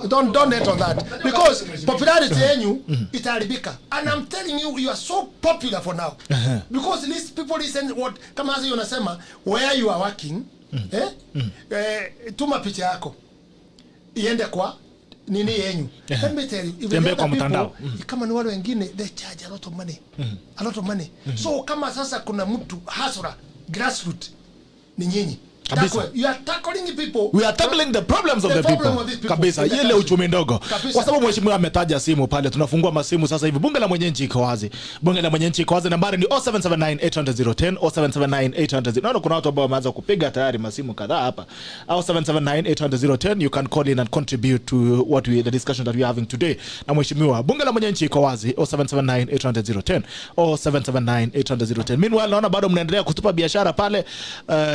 Don't net on that because popularity yenu itaribika. And I'm telling you, you are so popular for now because these people listen what kama hazi unasema where you are working tuma picha yako iende kwa nini yenu. Let me tell you, even kwa mtandao kama ni wale wengine they charge a lot of money. So kama sasa kuna mtu hasra grassroots ni nyinyi. You are tackling people. We are tackling the problems of the people. Kabisa, ile uchumi ndogo. Kwa sababu mheshimiwa ametaja simu pale, tunafungua masimu sasa hivi. Bunge la mwenye nchi iko wazi. Bunge la mwenye nchi iko wazi, nambari ni 0779801010 07798010. Naona kuna watu ambao wameanza kupiga tayari masimu kadhaa hapa. 0779801010. You can call in and contribute to the discussion that we are having today. Na mheshimiwa, bunge la mwenye nchi iko wazi 0779801010 0779801010. Meanwhile, naona bado mnaendelea kutupa biashara pale.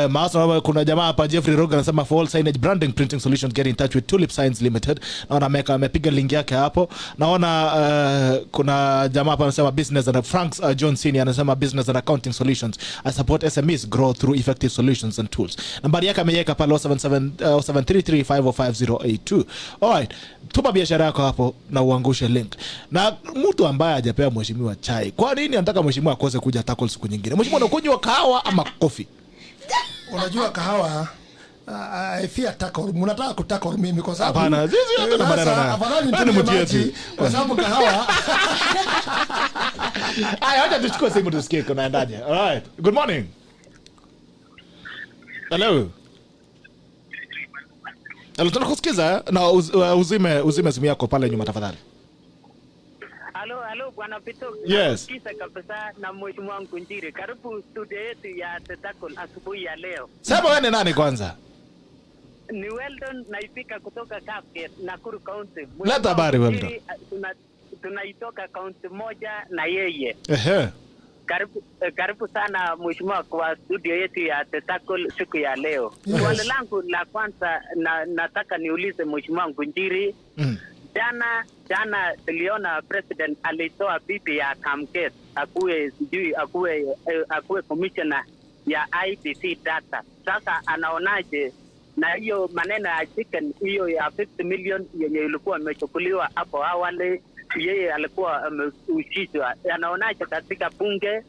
Maana kuna jamaa hapa Jeffrey Rogan anasema for all signage branding printing solutions get in touch with Tulip Signs Limited. Naona amepiga link yake hapo. Naona kuna jamaa hapa anasema business and Franks John Senior anasema business and accounting solutions. I support SMEs grow through effective solutions and tools. Nambari yake ameweka pale 0733505082. Alright, tupa biashara yako hapo na uangushe link. Na mtu ambaye hajapewa mheshimiwa chai, kwa nini anataka mheshimiwa akose kuja tackle siku nyingine? Mheshimiwa unakunywa kahawa ama coffee? Unajua kahawa I fear tackle. Mnataka kutackle mimi kwa sababu hapana, sisi hatuna maneno nayo. Afadhali nitumie kwa sababu kahawa. Acha tuchukue simu tusikie kunaendaje. All right. Good morning. Hello. Tunakusikiza na uzime simu yako pale nyuma tafadhali. Hello bwana Pito. Yes. Kisa kabisa na mheshimiwa NGUNJIRI. Karibu studio yetu ya Tackle asubuhi ya leo. Sema wewe ni nani kwanza? Ni Weldon naipika kutoka Kapket, Nakuru County. Leta habari Weldon. Tunaitoka county moja na yeye. Karibu sana mheshimiwa kwa studio yetu ya Tackle siku ya leo. Swali langu la kwanza nataka niulize mheshimiwa NGUNJIRI. Jana tuliona president alitoa bibi ya Kamket akuwe commissioner ya IBC data. Sasa anaonaje na hiyo maneno ya chicken hiyo ya 50 million yenye ilikuwa imechukuliwa hapo awali, yeye alikuwa amehusishwa. Anaonaje katika bunge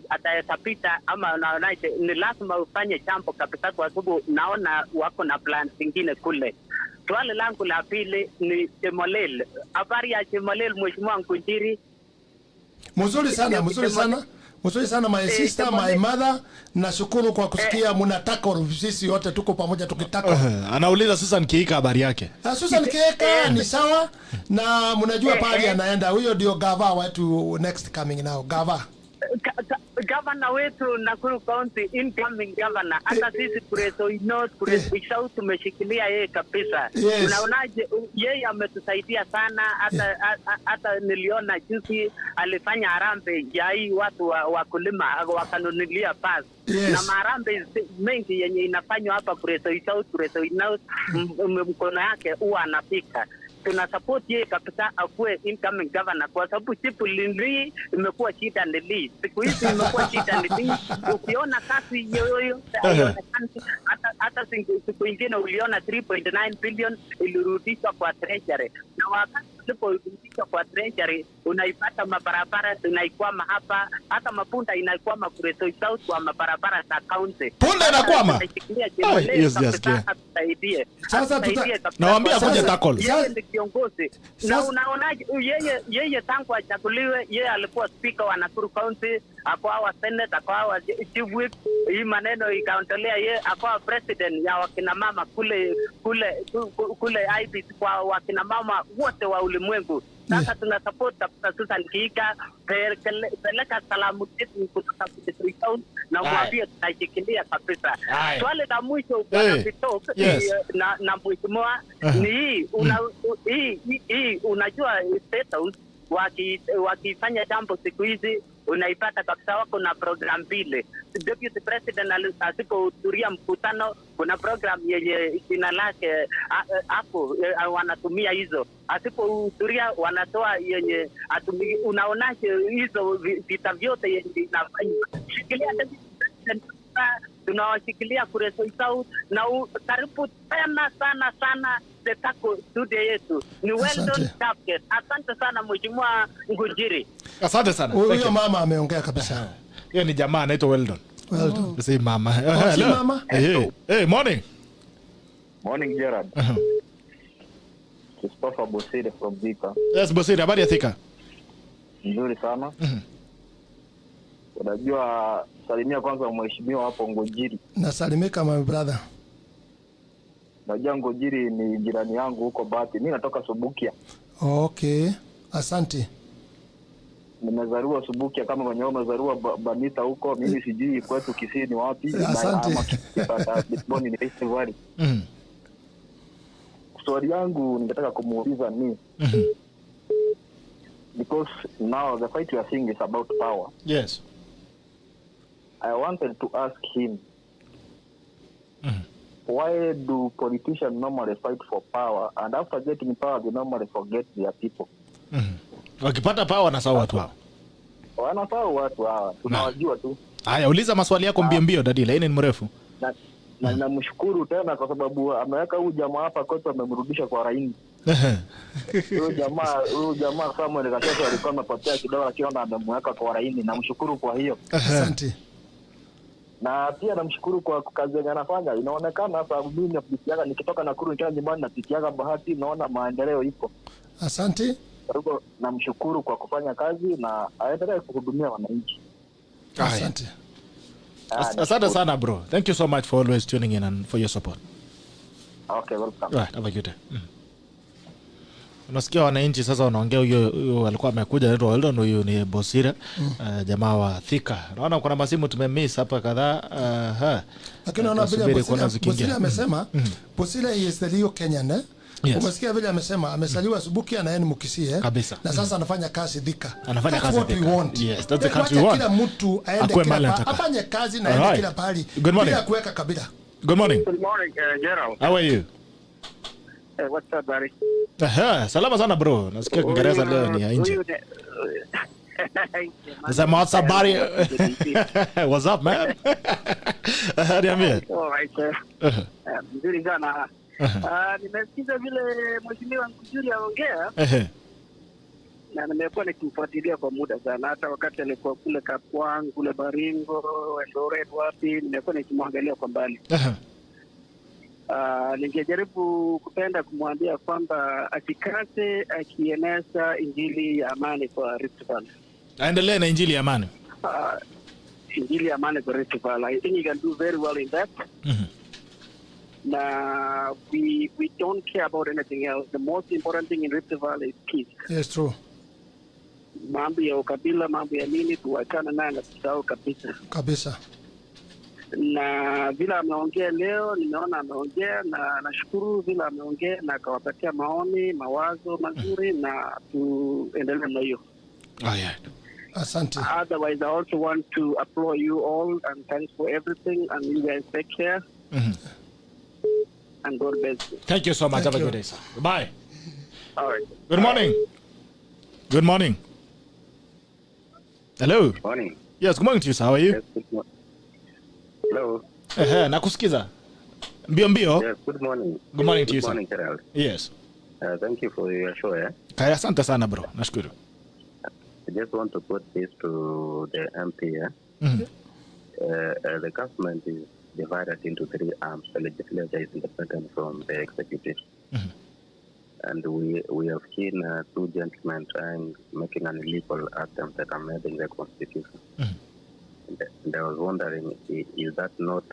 atayapita ama anaonaje ni lazima ufanye jambo kabisa kwa sababu naona wako na plan zingine kule. Swali langu la pili ni Chemolel. Habari ya Chemolel mheshimiwa NGUNJIRI? Mzuri sana my sister, my mother. Nashukuru kwa kusikia mnataka sisi wote tuko pamoja tukitaka. Anauliza Susan Kiika habari yake. Susan Kiika ni sawa na mnajua pale anaenda. Huyo ndio gava wetu next coming now. Governor wetu Nakuru County incoming governor. Hata sisi Kureso North, Kureso South tumeshikilia yeye kabisa. Unaonaje yeye ametusaidia sana hata niliona jinsi alifanya harambe ya hii watu wa kulima wakanunulia pass. Na maharambe mengi yenye inafanywa hapa Kureso South, Kureso North mkono yake huwa anapika. Tuna support yeye kabisa akuwe incoming governor kwa sababu siku lindri imekuwa shida ndili. Siku hizi imekuwa shida ndili. Ukiona kasi yoyo hata siku nyingine uliona 3.9 billion ilirudishwa kwa treasury. Na wakati uliporudishwa kwa treasury unaipata mabarabara tunaikwama hapa, hata mapunda inaikwama Kureso South kwa mabarabara za county. Punda inakwama. Yes. Sasa nawaambia kuja tackle. Kiongozi. Na unaonaje yeye tangu achaguliwe yeye alikuwa speaker wa Nakuru County, akawa senate, akawa chief whip, hii maneno ikaondelea yeye akawa president ya wakina mama kule IBC kwa wakina mama wote wa ulimwengu. Sasa tuna support Susan Kiika, peleka salamu zetu kutoka Kureso na mwambie tutashikilia kabisa. Swali la mwisho bwana Pito na mheshimiwa ni hii unajua status wakifanya jambo siku hizi unaipata kabisa wako na program mbili. Deputy President asipohudhuria mkutano kuna program yenye jina lake hapo wanatumia hizo. Asipohudhuria wanatoa yenye unaonaje hizo vita vyote yenye inafanywa. Shikilia Deputy President tunawashikilia Kuresoi South na karibu sana the tackle studio yetu. Ni well done captain. Asante sana Mheshimiwa Ngunjiri. Asante sana. Huyo mama ameongea kabisa. Hiyo ni jamaa anaitwa Weldon. Weldon. Si mama. Si mama? Hey, morning. Morning, Gerard. Christopher Bosire from Thika. Yes, Bosire, habari ya Thika? Nzuri sana. Unajua salimia kwanza mheshimiwa hapo Ngojiri. Nasalimika my brother. Najua Ngojiri ni jirani yangu huko Bahati. Mimi natoka Subukia. Okay. Asante. Nimezaliwa Subukia kama wenyewe wamezaliwa Banita huko. Mimi sijui kwetu Kisii ni wapi. Asante. Born in East Valley. Swali yangu ningetaka kumuuliza ni because now the fight we are seeing is about power. Yes. I wanted to ask him why do politicians normally fight for power and after getting power they normally forget their people? Wakipata power na sawa watu hao. Wanasahau watu hawa. Tunawajua tu. Haya, uliza maswali yako mbio Dadila, yeye ni mrefu. Na namshukuru tena kwa sababu ameweka huyu jamaa hapa kocha amemrudisha kwa Raini. Huyu jamaa Samuel Kasese alikuwa amepotea kidogo akiona amemweka kwa Raini. Namshukuru kwa hiyo. Asante. Na pia namshukuru kwa kazi yenye anafanya. Inaonekana hapa mimi napitiaga nikitoka Nakuru nikiwa nyumbani napitiaga Bahati naona maendeleo ipo. Asante. Kwa hivyo namshukuru kwa kazi na aendelee kuhudumia wananchi. Asante. Asante sana bro. Thank you so much for always tuning in and for your support. Okay, welcome. Right, have a good day. Unasikia wananchi sasa wanaongea huyo alikuwa amekuja anaitwa Weldon, huyo ni Bosire, jamaa wa Thika. Naona kuna masimu tumemiss hapa kadhaa. Lakini naona vile Bosire amesema Bosire is the Leo Kenyan Yes. Umesikia vile amesema amesaliwa Subukia na yeye ni Mkisii Kabisa. Na sasa anafanya kazi Thika. Anafanya kazi Thika. Yes, that's the country we want. Kila mtu aende kila afanye kazi na aende kila pahali bila kuweka kabila. Good morning. Good morning, Gerald. How are you? Hey, what's up, buddy? Salama sana bro. Nasikia Kiingereza leo ni ya nje. Nasema what's up, buddy? What's up, man? Niambie. All right, sir. Mzuri sana. Nimesikiza vile Mheshimiwa Ngunjiri aongea. Na nimekuwa nikimfuatilia kwa muda sana, hata wakati alikuwa kule Kapwang, kule Baringo, Eldoret wapi, nimekuwa nikimwangalia kwa mbali. Ningejaribu kupenda kumwambia kwamba asikate akieneza injili ya amani kwa Rift Valley. Aendelee na injili ya amani. Injili ya amani kwa Rift Valley. I think he can do very well in that. Now, we don't care about anything else. The most important thing in Rift Valley is peace. Yes, true. Mambo ya ukabila, mambo ya nini, tuachane naye na tusahau kabisa. Kabisa. Na vile ameongea leo, nimeona ameongea na nashukuru vile ameongea na akawapatia maoni, mawazo mazuri na tuendelee na hiyo. Yeah. Asante. Otherwise, I also want to applaud you all and thanks for everything and you guys take care. And God bless you. Thank you so much. Have a good day, sir. Bye. All right. Good morning. Good morning. Hello. Morning. Yes, good morning to you, sir. How are you? Yes, good morning. Hello. Nakusikiza. Mbio. Yes, good morning. Good morning to you, sir. Good morning, Gerald. Yes. Thank you for your show. Kaya asante sana bro. Nashukuru. I just want to put this to the MP. The government is divided into three arms. The legislature is independent from the executive. And we have seen two gentlemen trying making an illegal attempt at amending the constitution. And I was wondering, is that not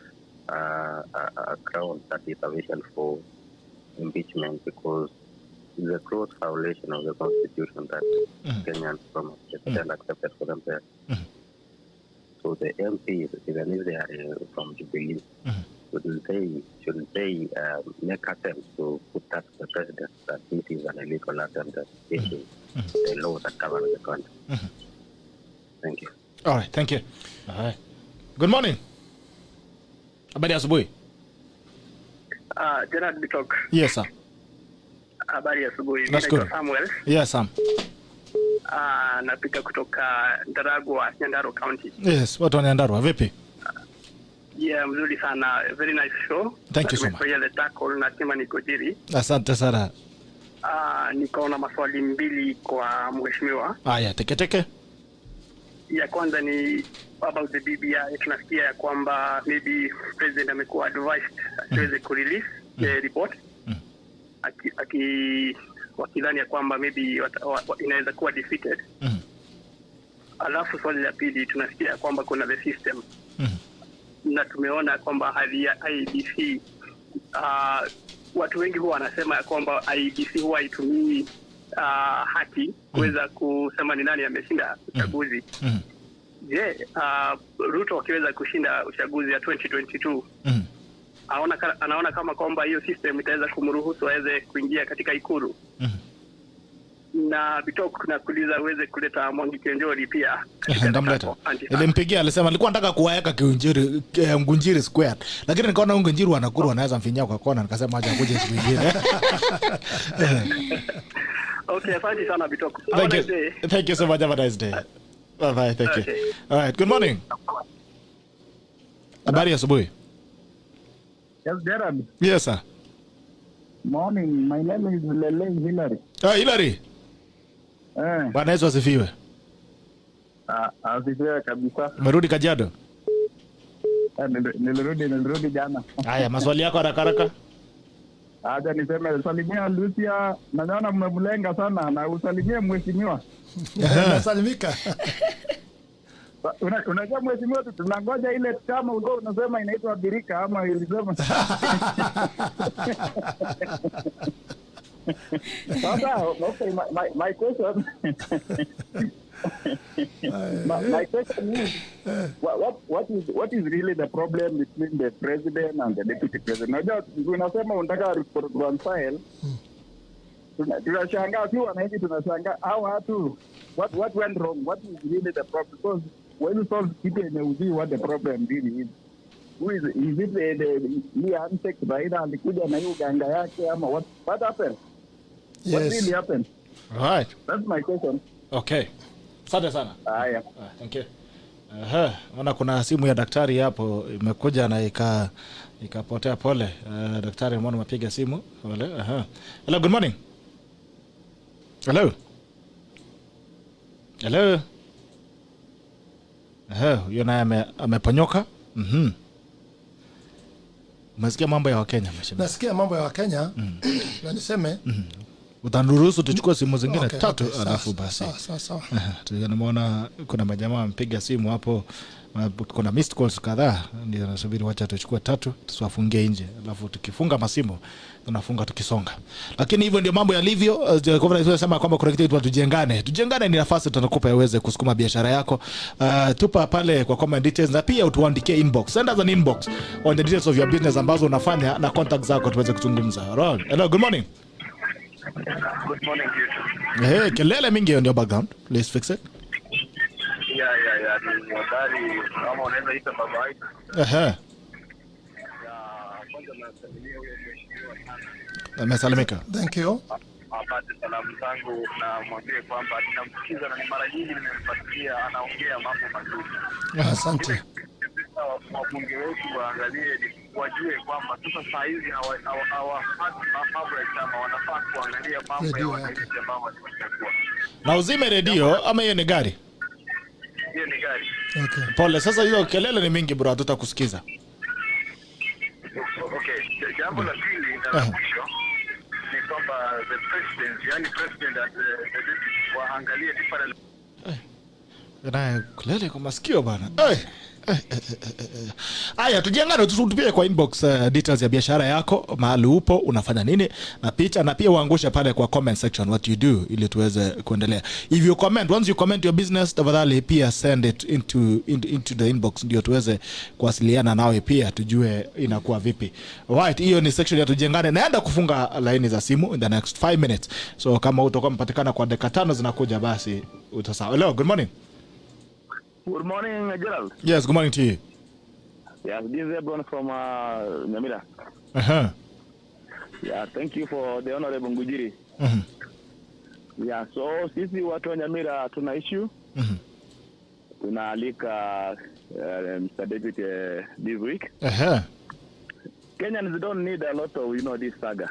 a ground that is sufficient for impeachment, because it's a gross violation of the constitution that Kenyans from the accepted for themselves. So the MPs, even if they are from Jubilee, should they make attempts to put that to the president that this is an illegal attempt at changing the law that governs the country? Thank you. All right, thank you. All right. Good morning. Habari asubuhi. Gerard Bitok. Yes, sir. Habari asubuhi. Nashukuru. Samuel. Yes, Sam. Napika kutoka Ndaragwa, Nyandarua County. Yes, watu wa Nyandarua vipi? Yeah, mzuri sana. Very nice show. Thank you so much. The tackle na KIMANI NGUNJIRI. Asante sana. Niko na maswali mbili kwa mheshimiwa. Haya, teke. Ya kwanza ni about the BBI. Tunasikia ya kwamba maybe president amekuwa advised asiweze kurelease the report. Wakidhani ya kwamba maybe inaweza kuwa defeated. Alafu swali la pili, tunasikia ya kwamba kuna the system. Na tumeona kwamba hali ya IEBC, watu wengi huwa wanasema ya kwamba IEBC huwa haitumii haki kuweza kusema ni nani ameshinda uchaguzi. Je, Ruto akiweza kushinda uchaguzi ya 2022, anaona kama kwamba hiyo system itaweza kumruhusu aweze kuingia katika Ikulu? Na Bitok na kuuliza uweze kuleta NGUNJIRI pia. Ndamleta. Nilimpigia alisema alikuwa anataka kuweka NGUNJIRI square. Lakini nikaona NGUNJIRI wa Nakuru wanaweza mfinyia kwa kona, nikasema acha kuja siku nyingine. Okay, asante sana Bitok. Thank you so much. Have a nice day. Bye, thank you. All right, good morning. Habari asubuhi. Yes, Gerard. Yes, sir. Morning. My name is Hillary. Hillary. Bwana Yesu asifiwe. Asifiwe kabisa. Umerudi Kajiado? Nilirudi jana. Haya, maswali yako haraka. Acha niseme salimia Lucia, naona mmemlenga sana na usalimie mheshimiwa. Nasalimika. Unajua mheshimiwa, tunangoja ile kama ulikuwa unasema inaitwa birika ama ilisema. Okay, my question. My question is, what is really the problem between the president and the deputy president? Unajua unasema unataka reconcile. Tunashangaa tu wananchi, tunashangaa hao watu what went wrong, what is really the problem? Because when you solve people you see what the problem really is. Who is it the handshake Raila alikuja na hiyo ganga yake ama what happened? Yes. What really happened? All right. That's my question. Okay. Asante sana. Haya. Thank you. Ona kuna simu ya daktari hapo imekuja na ikapotea, pole. Daktari mbona mapiga simu? Pole. Hello, good morning. Hello. Huyo naye ameponyoka. Umesikia mambo ya Wakenya mheshimiwa? Nasikia mambo ya Wakenya. Na niseme utanuruhusu tuchukue simu zingine tatu alafu basi. Sawa. Tunaona kuna majamaa wampiga simu hapo, kuna missed calls kadhaa, ndio nasubiri wacha tuchukue tatu tusiwafungie nje, alafu tukifunga masimu tunafunga tukisonga. Lakini hivyo ndio mambo yalivyo. Kwa hivyo tunasema kwamba kuna kitu tujengane ni nafasi tunakupa uweze kusukuma biashara yako. Tupa pale kwa comment details, na pia utuandikie inbox, send us an inbox on the details of your business ambazo unafanya na contacts zako tuweze kuzungumza. Hello, good morning. Good morning to you. Hey, kelele mingi on your background. Please fix it. Yeah. Ni habari kama unaweza ita BAHATI. Kwanza nasalimia huyo mheshimiwa sana. Amesalimika. Thank you. Apate salamu zangu na mwambie kwamba ninamsikiza na ni mara nyingi nimemfuatilia, anaongea mambo mazuri. Asante. Wabunge wetu waangalie, wajue kwamba sasa saa hizi wanafaa kuangalia mambo ya wananchi ambao wanachagua. Na uzime redio ama hiyo ni gari? Hiyo ni gari. Okay. Pole, sasa hiyo kelele ni mingi bro, tutakusikiza. Okay, jambo la pili na la mwisho ni kwamba the president and the deputy waangalie different. Na kelele kwa masikio bana. Aya, tujengane, tutupie kwa inbox details ya biashara yako, mahali upo, unafanya nini, na picha, na pia uangushe pale kwa comment section what you do ili tuweze kuendelea. If you comment, once you comment your business, tafadhali pia send it into the inbox ndio tuweze kuwasiliana nawe pia tujue inakuwa vipi. Right, hiyo ni section ya tujengane. Naenda kufunga line za simu in the next 5 minutes. So kama utakuwa mpatikana kwa dakika 5 zinakuja basi utasawa. Hello, good morning. Good morning, Gerald. Yes, good morning to you. Yes, this is Ebron from Nyamira. Yeah, thank you for the honorable NGUNJIRI. Yeah, so sisi watu wa Nyamira tuna issue. Tunaalika Mr. Deputy, this week. Kenyans don't need a lot of, this saga.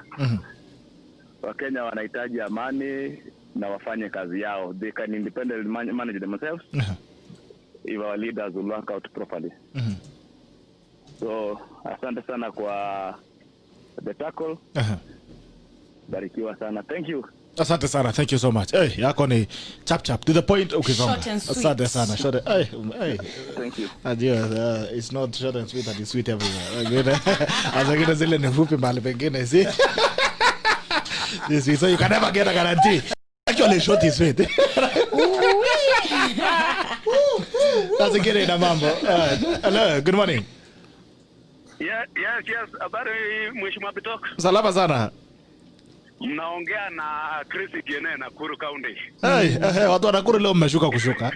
Wakenya wanahitaji amani na wafanye kazi yao. They can independently manage themselves if our leaders will work out properly. So, asante sana kwa the tackle. Barikiwa sana. Thank you. Asante sana. Thank you so much. Hey, yako ni chap to the point. Okay, short and sweet. Asante sana. Short. Hey. Thank you. Adios. It's not short and sweet, and it's sweet everywhere. Azagina zile ni fupi mahali pengine, see? So you can never get a guarantee. Actually, short is sweet. That's a good idea, mambo. Hello, good morning. Yes. Habari Mheshimiwa Bitok. Salama sana. Mnaongea na Chris Kiene Nakuru County. Watu wa Nakuru leo mmeshuka kushuka.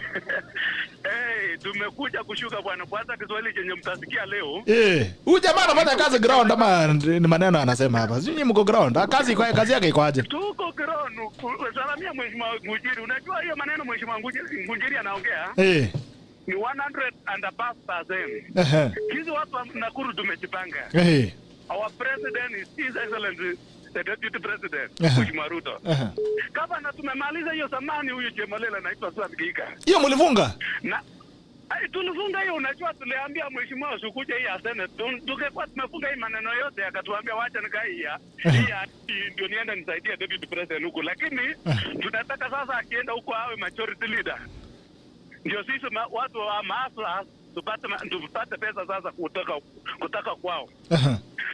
Tumekuja kushuka bwana. Kwanza Kiswahili chenye mtasikia leo. Huyu jamaa anafanya kazi ground ama ni maneno anasema hapa. Sijui mko ground. Kazi yake iko aje? Tuko ground. Salamia Mheshimiwa Ngunjiri. Unajua hiyo maneno Mheshimiwa Ngunjiri anaongea? Ni 100 and above %. Hizo watu wa Nakuru tumejipanga. Our president is His Excellency the Deputy President, Mheshimiwa Ruto. Kama na tumemaliza hiyo zamani, huyu Jemalela anaitwa Swat Kika. Hiyo mlifunga? Na tulifunga hiyo. Unajua tuliambia Mheshimiwa usikuje hii ya Senate. Tungekuwa tumefunga hii maneno yote, akatuambia wacha nikae hii ndio nienda nisaidie Deputy President huko. Lakini tunataka sasa akienda huko awe majority leader. Ndio sisi watu wa maasla tupate pesa sasa kutoka kwao.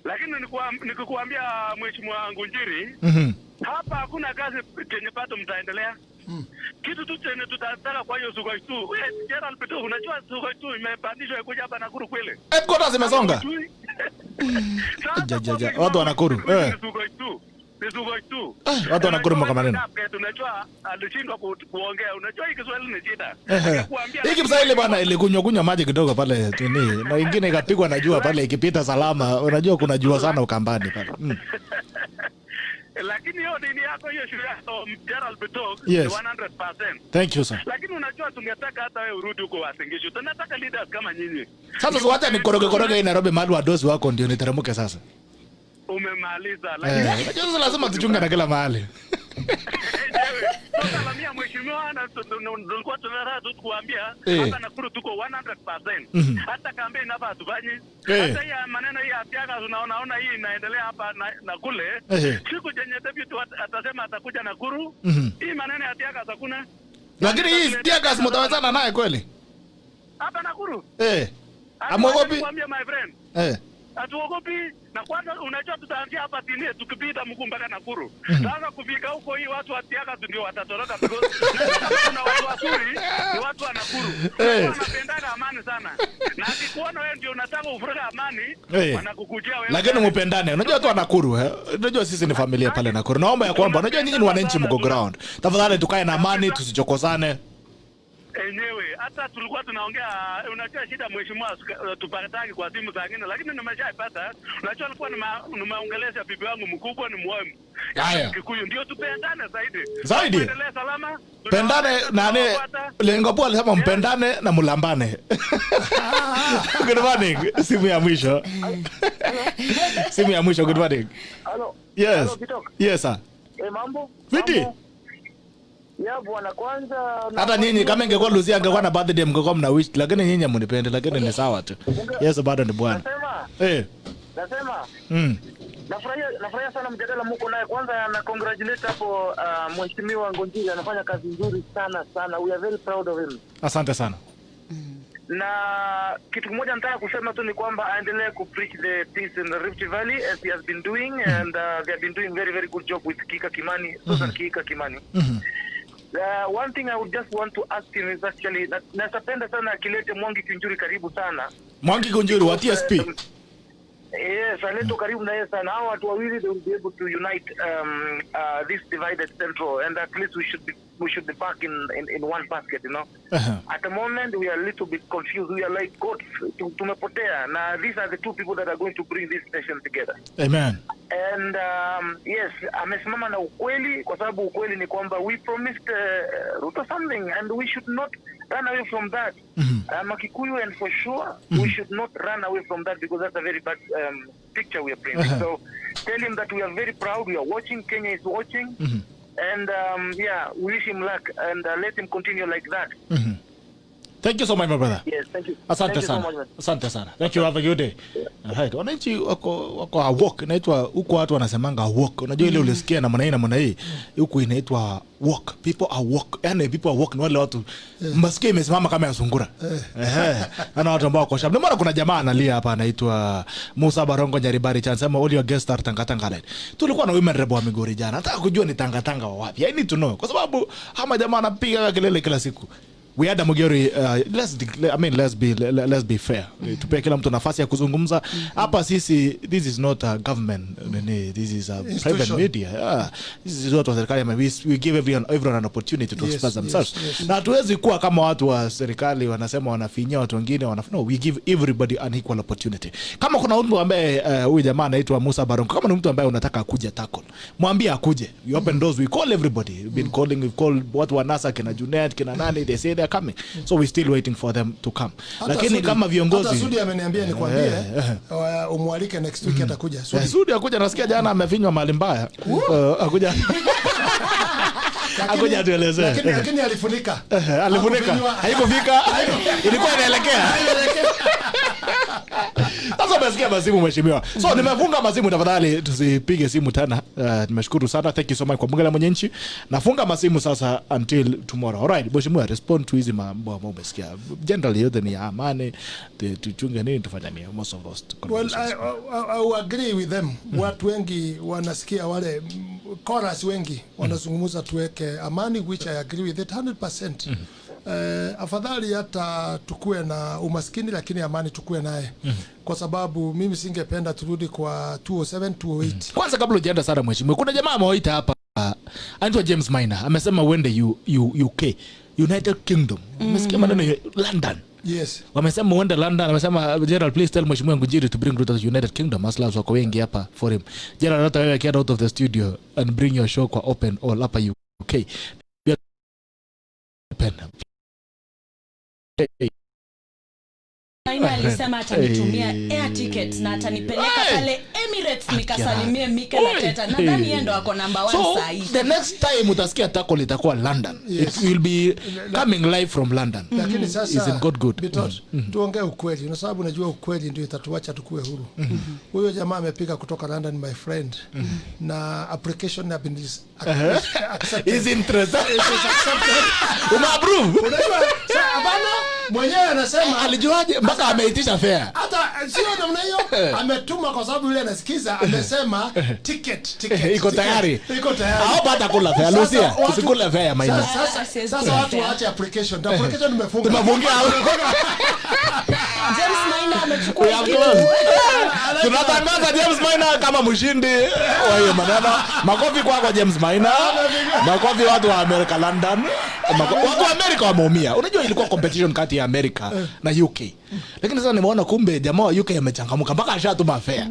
Lakini nikikuambia Mheshimiwa Ngunjiri, hapa hakuna kazi kenye pato mtaendelea. Kitu tu chenye tutataka kwa hiyo Sugoi tu. Gerald Peto, unajua Sugoi tu imepandishwa kuja hapa Nakuru kweli. Headquarters zimesonga. Watu wa Nakuru. Sugoi tu. Sugoi tu. Watu wa Nakuru mko maneno. Unajua alishindwa kuongea. Unajua hii Kiswahili ni shida. Hiki Kiswahili bwana ilikunywa maji kidogo pale tuni. Na ingine ikapigwa na jua pale ikipita salama. Unajua kuna jua sana ukambani pale. Lakini hiyo dini yako hiyo shule yako Gerald Betok 100%. Thank you sir. Lakini unajua tungetaka hata wewe urudi huko Wasingishu. Tunataka leaders kama nyinyi. Sasa siwacha nikoroge hii Nairobi mahali wadosi wako ndio niteremke sasa. Umemaliza lakini unajua lazima tuchunge na kila mahali. Salamia Mheshimiwa na tulikuwa tunataka tu kuambia hapa Nakuru tuko 100%. Hata kampeni hapa hatufanyi. Hata ya maneno hii atiaga unaona hii inaendelea hapa na kule. Siku jenye deputy atasema atakuja Nakuru. Hii maneno ya atiaga hakuna. Lakini hii atiaga mtawezana naye kweli? Hapa Nakuru? Amogopi? Kuambia my friend. Hatuogopi. Na kwanza unajua tutaanzia hapa Tinie tukipita mkuu mpaka Nakuru. Sasa kufika huko hii watu watiaka ndio watatoroka because kuna watu wazuri ni watu wa Nakuru. Wanapenda amani sana. Na akikuona wewe ndio unataka uvuruga amani, wanakukujia wewe. Lakini mpendane. Unajua watu wa Nakuru, unajua sisi ni familia pale Nakuru. Naomba ya kwamba unajua nyinyi ni wananchi mko ground. Tafadhali tukae na amani, tusichokozane. Enyewe hata tulikuwa tunaongea, unajua shida Mheshimiwa tupataki kwa simu zingine, lakini nimeshaipata. Unajua alikuwa nimeongelesha bibi wangu mkubwa ni mwalimu. Kikuyu ndio tupendane zaidi. Tuendelee salama. Pendane nani lengo poa alisema mpendane na mulambane. Good morning. Simu ya mwisho. Good morning. Hello. Yes. Yes sir. Mambo? Viti. Ya bwana kwanza hata nyinyi kama ingekuwa Lucia angekuwa na birthday mngekuwa mna wish, lakini nyinyi mnipende, lakini ni sawa tu. Yes bado ni bwana. Nasema nafurahia sana mjadala mko naye. Kwanza na congratulate hapo Mheshimiwa Ngunjiri anafanya kazi nzuri sana. We are very proud of him. Asante sana. Na kitu kimoja nataka kusema tu ni kwamba aendelee ku preach the peace in the Rift Valley as he has been doing and they have been doing very good job with KIMANI. KIMANI. One thing I would just want to ask him is actually napenda sana akilete Mwangi Kunjuri karibu sana. Mwangi Kunjuri wa TSP. Yes, aleto karibu na yeye sana. Hao watu wawili they will be able to unite this divided central, and at least we should be back in one basket, you know. At the moment we are a little bit confused. We are like goats tumepotea. Now these are the two people that are going to bring this nation together. Amen. And yes, amesimama na ukweli, kwa sababu ukweli ni kwamba we promised Ruto something and we should not run away from that. Makikuyu, and for sure we should not run away from that, because that's a very bad picture we are painting. So tell him that we are very proud, we are watching, Kenya is watching, and yeah, we wish him luck, and let him continue like that. Thank you so much, my brother. Yes, thank you. Asante sana. Asante sana. Thank you, have a good day. Right. Wananchi wako walk, inaitwa huko watu wanasemanga walk. Unajua ile ulisikia na maana hii huko inaitwa walk. People are walk. Yani people are walk ni wale watu masikia imesimama kama ya sungura. Ana watu ambao wako shamba. Mbona kuna jamaa analia hapa anaitwa Musa Barongo Nyaribari Chansema all your guests are Tanga. Tulikuwa na women rep wa Migori jana. Nataka kujua ni Tanga wa wapi. I need to know. Kwa sababu hama jamaa anapiga kelele kila siku. We had a Mugeri, let's be fair. Tupe kila mtu nafasi ya kuzungumza. Hapa sisi, this is not a government, this is a private media. This is what was serikali. We give everyone an opportunity to express themselves. Na hatuwezi kuwa kama watu wa serikali wanasema wanafinyia watu wengine no, we give everybody an equal opportunity. Kama kuna mtu ambaye huyu jamaa anaitwa Musa Barongo, kama ni mtu ambaye unataka akuje tackle, mwambie akuje. We open doors, we call everybody. We've been calling, we've called watu wa NASA, kina Junet, kina nani, they say they're coming. So we're still waiting for them to come. Lakini kama viongozi, hata Sudi ameniambia nikwambie umwalike next week atakuja. Sudi akuja, nasikia jana amefinywa mahali mbaya. Akuja. Akuja tueleze. Lakini alifunika. Alifunika. Haikufika. Ilikuwa inaelekea. Sasa umesikia masimu mheshimiwa. So nimefunga masimu, tafadhali tusipige simu tena. Nimeshukuru sana. Thank you so much kwa bunge la mwenyeji. Nafunga masimu sasa until tomorrow. Alright, mheshimiwa, respond to hizi mambo ambayo umesikia. Generally yote ni amani, tuchunge nini tufanye nini most of us. Well, I agree with them. Watu wengi wanasikia wale chorus wengi wanazungumza tuweke amani, which I agree with it 100%. Afadhali hata tukue na umaskini lakini amani tukue naye. Kwa sababu mimi singependa turudi kwa 207 208. Kwanza kabla hujaenda sana mheshimiwa, kuna jamaa amewaita hapa anaitwa James Maina, amesema uende UK, United Kingdom. Umesikia maneno London? Yes. Wamesema uende London. Amesema Gerald, please tell Mheshimiwa Ngujiri to bring Ruto to United Kingdom. Maslahs wako wengi hapa for him. Gerald, hata wewe get out of the studio and bring your show kwa open all hapa UK. Maina alisema atanitumia air tickets na atanipeleka pale Emirates nikasalimie Mikel Arteta. Nadhani yeye ndo ako number 1 saa hii. The next time utasikia tackle itakuwa London. It will be coming live from London. Lakini sasa is in good. Tuongee ukweli. Na sababu najua ukweli ndio itatuacha tukue huru. Huyo jamaa amepiga kutoka London, my friend. Na application have been accepted. Is interested. Umeapprove? Unajua abana mwenyewe anasema alijuaje mpaka ameitisha fare. Hata sio namna hiyo, ametuma kwa sababu yule anasikiza, amesema ticket iko tayari. Hao bata kula fare. Lucia, usikule fare ya Maina. Sasa watu waache application. Application tumefunga. Tumefungia. James Maina amechukua kitu. Tunatangaza James Maina kama mshindi wa hiyo maneno. Makofi kwa James Maina. Makofi watu wa America, London. Watu wa America wameumia. Unajua ilikuwa competition kati ya America na UK. Lakini sasa nimeona kumbe jamaa wa UK amechangamuka mpaka ashatuma fare.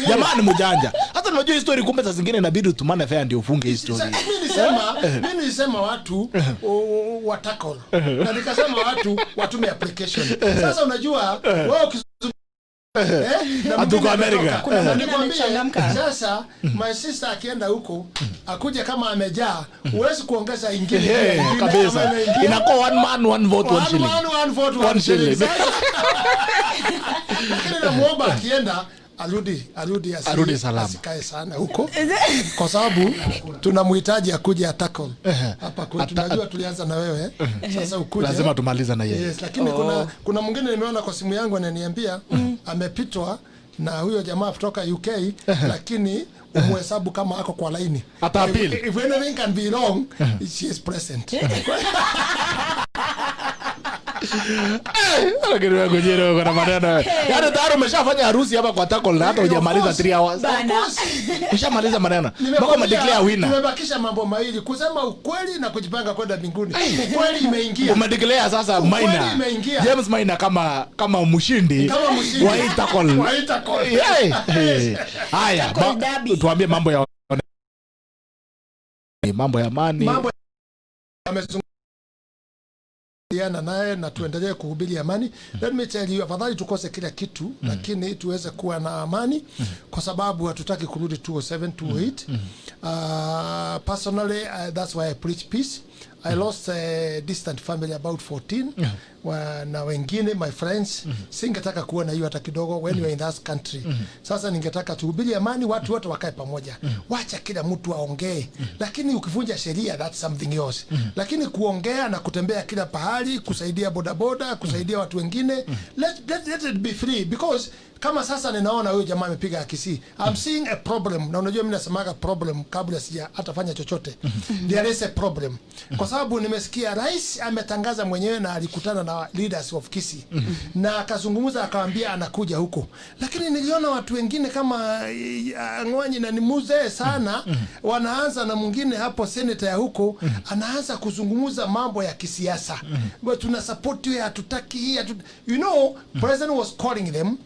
Jamaa ni mjanja. Hata unajua story kumbe saa zingine inabidi tumane fare ndio ufunge hii story. Mimi nilisema watu wa tackle. Na nikasema watu watume application. Sasa unajua wao Atuko America. Kuna mwingine amechangamka. Sasa my sister akienda huko akuje kama amejaa, huwezi kuongeza ingine kabisa. Inakuwa one man one vote one shilling. One vote one shilling. Lakini namuomba akienda arudi salama. Asikae sana huko. Kwa sababu tunamhitaji akuje atackle. Hapa kwa tunajua tulianza na wewe. Sasa ukuje. Lazima tumaliza na yeye. Yes, lakini kuna mwingine nimeona kwa simu yangu ananiambia amepitwa na huyo jamaa kutoka UK lakini umhesabu kama ako kwa laini. Atapili. If anything can be wrong, she is present. Lakini wewe Ngunjiri uko na maneno. Yaani tayari umeshafanya harusi hapa kwa tackle na hata hujamaliza 3 hours. Ushamaliza maneno. Mpaka umedeclare winner. Nimebakisha mambo mawili, kusema ukweli na kujipanga kwenda mbinguni. Ukweli imeingia. Umedeclare sasa Maina. James Maina kama mshindi wa hii tackle. Haya, tuambie mambo ya amani. Naye na tuendelee kuhubiri amani. Let me tell you, afadhali tukose kila kitu lakini tuweze kuwa na amani kwa sababu hatutaki kurudi 207 208. Personally, that's why I preach peace. I lost a distant family about 14 na wengine my friends singetaka kuona hiyo hata kidogo when you are in that country. Sasa ningetaka tuhubiri amani, watu wote wakae pamoja. Wacha kila mtu aongee. Lakini ukivunja sheria that's something else. Lakini kuongea na kutembea kila pahali, kusaidia bodaboda, kusaidia watu wengine, let it be free because kama sasa ninaona huyo jamaa amepiga akisi. I'm seeing a problem. Na unajua mimi nasemaga problem kabla sija atafanya chochote. There is a problem. Kwa sababu nimesikia rais ametangaza mwenyewe na alikutana na leaders of Kisii. Na akazungumza akawaambia anakuja huko. Lakini niliona watu wengine kama Ngwanyi na ni mzee sana wanaanza na mwingine hapo senator ya huko anaanza kuzungumza mambo ya kisiasa. Tuna support you, hatutaki hii. You know, president was calling them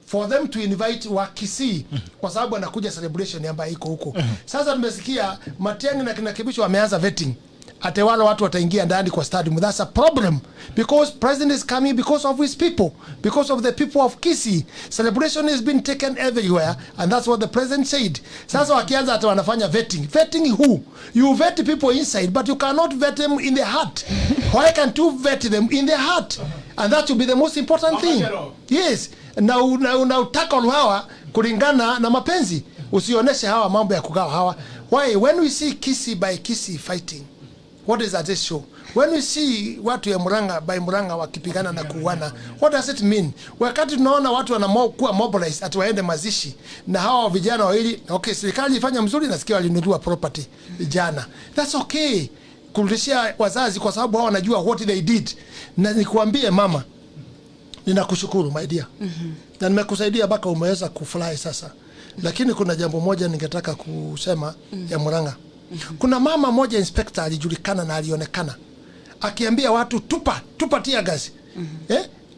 for them to invite wa Kisii kwa sababu anakuja celebration ambayo iko huko. Sasa tumesikia Matiang'i na kina Kibisho wameanza vetting. Ate wale watu wataingia ndani kwa stadium. That's a problem because president is coming because of his people, because of the people of Kisii. Celebration has been taken everywhere and that's what the president said. Sasa wakianza ata wanafanya vetting. Vetting who? You vet people inside but you cannot vet them in the heart. Why can't you vet them in the heart? And that will be the most important thing. Yes. Na utakol hawa kulingana na mapenzi. Usioneshe hawa mambo ya kugawa hawa. Why? When we see Kisii by Kisii fighting, what does that show? When we see watu ya Murang'a by Murang'a wakipigana na kuuana, what does it mean? Wakati tunaona watu wanakuwa mobilized ati waende mazishi na hawa vijana wawili, okay, serikali ifanya mzuri, nasikia walinunua property jana. That's okay. Kurudishia wazazi kwa sababu hao wanajua what they did. Na nikuambie mama, ninakushukuru my dear. Na nimekusaidia mpaka umeweza kufly sasa. Lakini kuna jambo moja ningetaka kusema ya Murang'a. Kuna mama moja inspector alijulikana na alionekana akiambia watu tupa tear gas.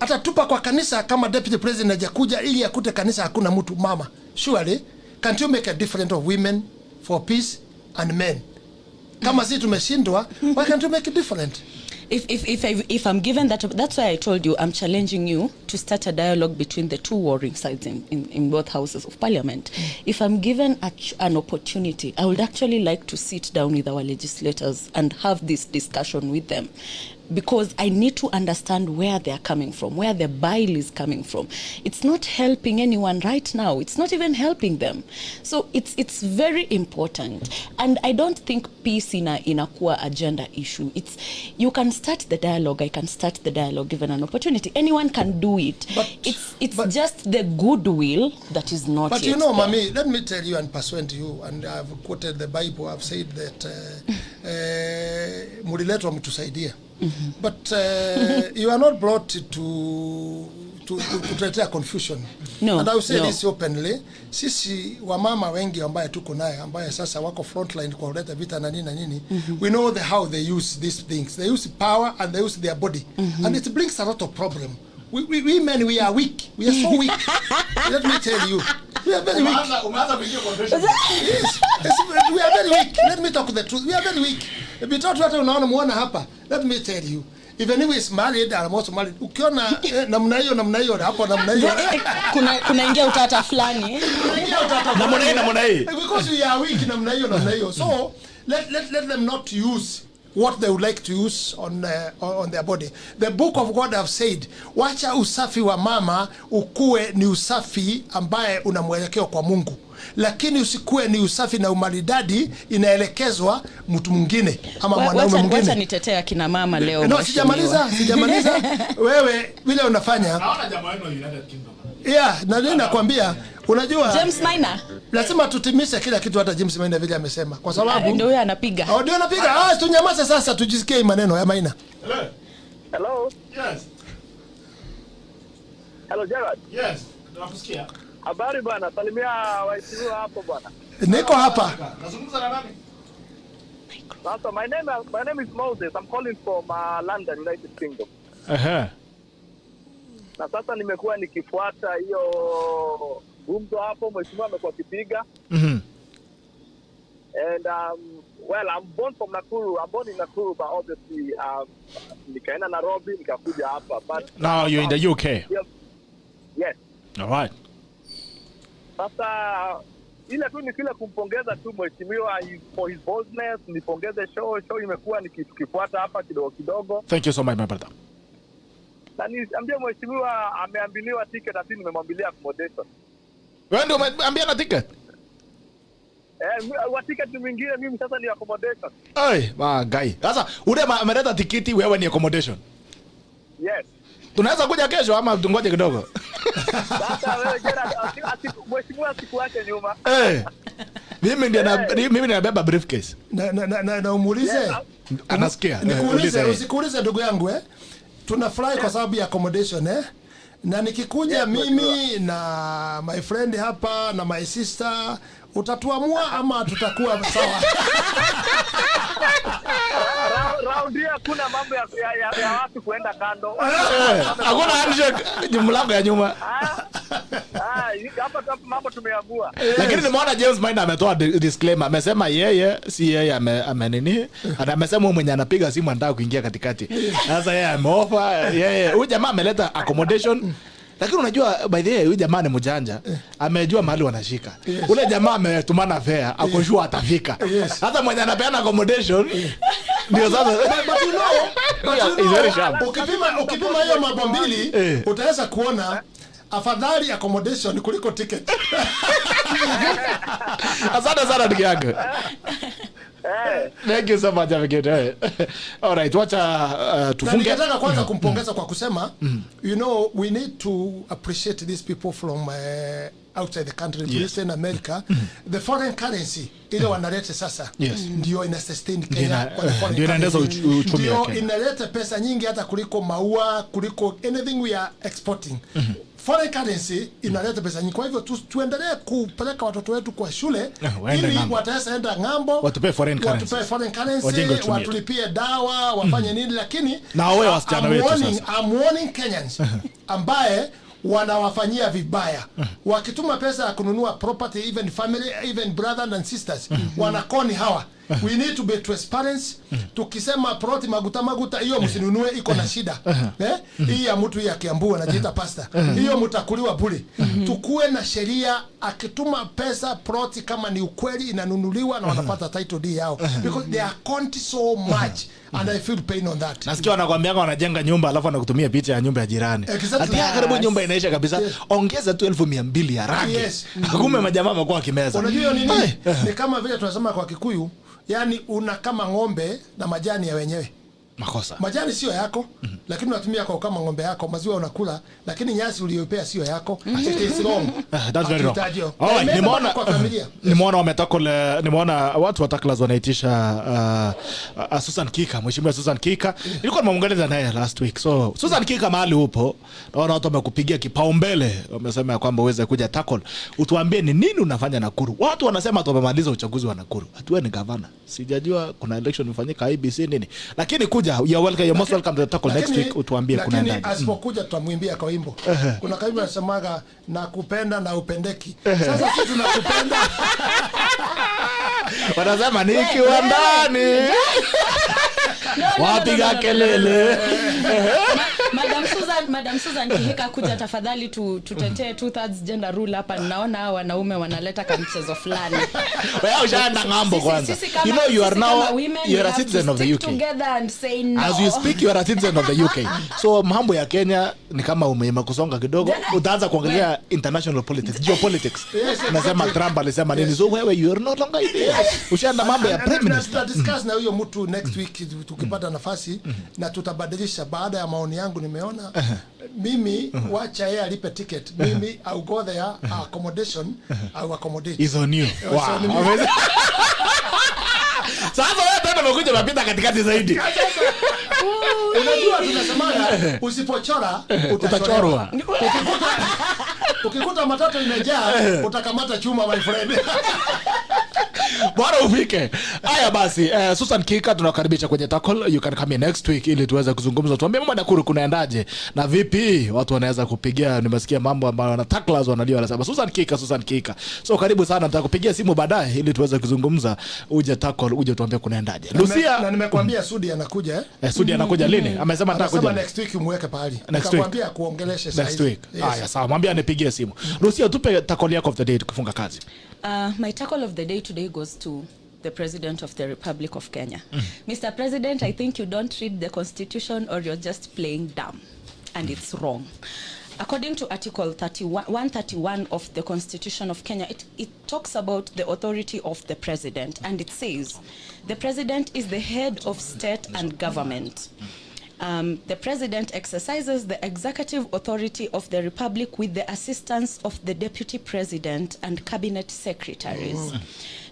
Hata tupa kwa kanisa kama deputy president hajakuja ili akute kanisa hakuna mtu. Mama, surely can't you make a difference of women for peace and men? Kama sisi tumeshindwa, why can't you make a difference? If I'm given that's why I told you I'm challenging you to start a dialogue between the two warring sides in both houses of parliament. If I'm given an opportunity, I would actually like to sit down with our legislators and have this discussion with them. Because I need to understand where they're coming from, where the bile is coming from. It's not helping anyone right now. It's not even helping them. So it's very important. And I don't think peace inakuwa agenda issue. You can start the dialogue. I can start the dialogue given an opportunity. Anyone can do it. But just the goodwill that is not but yet you know, there. Mami, let me tell you and persuade you, and I've quoted the Bible. I've said that muliletwa mtusaidia. But you are not brought to kutetea confusion. No, and I will say this openly. Sisi wamama wengi ambaye tuko naye ambaye sasa wako frontline kwa kuleta vita na nini. We know how they use these things. They use power and they use their body. And it brings a lot of problem. We men, we are weak. We are so weak. Let me tell you. We are very weak. Yes, we are very weak. Let me talk the truth. We are very weak. Let me tell you. Even if he's married, I'm also married. Ukiona namna hiyo hapo namna hiyo. Kuna ingia utata fulani. Namna hii. Because we are weak namna hiyo. So let them not use what they would like to use on their body. The book of God have said, wacha usafi wa mama ukue ni usafi ambaye unamwelekeo kwa Mungu. Lakini usikue ni usafi na umaridadi inaelekezwa mtu mwingine ama mwanaume mwingine. Wacha nitetea kina mama leo. No, sijamaliza. Wewe vile unafanya. Naona jamaa wenu United Kingdom. Yeah, na nini nakwambia, unajua James Maina lazima tutimishe kila kitu, hata James Maina vile amesema, kwa sababu ndio yeye anapiga. Ndio anapiga. Tunyamaze sasa tujisikie maneno ya Maina. Hello. Yes. Hello Gerard. Yes, tunakusikia. Habari bwana, salimia waheshimiwa hapo bwana. Niko hapa. Nazungumza na nani? Sasa my name is Moses. I'm calling from London, United Kingdom. Na sasa nimekuwa nikifuata hiyo gumzo hapo mheshimiwa amekuwa kipiga. And well, I'm born from Nakuru. I'm born in Nakuru, but obviously nikaenda Nairobi nikakuja hapa. But now you're in the UK. Yes. All right. Sasa ile tu ni kile kumpongeza tu mheshimiwa for his boldness, nipongeze show imekuwa nikifuata hapa kidogo. Thank you so much my brother. Na niambie mheshimiwa ameambiliwa ticket na nimemwambilia accommodation. Wewe ndio umeambia na ticket? Wa ticket mwingine mimi sasa ni accommodation. Guy. Sasa ule ameleta tikiti wewe ni accommodation. Yes. Tunaweza kuja kesho ama tungoje kidogo? Sasa wewe Gerard mheshimiwa siku yake nyuma. Mimi nabeba briefcase. Na umuulize. Anasikia. Nikuulize, usikuulize ndugu yangu tunafurahi kwa sababu ya accommodation na nikikuja mimi na my friend hapa na my sister utatuamua ama tutakuwa sawa? Round here kuna mambo ya watu kuenda kando. Hakuna handshake mlango ya nyuma. Hapa mambo tumeamua. Lakini nimeona James Maina ametoa disclaimer. Amesema yeye si yeye amenini. Amesema mwenye anapiga simu anataka kuingia katikati. Sasa yeye ameofa yeye. Huyu jamaa ameleta accommodation. Lakini unajua by the way huyu jamaa ni mjanja. Amejua mahali wanashika. Ule jamaa ametumana fare, akoshua atafika. Hata mwenye anapeana accommodation ndio sasa but you know, ukipima hiyo mambo mbili utaweza kuona afadhali accommodation kuliko ticket. Asante sana ndugu yangu. Thank you so much Avigate. All right, wacha tufunge. Nataka kwanza kumpongeza kwa kusema you know we need to appreciate these people from outside the country, yes. In America, the foreign currency ile wanaleta sasa ndio ina sustain Kenya kwa foreign inaendeza uchumi wa Kenya. Inaleta pesa nyingi hata kuliko maua, kuliko anything we are exporting. Foreign currency inaleta pesa nyingi. Kwa hivyo tuendelee kupeleka watoto wetu kwa shule ili wataweza enda ng'ambo, watupe foreign currency, watulipie dawa, wafanye nini, lakini na wewe wasichana wetu sasa I'm warning Kenyans ambaye wanawafanyia vibaya. Wakituma pesa ya kununua property, even family, even brothers and sisters, wanakoni hawa. We need to be transparent. Tukisema proti maguta hiyo msinunue, iko na shida. Hii ya mtu ya Kiambu anajiita pasta. Hiyo mtakuliwa bure. Tukue na sheria, akituma pesa proti kama ni ukweli inanunuliwa na wanapata title deed yao. Because they are counting so much and I feel pain on that. Nasikia wanakuambia wanajenga nyumba alafu anakutumia picha ya nyumba ya jirani. Ati karibu nyumba inaisha kabisa. Ongeza tu 1200 ya rangi. Kumbe majamaa wamekuwa kimeza. Unajua nini? Ni kama vile tunasema kwa Kikuyu, yani una kama ng'ombe na majani ya wenyewe. Makosa. Majani sio yako, lakini unatumia kwa kama ng'ombe yako, maziwa unakula, lakini nyasi uliyopea sio yako. It is wrong. That's very wrong. Nimeona wametakole, nimeona watu wa Taklas wanaitisha Susan Kika, mheshimiwa Susan Kika. Nilikuwa nimemuunganiza naye last week. So Susan Kika mahali upo, naona watu wamekupigia kipaumbele. Wamesema kwamba uweze kuja tackle. Utuambie ni nini unafanya Nakuru. Watu wanasema tumemaliza uchaguzi wa Nakuru. Hatuwe ni governor. Sijajua kuna election ifanyika IBC nini. Lakini you're welcome, you're most welcome to tackle next week. Utuambie kuna nini. Lakini asipokuja tutamwimbia kwa wimbo. Kuna kaimbo anasemaga nakupenda na upendeki. Sasa sisi tunakupenda. Wanasema nikiwa ndani. Wapiga kelele. Madam Susan Kihika kuja tafadhali tutetee 2/3 gender rule hapa. Naona wanaume wanaleta kama mchezo fulani. Wewe ushaenda ngambo kwanza. You know you are now a citizen of the UK. As you speak you are a citizen of the UK. So mambo ya Kenya ni kama umeima kusonga kidogo, utaanza kuangalia international politics, geopolitics. Nasema Trump alisema nini, so wewe you are no longer here. Ushaenda mambo ya prime minister. Discuss na huyo mtu next week tukipata nafasi na tutabadilisha baada ya maoni yangu. Nimeona mimi wacha yeye alipe ticket, mimi I'll go there, accommodation I'll accommodate. Is on you. Wow. Sasa wewe tena umekuja mapita katikati zaidi. Unajua tunasemanga usipochora utachorwa. Ukikuta matatu imejaa utakamata chuma my friend. Bwana ufike. Haya basi, Susan Kika tunakaribisha kwenye tackle. You can come in next week ili tuweze kuzungumza. Tuambie mama Nakuru kunaendaje na vipi watu wanaweza kupigia. Nimesikia mambo ambayo wana tacklers wanalia wanasema Susan Kika. So karibu sana, nitakupigia simu baadaye ili tuweze kuzungumza. Uje tackle, uje tuambie kunaendaje. Lucia, na nimekuambia Sudi anakuja Sudi anakuja lini? Amesema atakuja next week, muweke pahali. Nikamwambia kuongeleshe sasa next week. Haya sawa, mwambie anipigie simu. Lucia, tupe tackle yako of the day tukifunga kazi. My tackle of the day today goes to the President of the Republic of Kenya. Mr. President, I think you don't read the Constitution or you're just playing dumb. And it's wrong. According to Article 131 of the Constitution of Kenya, it talks about the authority of the President. And it says, the President is the head of state and government. The President exercises the executive authority of the Republic with the assistance of the Deputy President and Cabinet Secretaries.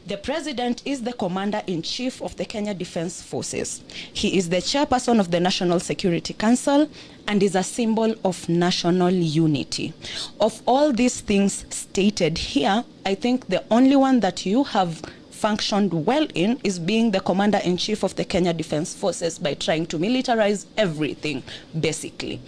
The President is the Commander-in-Chief of the Kenya Defence Forces. He is the Chairperson of the National Security Council and is a symbol of national unity. Of all these things stated here, I think the only one that you have functioned well in is being the Commander-in-Chief of the Kenya Defence Forces by trying to militarize everything, basically.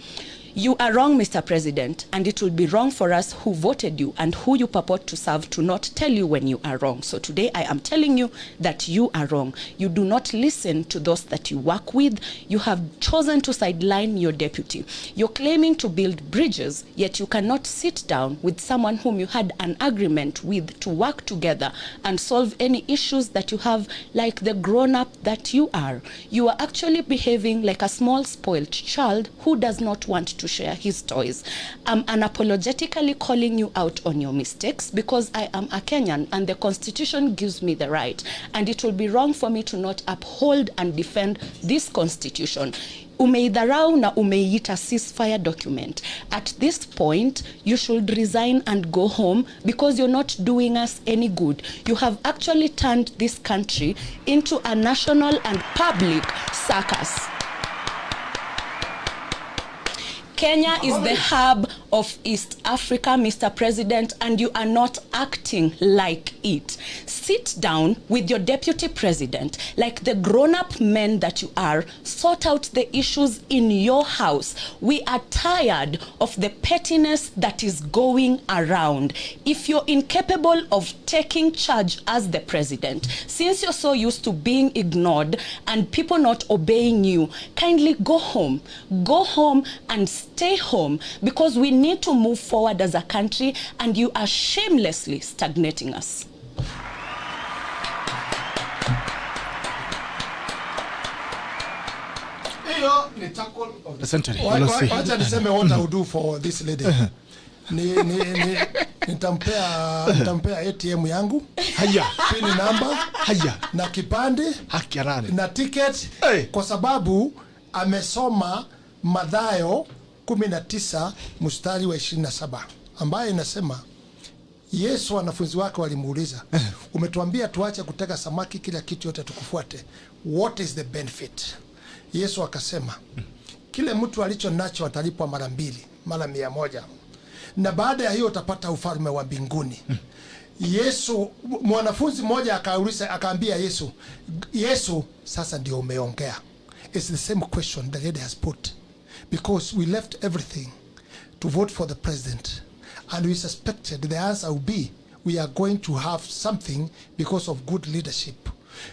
You are wrong, Mr. President, and it will be wrong for us who voted you and who you purport to serve to not tell you when you are wrong. So today I am telling you that you are wrong. You do not listen to those that you work with. You have chosen to sideline your deputy. You're claiming to build bridges, yet you cannot sit down with someone whom you had an agreement with to work together and solve any issues that you have, like the grown-up that you are. You are actually behaving like a small spoiled child who does not want to share his toys. I'm unapologetically calling you out on your mistakes because I am a Kenyan and the Constitution gives me the right, and it will be wrong for me to not uphold and defend this Constitution. Umeidharau na umeiita ceasefire document. At this point, you should resign and go home because you're not doing us any good. You have actually turned this country into a national and public circus. Kenya is the hub of East Africa, Mr. President, and you are not acting like it. Sit down with your deputy president, like the grown-up men that you are, sort out the issues in your house. We are tired of the pettiness that is going around. If you're incapable of taking charge as the president, since you're so used to being ignored and people not obeying you, kindly go home. Go home and stay home, because we need to move forward as a country and you are shamelessly stagnating us. Of the century. Wacha niseme what I will do for this lady. Nitampea ATM yangu, haya, pin number, haya, na kipande, haki ya nani, na ticket, kwa sababu amesoma Mathayo 19 mstari wa 27 ambaye inasema Yesu wanafunzi wake walimuuliza, umetuambia tuache kutega samaki, kila kitu yote tukufuate. What is the benefit? Yesu akasema, kile mtu alicho nacho atalipwa mara 2, mara 100. Na baada ya hiyo utapata ufalme wa mbinguni. Yesu, mwanafunzi mmoja akauliza, akaambia Yesu, sasa ndio umeongea. It's the same question the lady has put. Because we left everything to vote for the president, and we suspected the answer would be we are going to have something because of good leadership.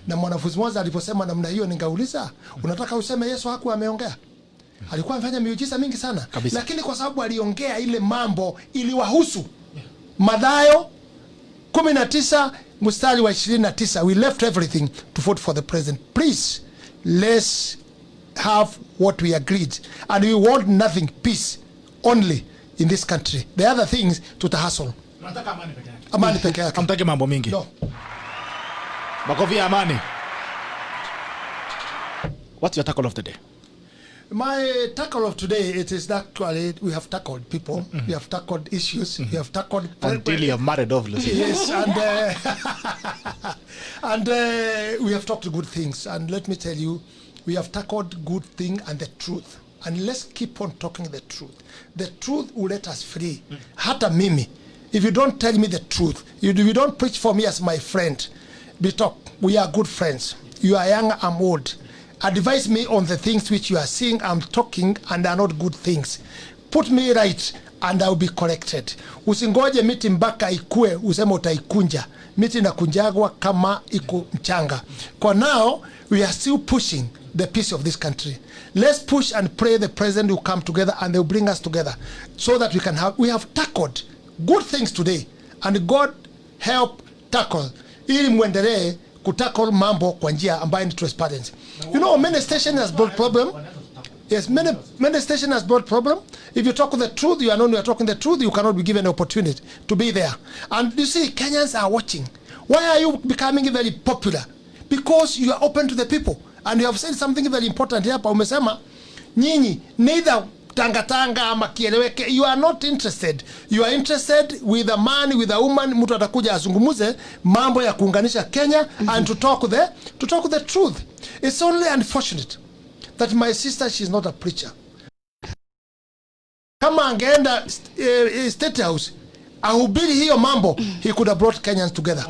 Na mwanafunzi mmoja aliposema namna hiyo, ningauliza, unataka useme Yesu hakuwa ameongea? Alikuwa amefanya miujiza mingi sana kabisa, lakini kwa sababu aliongea ile mambo iliwahusu. Mathayo 19 mstari wa 29, we left everything to vote for the president. Please, let's have what we agreed, and we want nothing, peace only in this country. The other things tutahustle. Tunataka amani peke yake. Amani peke yake. Hamtaki mambo mingi. No. Makofi ya amani. What's your tackle of the day? My tackle of today, it is actually, we have tackled people, we have tackled issues, we have tackled... Until you have married off, Lucy. Yes, and we have talked good things. And let me tell you, we have tackled good thing and the truth. And let's keep on talking the truth. The truth will let us free. Hata mimi, if you don't tell me the truth, you don't preach for me as my friend, we are good friends. You are young, I'm old. Advise me on the things which you are seeing, I'm talking, and are not good things. Put me right, and I will be corrected. Usingoje miti mpaka ikue, useme utaikunja. Miti inakunjagwa kama iko mchanga. For now, we are still pushing the peace of this country. Let's push and pray the president will come together and they will bring us together so that we have tackled good things today, and God help tackle ili muendelee kutackle mambo kwa njia ambayo ni transparency. You know, many station has brought problem. Yes, many station has brought problem. If you talk the truth, you are known you are talking the truth, you cannot be given an opportunity to be there. And you see, Kenyans are watching. Why are you becoming very popular? Because you are open to the people. And you have said something very important here. Umesema, nyinyi, neither tanga ama kieleweke, you are not interested. You are interested with a man, with a woman, mtu atakuja azungumuze mambo ya kuunganisha Kenya and to talk the truth. It's only unfortunate that my sister, she's not a preacher. Kama angeenda State House ahubiri hiyo mambo, he could have brought Kenyans together.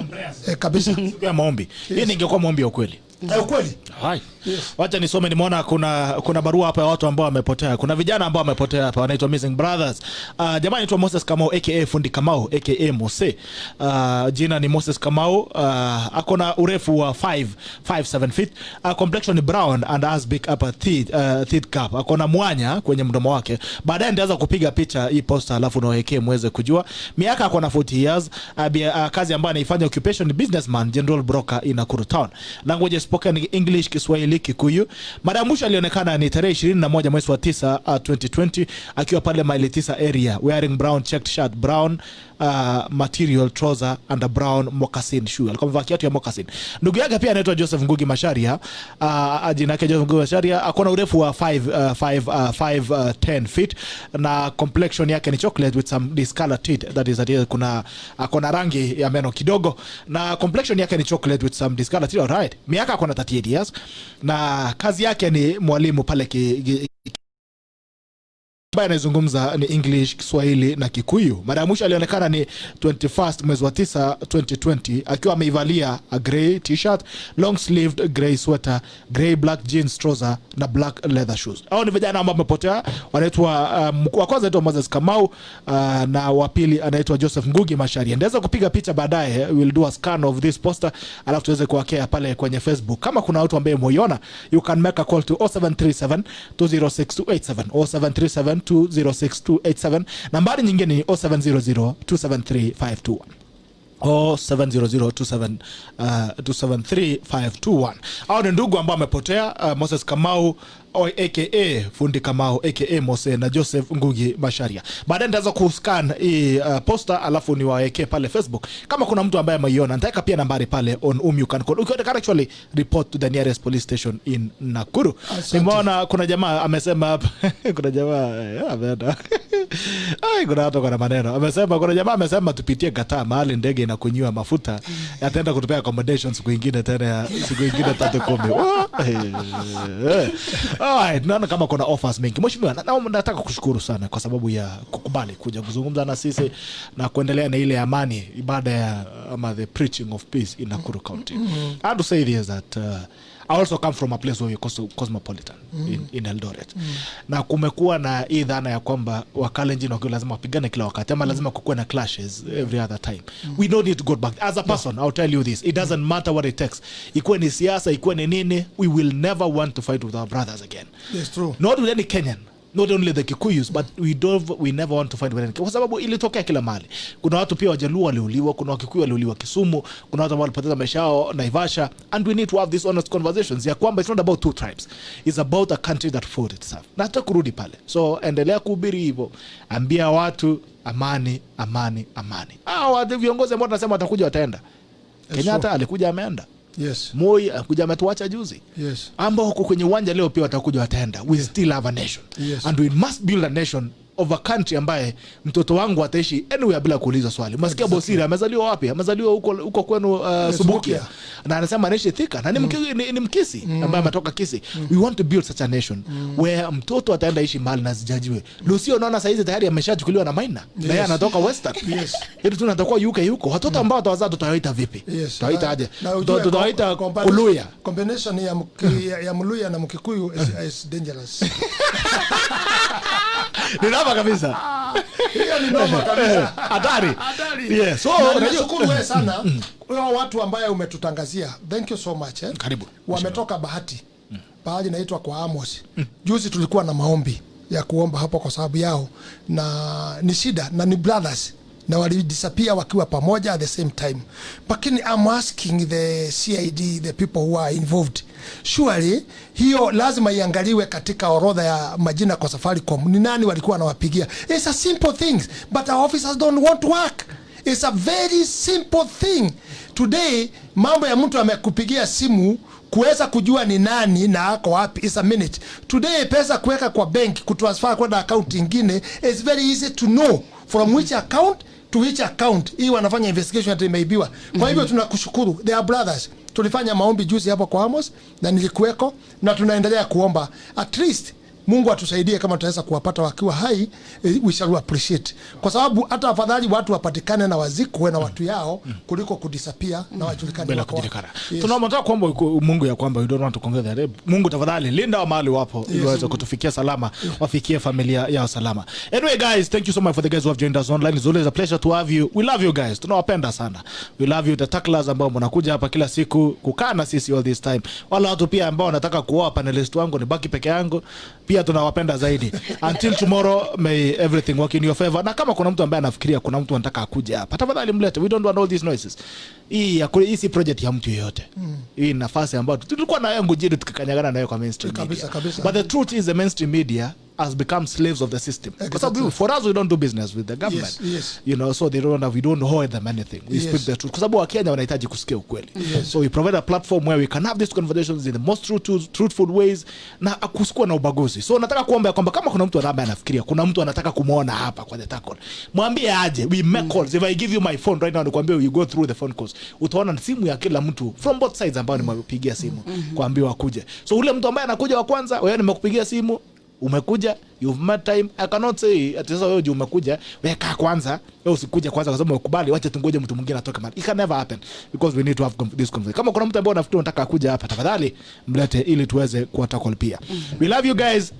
Kabisa. Ya maombi. Hii ningekuwa maombi ya ukweli. Ukweli. Hai. Yes. Wacha nisome, nimeona kuna barua hapa ya watu ambao wamepotea. Kuna vijana ambao wamepotea hapa wanaitwa Missing Brothers. Jamaa anaitwa Moses Kamau aka Fundi Kamau aka Mose. Jina ni Moses Kamau. Akona urefu wa 5'7" feet. Complexion ni brown and has big upper teeth cap. Akona mwanya kwenye mdomo wake. Baadaye nitaanza kupiga picha hii poster alafu nawekee muweze kujua. Miaka akona 40 years. Kazi ambayo anaifanya occupation ni businessman, general broker in Nakuru town. Language spoken English, Kiswahili, Kikuyu. Mara ya mwisho alionekana ni tarehe 21 mwezi wa 9 2020 akiwa pale Mile 9 area wearing brown checked shirt, brown material trouser and a brown moccasin shoe. Alikuwa amevaa kiatu ya moccasin. Ndugu yake pia anaitwa Joseph Ngugi Masharia. Jina yake Joseph Ngugi Masharia. Akona urefu wa 5'10" feet na complexion yake ni chocolate with some discolored teeth. That is akona rangi ya meno kidogo na complexion yake ni chocolate with some discolored teeth. Alright. Miaka akona 38 years na kazi yake ni mwalimu pale ambaye anazungumza ni English, Kiswahili na Kikuyu. Mara ya mwisho alionekana ni 21st mwezi wa 9 2020 akiwa ameivalia a grey t-shirt, long sleeved grey sweater, grey black jeans trouser na black leather shoes. Hao ni vijana ambao wamepotea. Wanaitwa wa kwanza anaitwa Moses Kamau na wa pili anaitwa Joseph Ngugi Masharia. Ndaweza kupiga picha baadaye, we'll do a scan of this poster alafu tuweze kuwekea pale kwenye Facebook. Kama kuna watu ambao mmoiona, you can make a call to 0737 206287 0737 206287. Nambari nyingine ni 0700 273 521. Hao ni ndugu ambao wamepotea, Moses Kamau aka Fundi Kamau aka Mose na Joseph Ngugi Masharia. Baadaye nitaanza kuscan hii poster alafu niwaekee pale Facebook. Kama kuna mtu ambaye ameiona, nitaweka pia nambari pale on you can call. You can actually report to the nearest police station in Nakuru. Nimeona kuna jamaa amesema kuna jamaa ameenda kuna watu kwa maneno. Amesema kuna jamaa amesema tupitie Qatar mahali ndege inakunywa mafuta. Ataenda kutupea accommodations siku nyingine tena siku nyingine 310. Alright, naona kama kuna offers mingi. Mheshimiwa, nataka kushukuru sana kwa sababu ya kukubali kuja kuzungumza na sisi na kuendelea na ile amani ibada ya the preaching of peace in Nakuru County. I have to say this that I also come from a place where we're cosmopolitan in Eldoret. Na kumekuwa na hii dhana ya kwamba Wakalenjin wakiwa lazima wapigane kila wakati ama lazima kukuwe na clashes every other time. We don't need to go back. As a person, I'll tell you this. It doesn't matter what it takes. Ikuwe ni siasa, ikuwe ni nini, we will never want to fight with our brothers again. Yes, true. Not with any Kenyan. Not only the Kikuyus, but we never want to fight with any. Kwa sababu ilitokea kila mahali. Kuna watu pia Wajaluo waliuliwa, kuna Wakikuyu waliuliwa Kisumu, kuna watu ambao walipoteza maisha yao Naivasha, and we need to have these honest conversations ya kwamba it's not about two tribes. It's about a country that fought itself. Na hata kurudi pale. So endelea kuhubiri hivyo. Ambia watu amani, amani, amani. Watu viongozi ambao tunasema watakuja wataenda. Kenyatta alikuja ameenda. Yes. Moi akuja ametuacha juzi. Yes. Ambao huko kwenye uwanja leo pia watakuja wataenda. We still have a nation. Yes. And we must build a nation of a country ambaye mtoto wangu ataishi anywhere bila kuuliza swali. Masikia Bosiri amezaliwa wapi? Amezaliwa huko kwenu Subukia. Na anasema anaishi Thika na ni Mkisi ambaye ametoka Kisi. We want to build such a nation where mtoto ataenda ishi mahali na zijajiwe. Lucio unaona saizi tayari ameshachukuliwa na Maina. Na yeye anatoka Western. Hivi tunatakuwa yuko. Watoto ambao watawazaa tutawaita vipi? Tutawaita aje? Tutawaita Kuluya. Combination ya Mluya na Mkikuyu is dangerous. Ni noma kabisa. Hiyo ni noma kabisa. Hatari. Yes. So nashukuru wewe sana. Wao watu ambao umetutangazia. Thank you so much. Karibu. Wametoka Bahati. Bahati inaitwa kwa Amos. Juzi tulikuwa na maombi ya kuomba hapo kwa sababu yao na ni shida na ni brothers. Na walidisappear wakiwa pamoja at the same time. Lakini I'm asking the CID, the people who are involved, surely hiyo lazima iangaliwe katika orodha ya majina kwa Safaricom. Ni nani walikuwa wanawapigia? It's a simple thing, but our officers don't want to work. It's a very simple thing. Today, mambo ya mtu amekupigia simu kuweza kujua ni nani na ako wapi is a minute. Today, pesa kuweka kwa bank, kutransfer kwenda account nyingine is very easy to know from which account to which account. Hii wanafanya investigation ati imeibiwa. Kwa hivyo tunakushukuru. They are brothers. Tulifanya maombi juzi hapo kwa Amos na nilikuweko na tunaendelea kuomba. At least Mungu atusaidie kama tutaweza kuwapata wakiwa hai, we shall appreciate. Kwa sababu hata afadhali watu wapatikane na wazikwe na watu yao kuliko kudisappear na wajulikane bila kujulikana. Tunaomba kwamba Mungu ya kwamba we don't want to conquer the rape. Mungu tafadhali linda wa mahali wapo ili waweze kutufikia salama, wafikie familia yao salama. Anyway guys, thank you so much for the guys who have joined us online. It's always a pleasure to have you. We love you guys. Tunawapenda sana. We love you the tacklers ambao mnakuja hapa kila siku kukaa na sisi all this time. Wala watu pia ambao wanataka kuoa panelist wangu ni baki peke yangu. Pia tunawapenda zaidi. Until tomorrow, may everything work in your favor. Na kama kuna mtu ambaye anafikiria kuna mtu anataka akuje hapa, tafadhali mlete. We don't want all these noises. Hii si project ya mtu yeyote. Hii nafasi ambayo tulikuwa na NGUNJIRI tukikanyagana nayo kwa mainstream media. But the truth is the mainstream media has become slaves of the system. Because for us, we don't do business with the government. You know, so we don't hold them anything. We speak the truth. Kwa sababu Wakenya wanahitaji kusikia ukweli. So we provide a platform where we can have these conversations in the most truthful ways na kusikuwa na ubaguzi. So nataka kuomba kwamba kama kuna mtu ambaye anafikiria kuna mtu anataka kumuona hapa kwa the tackle, mwambie aje. We make calls. If I give you my phone right now, nikwambie you go through the phone calls, utaona simu ya kila mtu from both sides ambao nimepigia simu kuambiwa akuje. So ule mtu ambaye anakuja wa kwanza, wewe nimekupigia simu, umekuja, you've met time, I cannot say ati sasa wewe umekuja weka kwanza, wewe usikuja kwanza kwa sababu umekubali, wacha tungoje mtu mwingine atoke mahali. It can never happen because we need to have this conversation. Kama kuna mtu ambaye unafikiri unataka kuja hapa, tafadhali mlete ili tuweze kuwatackle pia. We love you guys.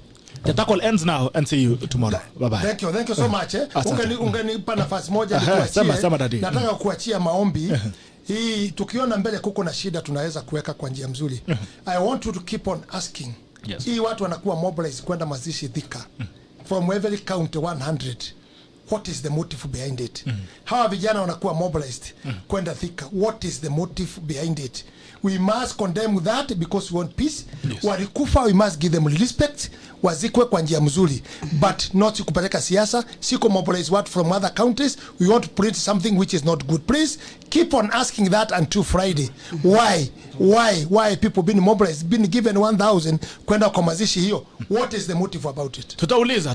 The tackle ends now and see you tomorrow. Bye bye. Thank you so much. Ungenipa nafasi moja nikuachie. Nataka kuachia maombi. Hii tukiona mbele kuko na shida tunaweza kuweka kwa njia mzuri. I want you to keep on asking. Hii watu wanakuwa mobilized kwenda mazishi Thika. From every county 100. What is the motive behind it? Hawa vijana wanakuwa mobilized kwenda Thika. What is the motive behind it? We must condemn that because we want peace. Walikufa, we must give them respect. Wazikwe kwa njia mzuri, but not kupeleka siasa. Siko mobilize watu from other countries. We want to print something which is not good. Please keep on asking that until Friday. Why people being mobilized, being given 1,000 kwenda kwa mazishi hiyo? What is the motive about it?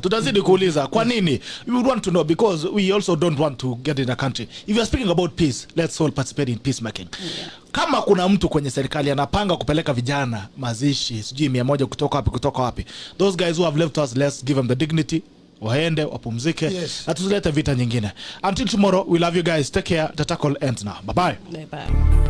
Tutazidi kuuliza kwa nini. We would want to know because we also don't want to get in a country. If you are speaking about peace, let's all participate in peacemaking. Kama kuna mtu kwenye serikali anapanga kupeleka vijana mazishi sijui 100 kutoka wapi, those guys who have left us, let's give them the dignity, waende wapumzike, na tusilete vita nyingine. Until tomorrow, we love you guys. Take care. The tackle ends now. Bye bye.